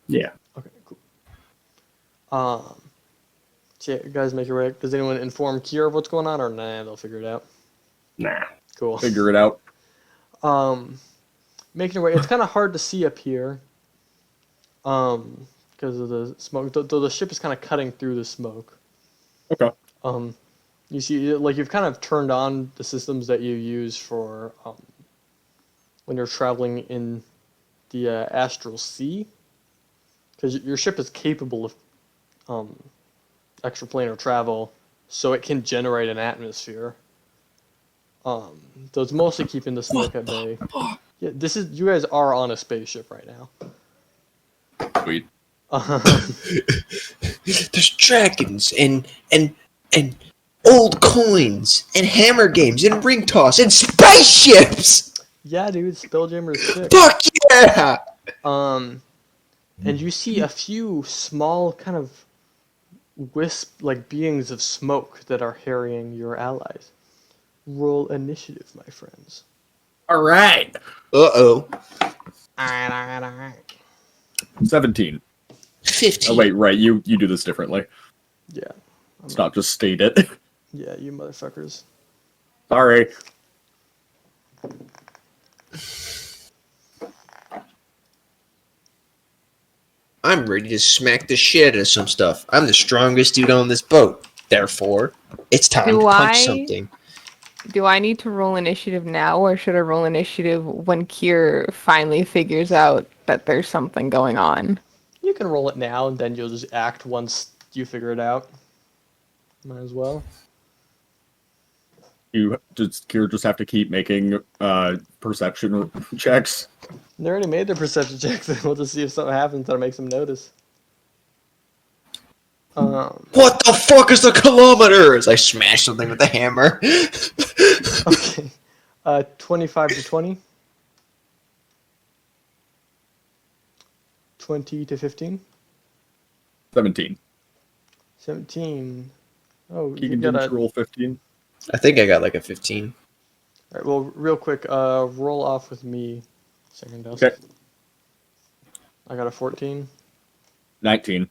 Yeah. Okay, cool. So yeah, you guys make your way. Does anyone inform Kier of what's going on, or nah, they'll figure it out? Nah. Cool. Figure it out. Making your way. It's kind of hard to see up here, because of the smoke. Though the ship is kind of cutting through the smoke. Okay. You see, you've kind of turned on the systems that you use for when you're traveling in the astral sea, because your ship is capable of extraplanar travel, so it can generate an atmosphere. So it's mostly keeping the smoke at bay. Yeah, you guys are on a spaceship right now. Sweet. There's dragons and old coins and hammer games and ring toss and spaceships. Yeah, dude, Spelljammer's sick. Fuck yeah! And you see a few small kind of beings of smoke that are harrying your allies. Roll initiative, my friends. All right. Uh-oh. Alright. 17. 15. Oh wait, right. You do this differently. Yeah. It's not just state it. Yeah, you motherfuckers. Sorry. I'm ready to smack the shit out of some stuff. I'm the strongest dude on this boat. Therefore, it's time to punch something. Do I need to roll initiative now, or should I roll initiative when Kier finally figures out that there's something going on? You can roll it now, and then you'll just act once you figure it out. Might as well. Kier just have to keep making perception checks. They already made their perception checks, and we'll just see if something happens that makes them notice. What the fuck is the kilometers? I smashed something with a hammer. Okay. 25 to 20. 20 to 15. 17. 17. Oh, you Keegan, got didn't you a. roll 15? I think I got like a 15. Alright, well, real quick, roll off with me, Serandusk. Okay. I got a 14. 19.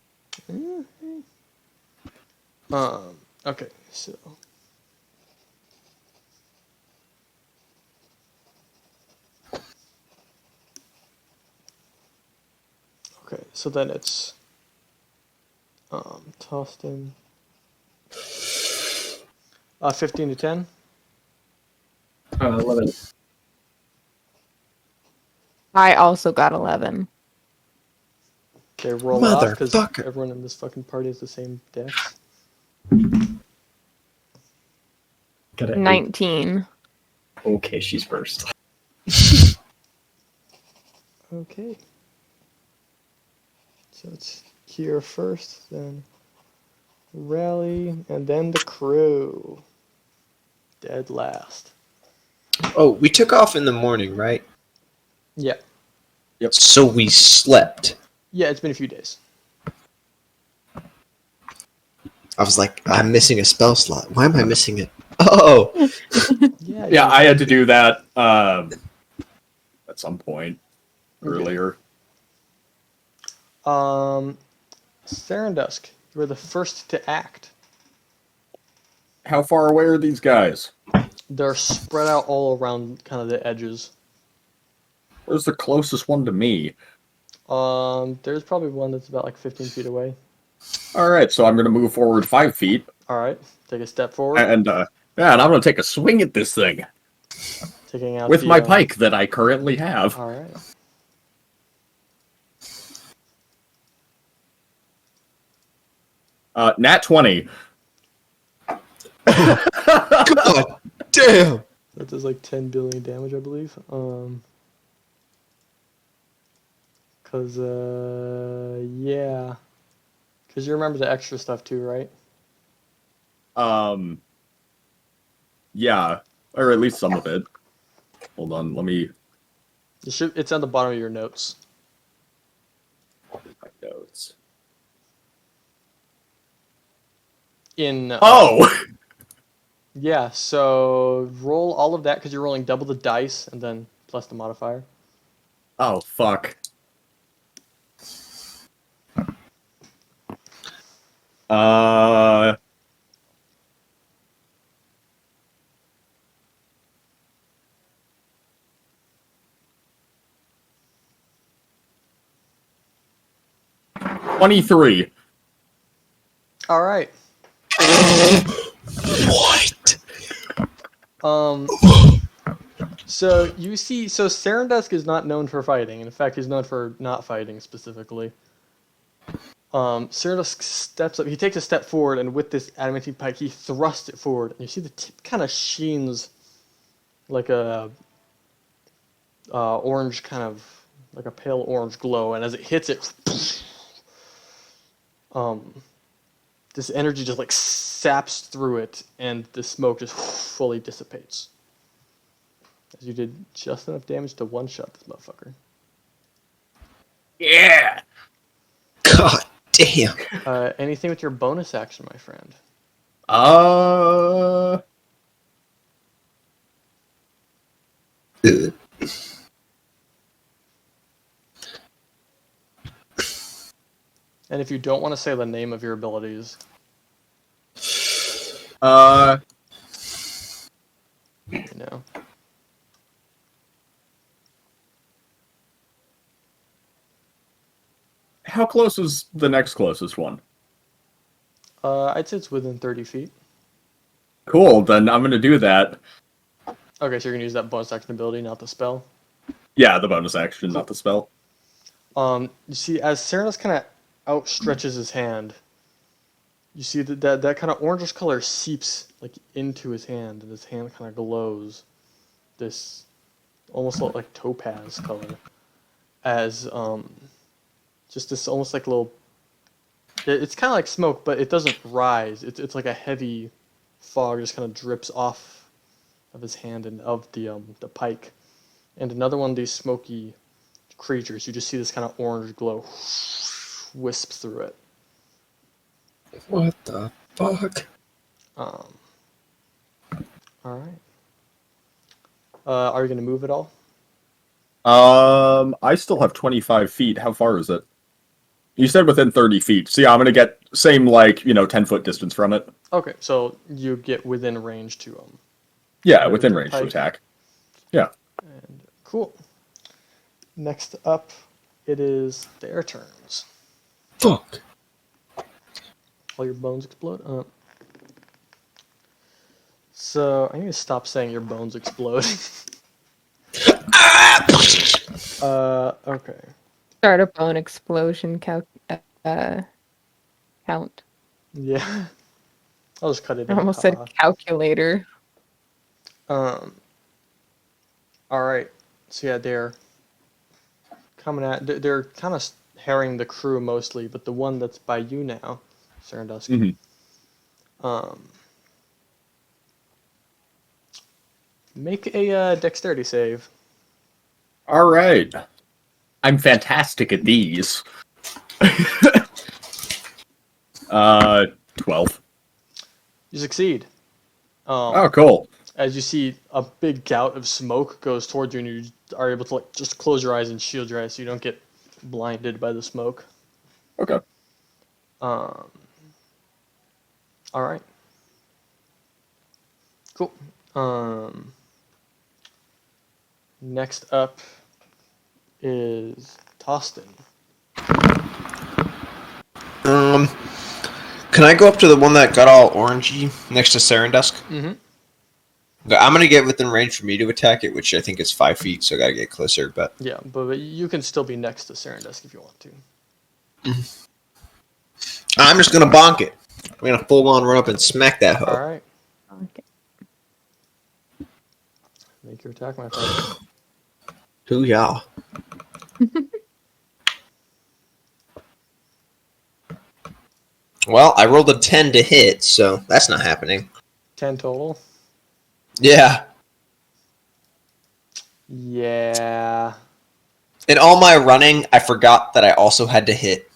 Okay, so. Okay, so then it's Tostyn. 15 to 10. 11. I also got 11. Okay, roll off because Motherfucker. everyone in this fucking party has the same dex. Got a 8. 19. Okay, she's first. Okay. So it's here first, then Rally, and then the crew. Dead last. Oh, we took off in the morning, right? Yeah. So we slept. Yeah, it's been a few days. I was like, I'm missing a spell slot. Why am I missing it? Oh! Yeah. Yeah, I had to do that at some point Okay. earlier. Serandusk, you were the first to act. How far away are these guys? They're spread out all around kind of the edges. Where's the closest one to me? There's probably one that's about like 15 feet away. Alright, so I'm going to move forward 5 feet. Alright, take a step forward. And, and I'm going to take a swing at this thing. Taking out With the, my pike that I currently have. Alright. Nat 20. God damn! That does like 10 billion damage, I believe. Yeah. Because you remember the extra stuff too, right? Yeah. Or at least some of it. Hold on, let me... It's on the bottom of your notes. My notes. Oh! Yeah, so roll all of that because you're rolling double the dice and then plus the modifier. Oh, fuck. Uh... $23. Alright. What? So you see, so Serandusk is not known for fighting. In fact, he's known for not fighting specifically. Serandusk steps up. He takes a step forward, and with this adamantine pike, he thrusts it forward. And you see the tip kind of sheens like a orange, kind of like a pale orange glow. And as it hits it, this energy just like saps through it, and the smoke just fully dissipates. As you did just enough damage to one-shot this motherfucker. Yeah! God damn. Anything with your bonus action, my friend? And if you don't want to say the name of your abilities, you know. How close is the next closest one? I'd say it's within 30 feet. Cool, then I'm gonna do that. Okay, so you're gonna use that bonus action ability, not the spell. Yeah, the bonus action, not the spell. You see, as Seranus kind of outstretches his hand, you see that kind of orangish color seeps like into his hand, and his hand kind of glows. This almost like topaz color, as just this almost like little It's kind of like smoke, but it doesn't rise. It's like a heavy fog just kind of drips off of his hand and of the pike. And another one of these smoky creatures, you just see this kind of orange glow wisp through it. What the fuck? All right. Are you gonna move at all? I still have 25 feet. How far is it? You said within 30 feet. So yeah, I'm gonna get same 10-foot distance from it. Okay, so you get within range to Yeah, With within the range to pike. attack. Yeah. and cool. Next up, it is their turns. Fuck. All your bones explode. So I need to stop saying your bones explode. Okay. Start a bone explosion count. Yeah. I'll just cut it I in. almost said calculator. All right. So yeah, they're coming at. They're kind of harrying the crew mostly, but the one that's by you now, Serandusk. Mhm. Make a dexterity save. All right. I'm fantastic at these. 12. You succeed. Oh, cool. As you see a big gout of smoke goes towards you, and you are able to just close your eyes and shield your eyes so you don't get blinded by the smoke. Okay. All right. Cool. Next up is Tostyn. Can I go up to the one that got all orangey next to Serandusk? Mm-hmm. Okay, I'm gonna get within range for me to attack it, which I think is 5 feet, so I gotta get closer. But Yeah, but you can still be next to Serandusk if you want to. I'm just gonna bonk it. I'm gonna full on run up and smack that hoe. All right. Okay. Make your attack, my friend. Hoo-yah. Well, I rolled a 10 to hit, so that's not happening. 10 total. Yeah. Yeah. In all my running, I forgot that I also had to hit.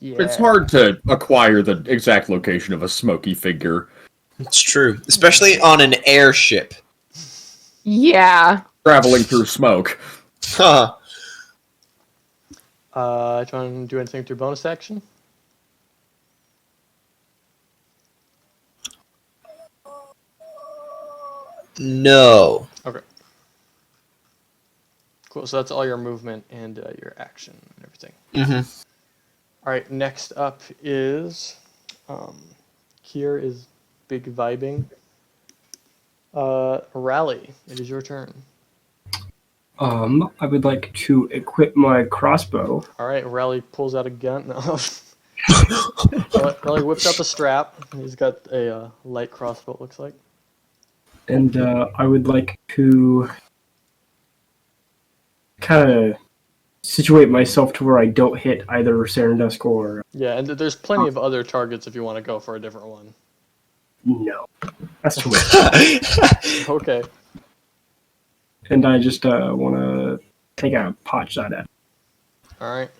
Yeah. It's hard to acquire the exact location of a smoky figure. It's true. Especially on an airship. Yeah. Traveling through smoke. Huh. Do you want to do anything with your bonus action? No. Okay. Cool. So that's all your movement and your action and everything. Mm-hmm. All right. Next up is Kier is big vibing. Rally. It is your turn. I would like to equip my crossbow. All right. Rally pulls out a gun. No. Rally whips out the strap. He's got a light crossbow. It looks like. And I would like to kind of situate myself to where I don't hit either Serandusk or... Yeah, and there's plenty of other targets if you want to go for a different one. No. That's too much. Okay. And I just want to take a pot shot at it. All right.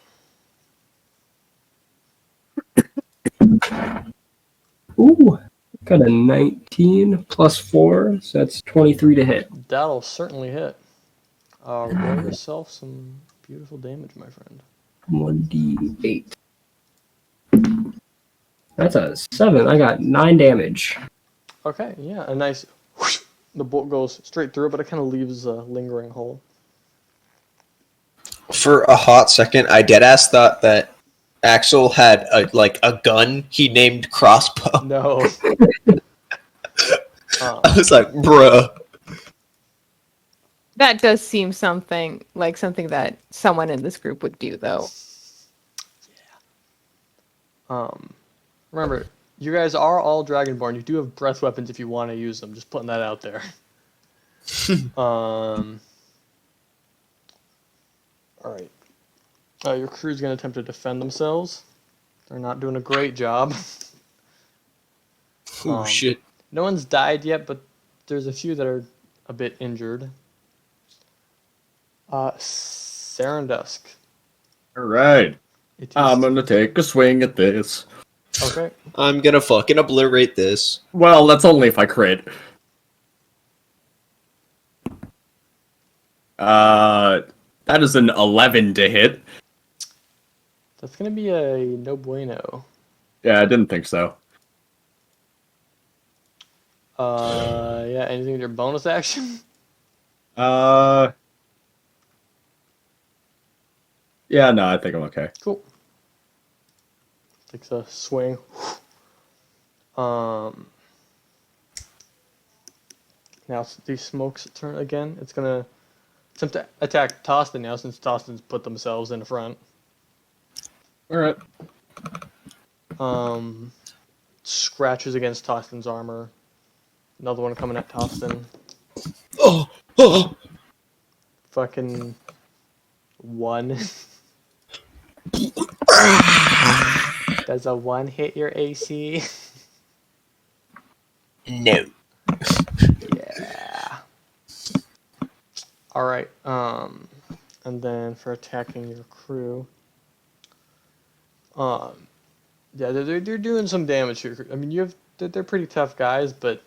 Ooh, got a 19 plus 4, so that's 23 to hit. That'll certainly hit. Roll yourself some beautiful damage, my friend. 1d8. That's a 7. I got 9 damage. Okay, yeah, a nice whoosh, the bolt goes straight through, but it kind of leaves a lingering hole. For a hot second, I deadass thought that Aksel had a gun he named crossbow. No. I was like, bruh. That does seem something that someone in this group would do, though. Remember, you guys are all Dragonborn. You do have breath weapons if you want to use them. Just putting that out there. All right. Your crew's going to attempt to defend themselves. They're not doing a great job. Oh shit. No one's died yet, but there's a few that are a bit injured. Serandusk. All right. It is I'm gonna take a swing at this. okay. I'm gonna fucking obliterate this. Well, that's only if I crit. That is an 11 to hit. That's gonna be a no bueno. Yeah, I didn't think so. Yeah. Anything with your bonus action? Yeah, no, I think I'm okay. Cool. Takes a swing. Now it's the smoke's turn again. It's gonna attempt to attack Tostyn now since Tostyn's put themselves in front. All right. Scratches against Tostyn's armor. Another one coming at Tostyn. Oh, oh. Fucking 1. Does a 1 hit your AC? No. Yeah. Alright, and then for attacking your crew. Yeah, they're doing some damage here. I mean, they're pretty tough guys, but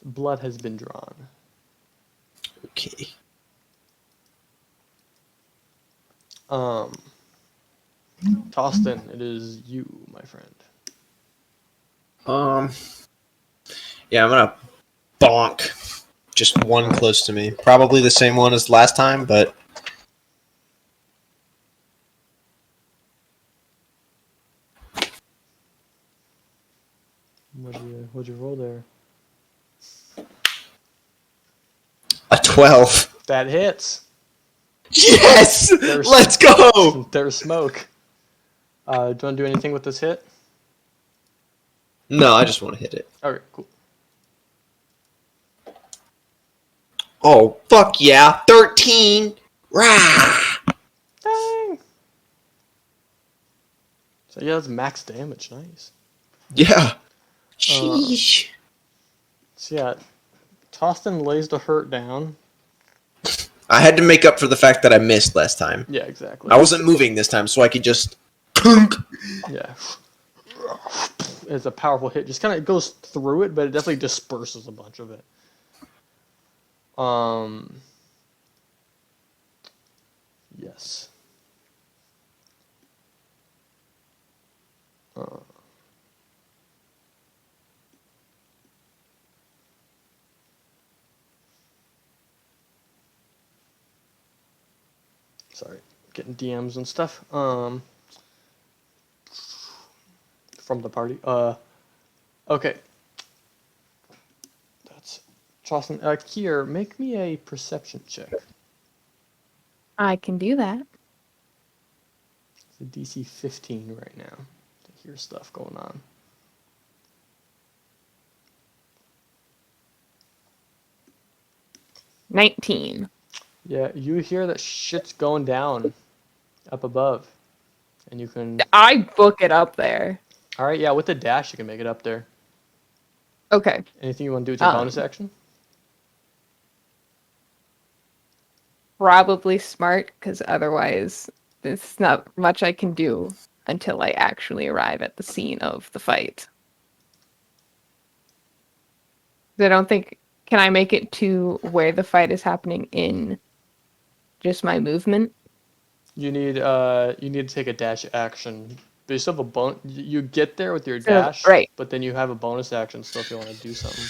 blood has been drawn. Okay. Tostyn, it is you, my friend. Yeah, I'm gonna bonk. Just one close to me. Probably the same one as last time, but What'd you roll there? a 12. That hits. Yes! There's- Let's go! There's smoke. Do you want to do anything with this hit? No, I just want to hit it. Okay, cool. Oh, fuck yeah. 13! Rah! Dang! So yeah, that's max damage. Nice. Yeah. Sheesh. So yeah, Tostyn lays the hurt down. I had to make up for the fact that I missed last time. Yeah, exactly. I wasn't moving this time, so I could just... Yeah. It's a powerful hit. Just kind of goes through it, but it definitely disperses a bunch of it. Yes. Sorry, getting DMs and stuff. From the party. Okay. That's Tostyn. Kier, make me a perception check. I can do that. It's a DC 15 right now to hear stuff going on. $19. Yeah, you hear that shit's going down up above. And you can... I book it up there. Alright, yeah, with the dash you can make it up there. Okay. Anything you want to do with your Um, bonus action? Probably smart, because otherwise there's not much I can do until I actually arrive at the scene of the fight. I don't think... Can I make it to where the fight is happening in just my movement? You need to take a dash action. But you still have a you get there with your dash, right. but then you have a bonus action still if you want to do something.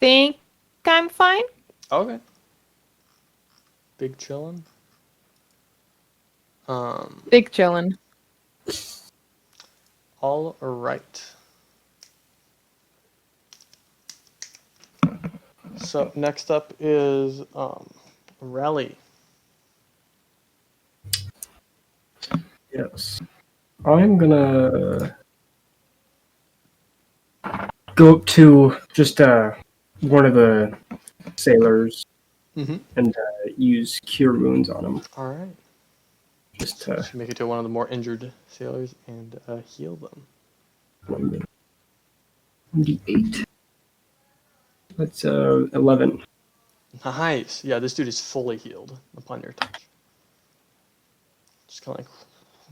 Think I'm fine? Okay. Big chillin'. Big chillin'. All right. So next up is Rally. Yes. I'm gonna go up to just one of the sailors Mm-hmm. and use Cure Wounds on him. All right. Just to Make it to one of the more injured sailors and heal them. 1d8. That's 11. Nice. Yeah, this dude is fully healed upon your touch. Just kind of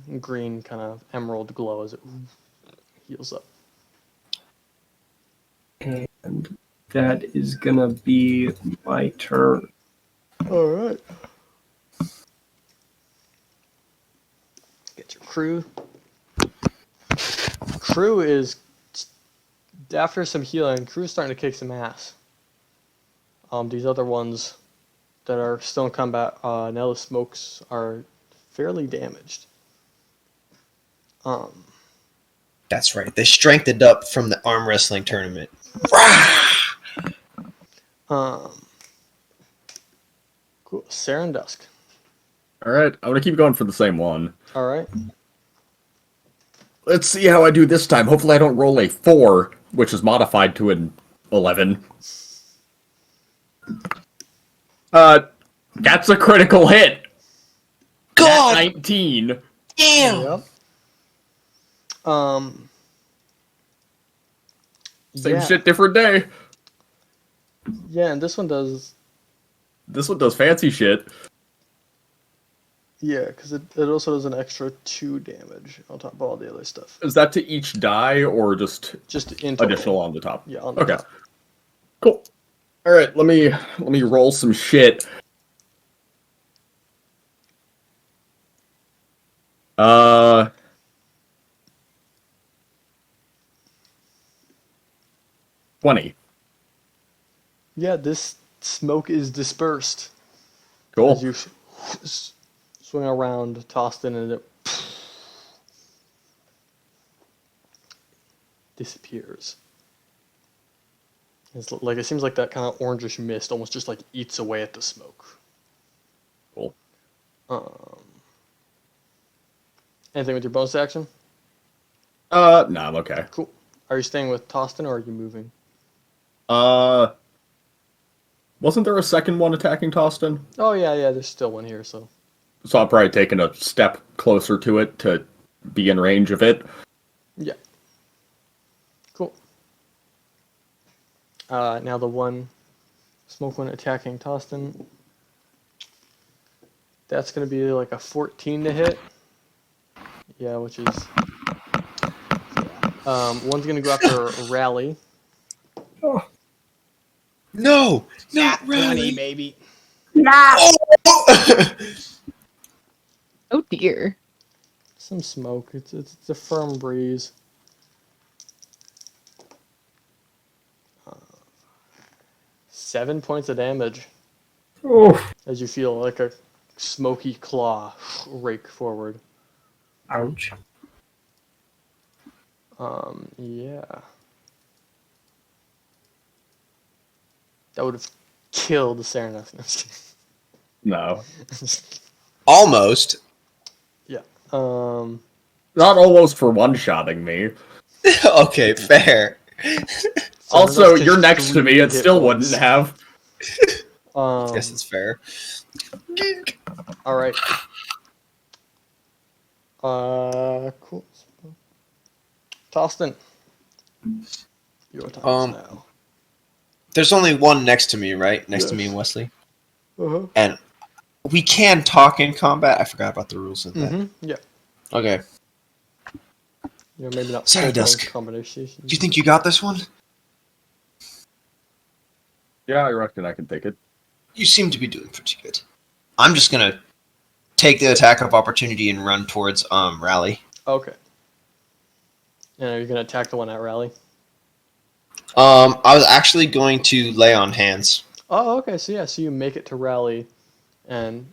like green, kind of emerald glow as it heals up. And that is gonna be my turn. All right. Get your crew. Crew is, after some healing, crew's starting to kick some ass. These other ones that are still in combat, now the smokes are fairly damaged. That's right. They strengthened up from the arm wrestling tournament. Cool. Serandusk. All right, I'm gonna keep going for the same one. All right. Let's see how I do this time. Hopefully, I don't roll a 4, which is modified to an 11. That's a critical hit. God! Nat 19. Damn! Yep. Same Yeah. shit, different day. Yeah, and this one does. This one does fancy shit. Yeah, because it also does an extra 2 damage on top of all the other stuff. Is that to each die or just Just in total. additional on the top? Yeah, on the Okay. top. Cool. All right, let me roll some shit. 20. Yeah, this smoke is dispersed. Cool. As you swing around Tostyn and it disappears. It's like it seems like that kind of orangish mist almost just like eats away at the smoke. Cool. Anything with your bonus action? No, I'm okay. Cool. Are you staying with Tostyn or are you moving? Wasn't there a second one attacking Tostyn? Oh yeah, there's still one here, so. So I'm probably taking a step closer to it to be in range of it. Yeah. Cool. Now the one smoke one attacking Tostyn. That's gonna be like a 14 to hit. Yeah, which is. One's gonna go after Rally. No! Not really! baby. Oh dear. Some smoke. It's a firm breeze. 7 points of damage Oh, as you feel like a smoky claw rake forward. ouch. Yeah. That would have killed the Serandusk. No. Almost. Yeah. Not almost for one-shotting me. Okay, fair. Also, Serandusk you're takes next to 3 me, it hit still points. wouldn't have. Guess it's fair. All right. Cool. Tostyn. Your turn now. There's only one next to me, right? Next to me Yes. and Westley. Uh-huh. And we can talk in combat. I forgot about the rules of that. Yeah. Okay. Maybe not Serandusk. combination. Do you think you got this one? Yeah, I reckon I can take it. You seem to be doing pretty good. I'm just gonna take the attack of opportunity and run towards Rally. Okay. And are you gonna attack the one at Rally? I was actually going to lay on hands. Oh, okay. So you make it to Rally, and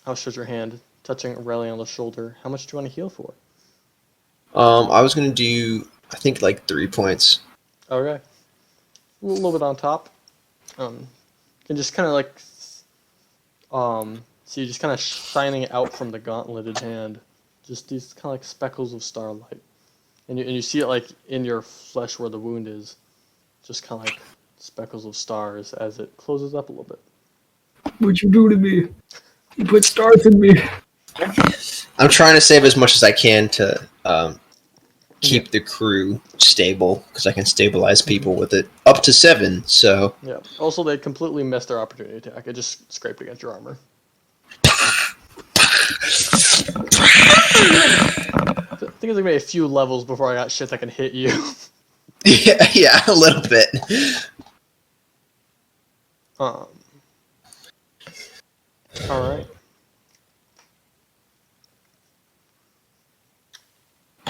I'll show your hand touching Rally on the shoulder. How much do you want to heal for? I was gonna do, I think, like 3 points. Okay. A little bit on top. Can just kind of like, see just kind of shining out from the gauntleted hand. Just these kind of like speckles of starlight. and you see it like in your flesh where the wound is, just kind of like speckles of stars as it closes up a little bit. What'd you do to me? You put stars in me. I'm trying to save as much as I can to keep the crew stable because I can stabilize people with it up to 7. So Yeah. Also, they completely missed their opportunity attack. It just scraped against your armor. I think it's like maybe a few levels before I got shit that can hit you. yeah, a little bit. All right.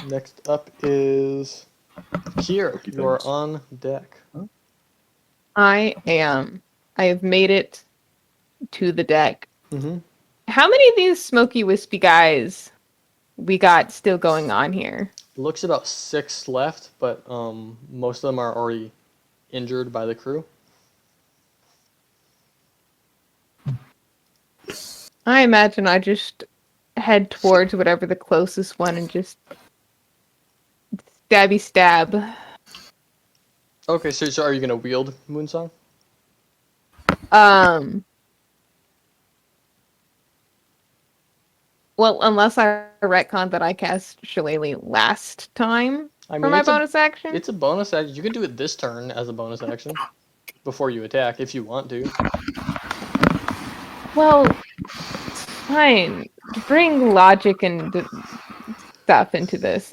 Next up is Kier. You are on deck. I am. I have made it to the deck. Mm-hmm. How many of these smoky wispy guys we got still going on here? Looks about 6 left, but most of them are already injured by the crew. I imagine I just head towards whatever the closest one and just stabby stab. Okay, so are you gonna wield Moonsong? Well, unless I retcon that I cast Shillelagh last time for my bonus action. It's a bonus action. You can do it this turn as a bonus action before you attack if you want to. Well, fine. Bring logic and stuff into this.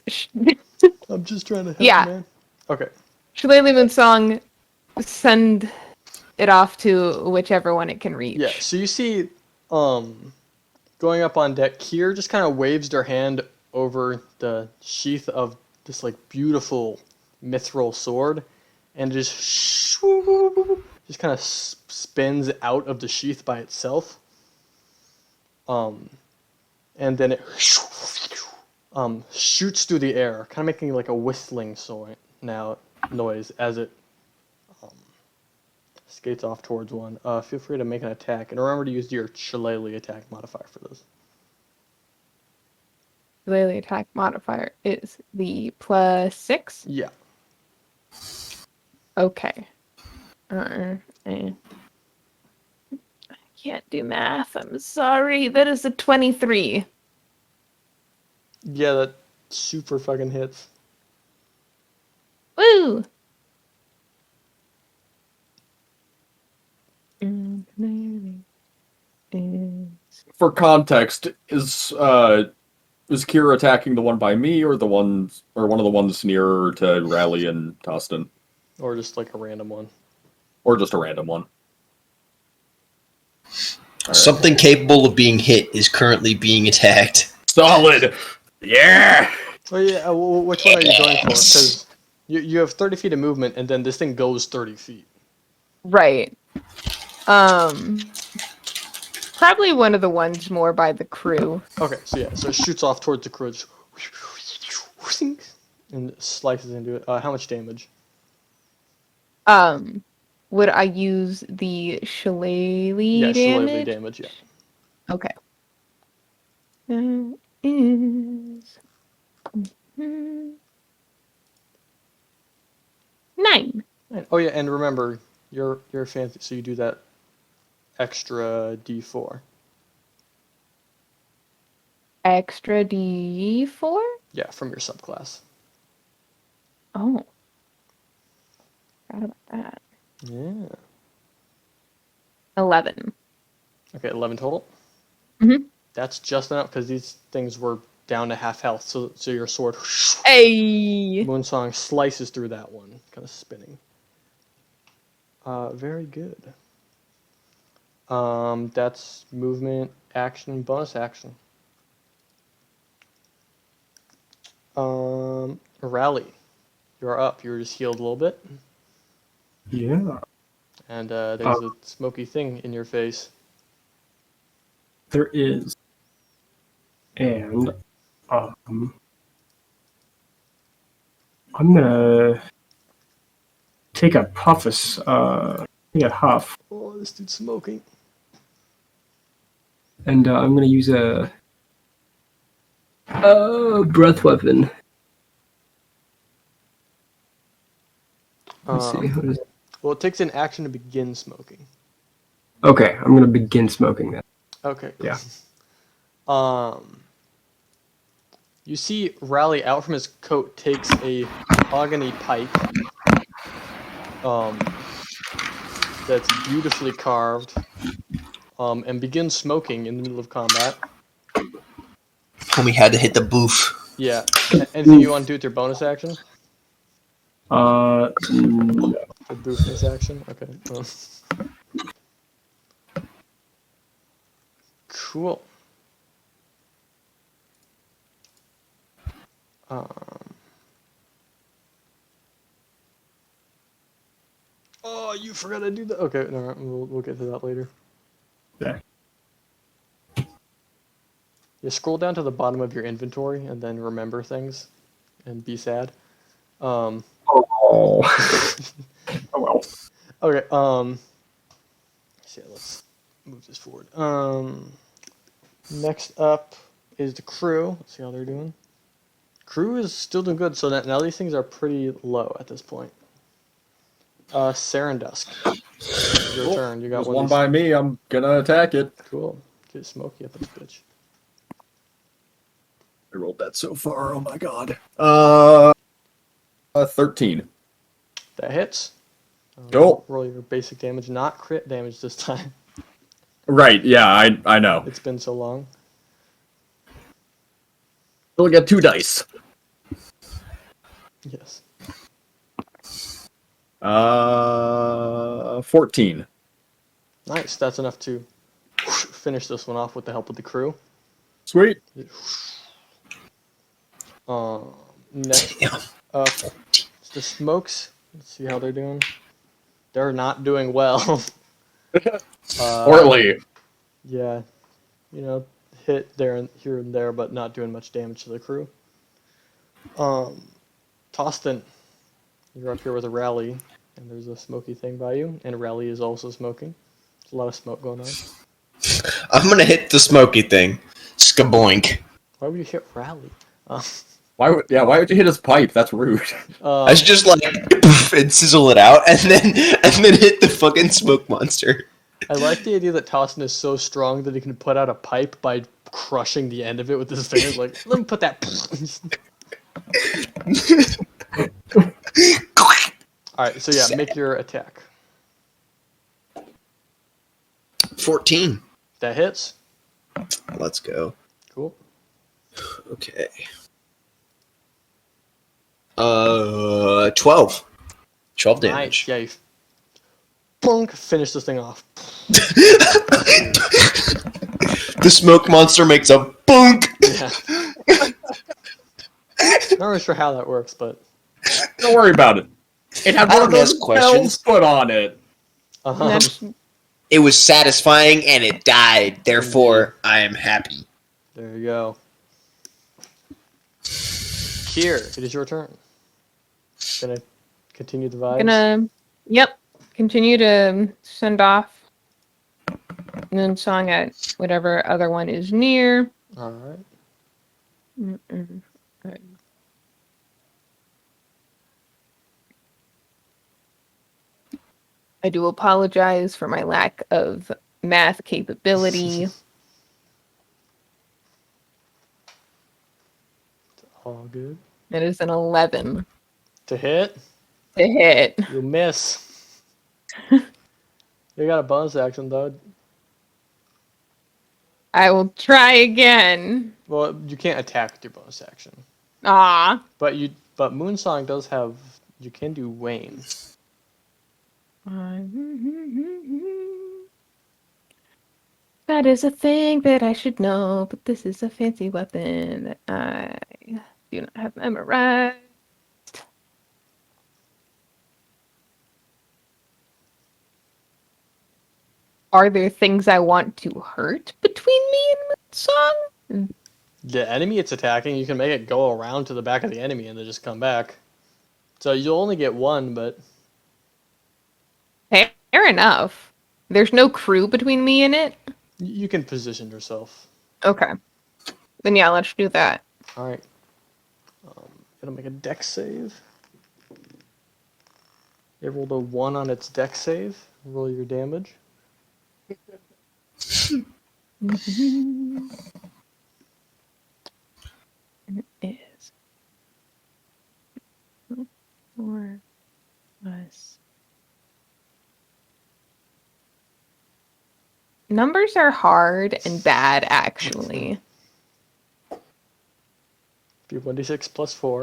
I'm just trying to help, Yeah. man. Okay. Shillelagh Moonsong, send it off to whichever one it can reach. Yeah, so you see, going up on deck, Kier just kind of waves their hand over the sheath of this like beautiful mithril sword, and just kind of spins out of the sheath by itself. And then it shoots through the air, kind of making like a whistling noise as it skates off towards one. Feel free to make an attack, and remember to use your Shillelagh attack modifier for this. Shillelagh attack modifier is the +6? Yeah. Okay. I can't do math. I'm sorry. That is a 23. Yeah, that super fucking hits. Woo! For context, is Kira attacking the one by me or one of the ones nearer to Rally and Tostyn? Or just like a random one. Or just a random one? Right. Something capable of being hit is currently being attacked. Solid! Yeah! Oh yeah, which one are you going for? Because you have 30 feet of movement, and then this thing goes 30 feet. Right. Probably one of the ones more by the crew. Okay, so yeah, so it shoots off towards the crew, just and slices into it. How much damage? Would I use the Shillelagh Yeah, damage? Shillelagh damage, yeah. Okay. That is 9. Oh yeah, and remember, you're fancy, so you do that extra D4. Extra D4? Yeah, from your subclass. Oh. Forgot about that. Yeah. 11. Okay, 11 total? Mhm. That's just enough, because these things were down to half health, so your sword, Hey! Moonsong, slices through that one, kind of spinning. Very good. That's movement, action, bonus action. Rally. You're up. You were just healed a little bit. Yeah, And there's a smoky thing in your face. there is. And I'm gonna take a puff, a huff, Oh, this dude's smoking. and I'm gonna use a breath weapon Let's see. What is... Well, it takes an action to begin smoking. Okay, I'm gonna begin smoking then. Okay. Yeah. You see Rally out from his coat takes a mahogany pipe that's beautifully carved and begins smoking in the middle of combat. Homie had to hit the booth. Yeah. Anything you want to do with your bonus action? No. For boofness action? Okay. Cool. Oh, you forgot to do that. Okay, no, we'll get to that later. Yeah. You scroll down to the bottom of your inventory and then remember things and be sad. Oh. Oh well. Okay, so yeah, let's move this forward. Next up is the crew. Let's see how they're doing. Crew is still doing good, so now these things are pretty low at this point. Serandusk. Your turn. You got There's one. one by me. I'm gonna attack it. Cool. Get smoky up this bitch. I rolled that so far. Oh my god. 13. That hits. Cool. Roll your basic damage, not crit damage this time. Right. Yeah. I know. It's been so long. We'll get 2 dice. Yes. 14. Nice. That's enough to finish this one off with the help of the crew. Sweet. Next up, it's the smokes. Let's see how they're doing. They're not doing well. Poorly. Yeah, hit there and here and there, but not doing much damage to the crew. Tostyn, you're up here with a Rally, and there's a smoky thing by you, and Rally is also smoking. There's a lot of smoke going on. I'm gonna hit the smoky thing. Skaboink. Why would you hit Rally? Why would you hit his pipe? That's rude. I should just like and sizzle it out and then hit the fucking smoke monster. I like the idea that Tostyn is so strong that he can put out a pipe by crushing the end of it with his fingers. Like, let me put that. Alright, so yeah, make your attack. 14. That hits. Let's go. Cool. Okay. 12. 12 damage. Nice. Yeah, you finish this thing off. The smoke monster makes a bunk. Yeah. Not really sure how that works, but Don't worry about it. It had I one of don't those ask questions. bells put on it. It was satisfying and it died. Therefore, I am happy. there you go. Kier, it is your turn. Gonna continue the vibes. Continue to send off Moon Song at whatever other one is near. All right. Right. I do apologize for my lack of math capability. All good. It is an 11 To hit, to hit. you miss. You got a bonus action though. I will try again. Well, you can't attack with your bonus action. Ah. But Moonsong does have. You can do Wayne. That is a thing that I should know, but this is a fancy weapon that I do not have memorized. Are there things I want to hurt between me and Moonsong? The enemy it's attacking, you can make it go around to the back of the enemy and then just come back. So you'll only get one, but Fair enough. There's no crew between me and it? you can position yourself. Okay. Then yeah, let's do that. All right. Gonna make a dex save. It rolled a 1 on its dex save. Roll your damage. It is 4 plus. Numbers are hard and bad, actually. Be 1d6 plus 4.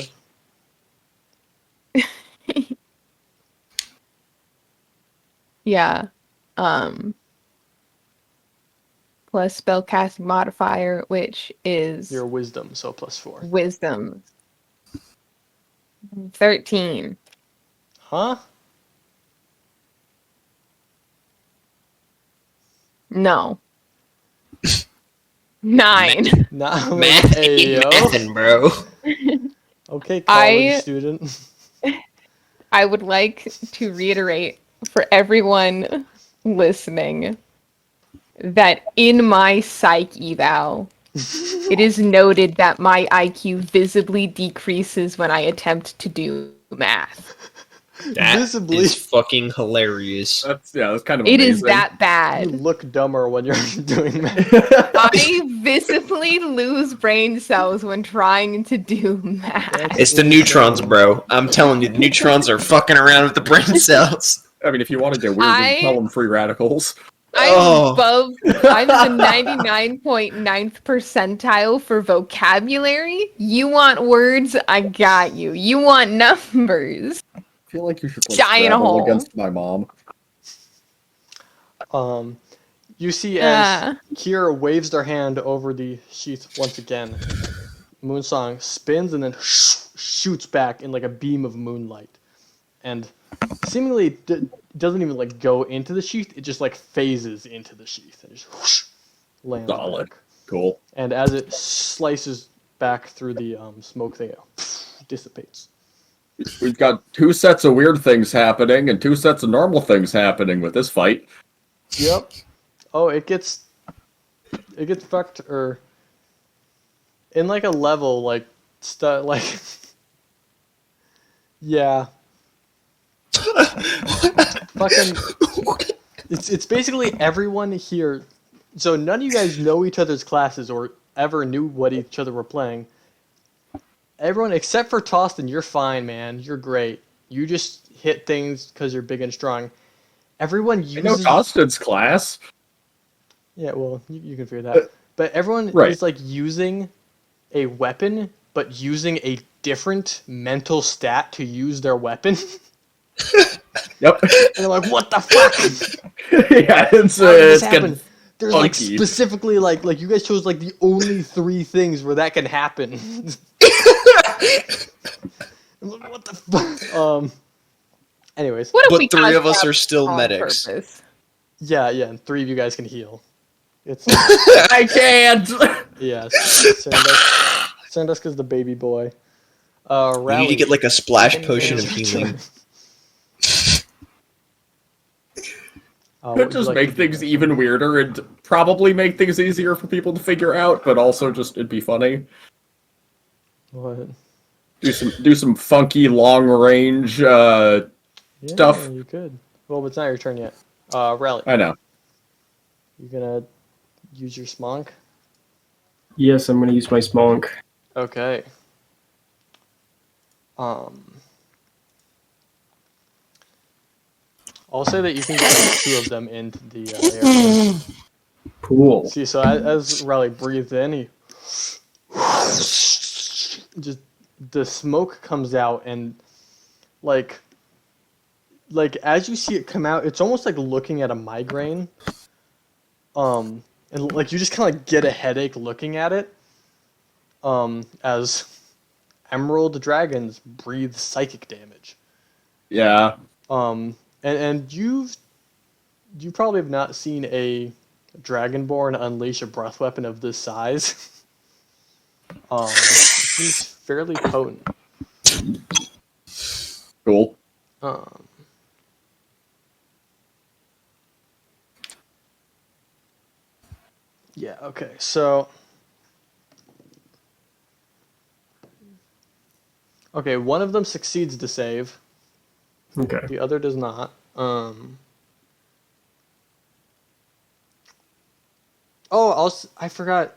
Yeah. Plus spellcasting modifier, which is Your wisdom, so plus 4. wisdom. 13. Huh? No. 9. Nah, Math ayo. mathin', bro. Okay, college I- student. I would like to reiterate for everyone listening that in my psych eval, it is noted that my IQ visibly decreases when I attempt to do math. That Visibly. is fucking hilarious. That's kind of It amazing. is that You bad. look dumber when you're doing math. I visibly lose brain cells when trying to do math. That's It's the neutrons, bro. I'm telling you, the neutrons are fucking around with the brain cells. I mean, if you want to get weird, you can call them free radicals. I'm I'm the 99.9th percentile for vocabulary. You want words? I got you. You want numbers? I feel like you should play Giant Scrabble hole. against my mom. You see as Uh. Kira waves their hand over the sheath once again. Moonsong spins and then shoots back in like a beam of moonlight, and seemingly doesn't even like go into the sheath. It just like phases into the sheath and just lands Solid. back. Cool. And as it slices back through the smoke, they dissipates. We've got 2 sets of weird things happening and 2 sets of normal things happening with this fight. Yep. Oh, it gets fucked or in like a level like like yeah. Fucking it's basically everyone here. So none of you guys know each other's classes or ever knew what each other were playing. Everyone except for Tostyn, you're fine, man. You're great. You just hit things because you're big and strong. Everyone I know uses. Tostyn's class. Yeah, well, you can figure that. But everyone Right. is like using a weapon, but using a different mental stat to use their weapon. Yep. And they're like, what the fuck? Yeah, it's How did this getting happen? There's like funky. specifically like you guys chose like the only 3 things where that can happen. I'm like, what the fuck? Anyways. What if But we 3 caused of us that are still on medics. purpose? Yeah, and 3 of you guys can heal. It's I can't. yeah. Serandusk is the baby boy. You need to get like a splash potion of healing. Could just make things even weirder and probably make things easier for people to figure out, but also just it'd be funny. What? Do some funky long range Yeah, stuff. you could. Well, but it's not your turn yet. Rally. I know. You gonna use your smonk? Yes, I'm gonna use my smonk. Okay. I'll say that you can get like 2 of them into the area. Cool. See, so as Raleigh breathes in, he just the smoke comes out, and like as you see it come out, it's almost like looking at a migraine. And like you just kind of like get a headache looking at it. As emerald dragons breathe psychic damage. Yeah. And you probably have not seen a dragonborn unleash a breath weapon of this size. It seems fairly potent. Cool. Yeah, okay, so okay, one of them succeeds to save. Okay. The other does not. I forgot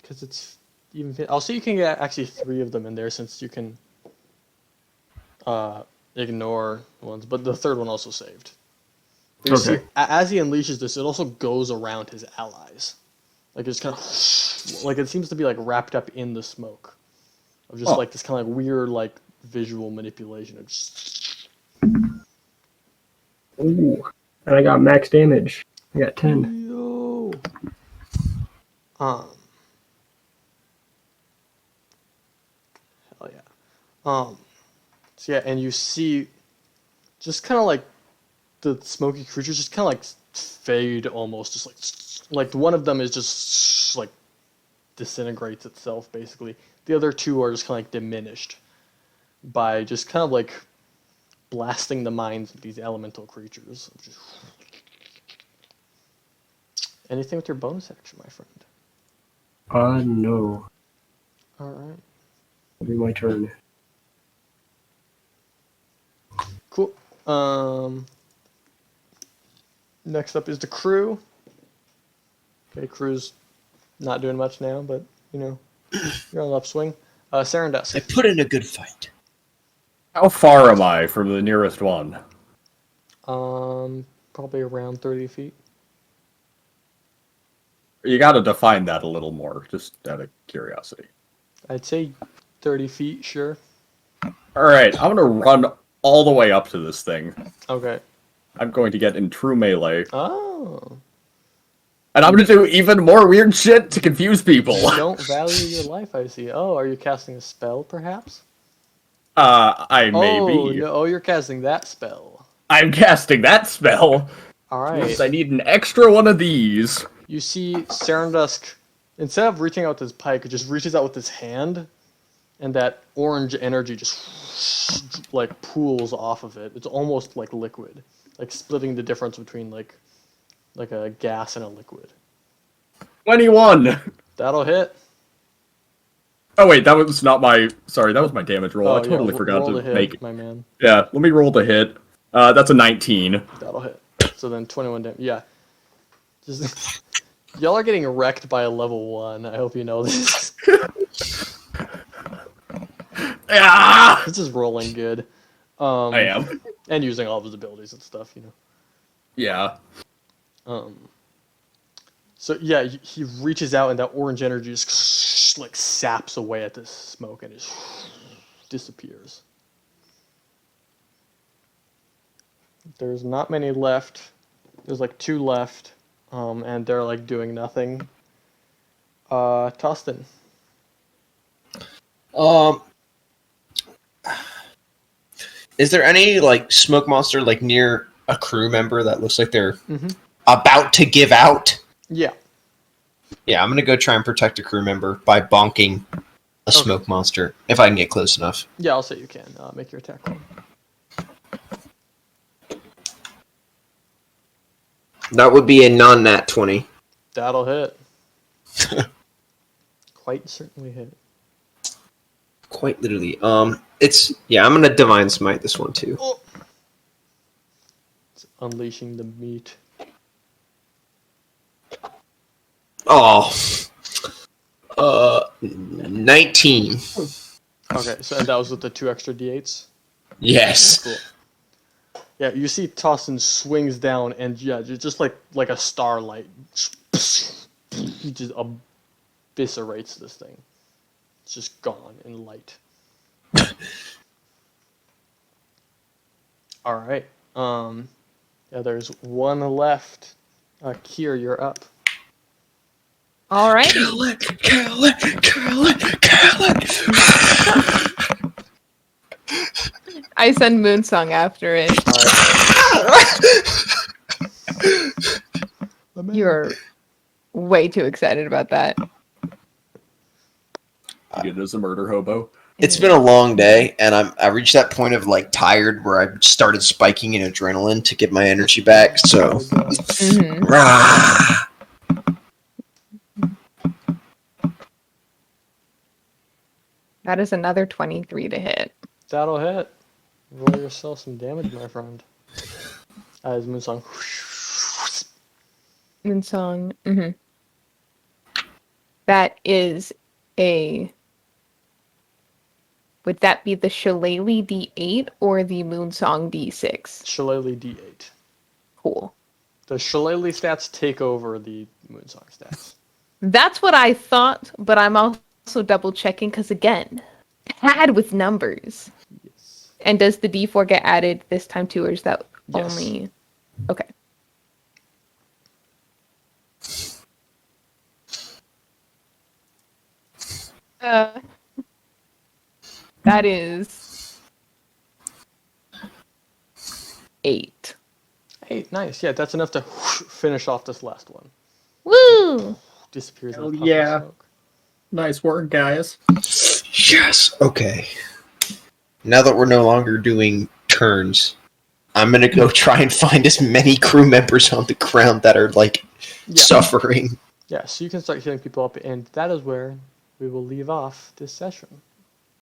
because it's even. I'll say you can get actually 3 of them in there since you can ignore ones, but the third one also saved. But you see, Okay. as he unleashes this, it also goes around his allies. Like it's kind of like it seems to be like wrapped up in the smoke of just like this kind of like weird like visual manipulation of just. Ooh. And I got max damage. I got 10. Yo. Hell yeah. So yeah, and you see, just kind of like the smoky creatures just kind of like fade almost, just like one of them is just like disintegrates itself basically. The other 2 are just kind of like diminished by just kind of like blasting the minds of these elemental creatures. Just... Anything with your bonus action, my friend? No. All right. It'll be my turn. Cool. Next up is the crew. Okay, crew's not doing much now, but you know, you're on the upswing. Serandusk. I put in a good fight. How far am I from the nearest one? Probably around 30 feet. You gotta define that a little more, just out of curiosity. I'd say 30 feet, sure. Alright, I'm gonna run all the way up to this thing. Okay. I'm going to get in true melee. Oh. And I'm gonna do even more weird shit to confuse people. You don't value your life, I see. Oh, are you casting a spell, perhaps? I may Oh, be. no, you're casting that spell. I'm casting that spell. Alright. Yes, I need an extra one of these. You see Serandusk, instead of reaching out with his pike, it just reaches out with his hand, and that orange energy just like pools off of it. It's almost like liquid, like splitting the difference between like a gas and a liquid. 21. That'll hit. Oh wait, that was not my. Sorry, that was my damage roll. I Oh, totally yeah, forgot roll to the hit, make it. my man. Yeah, let me roll the hit. That's a 19. That'll hit. So then 21 damage. Yeah. Just y'all are getting wrecked by a level 1. I hope you know this. Ah! This is rolling good. I am. And using all of his abilities and stuff, you know. Yeah. So yeah, he reaches out and that orange energy just like saps away at this smoke and just disappears. There's not many left. There's like 2 left, and they're like doing nothing. Tostyn. Is there any like smoke monster like near a crew member that looks like they're Mm-hmm. about to give out? Yeah. Yeah, I'm gonna go try and protect a crew member by bonking a smoke monster if I can get close enough. Yeah, I'll say you can. Make your attack roll. That would be a non-nat 20. That'll hit. Quite certainly hit. Quite literally. I'm gonna divine smite this one too. Oh. It's unleashing the meat. Oh. 19. Okay, so and that was with the 2 extra d8s? Yes. Cool. Yeah, you see Tostyn swings down and yeah, just like a starlight. He just eviscerates this thing. It's just gone in light. Alright. Yeah, there's 1 left. Kier, you're up. All right. Kill it! Kill it! Kill it! Kill it! I send Moonsong after it. You're way too excited about that. It is a murder hobo. It's been a long day, and I reached that point of like tired where I started spiking in adrenaline to get my energy back. So, Mhm. Rah! That is another 23 to hit. That'll hit. Roll yourself some damage, my friend. As Moonsong. Moonsong. That is a. Would that be the Shillelagh D8 or the Moonsong D6? Shillelagh D8. Cool. The Shillelagh stats take over the Moonsong stats. That's what I thought, but I'm also double checking because again, add with numbers. Yes. And does the D4 get added this time too, or is that Yes. only? Okay. That is 8. 8, nice. Yeah, that's enough to finish off this last one. Woo! Disappears Hell in a puff yeah. of smoke. Nice work, guys. Yes. Okay. Now that we're no longer doing turns, I'm gonna go try and find as many crew members on the ground that are like suffering. Yeah, so you can start healing people up, and that is where we will leave off this session.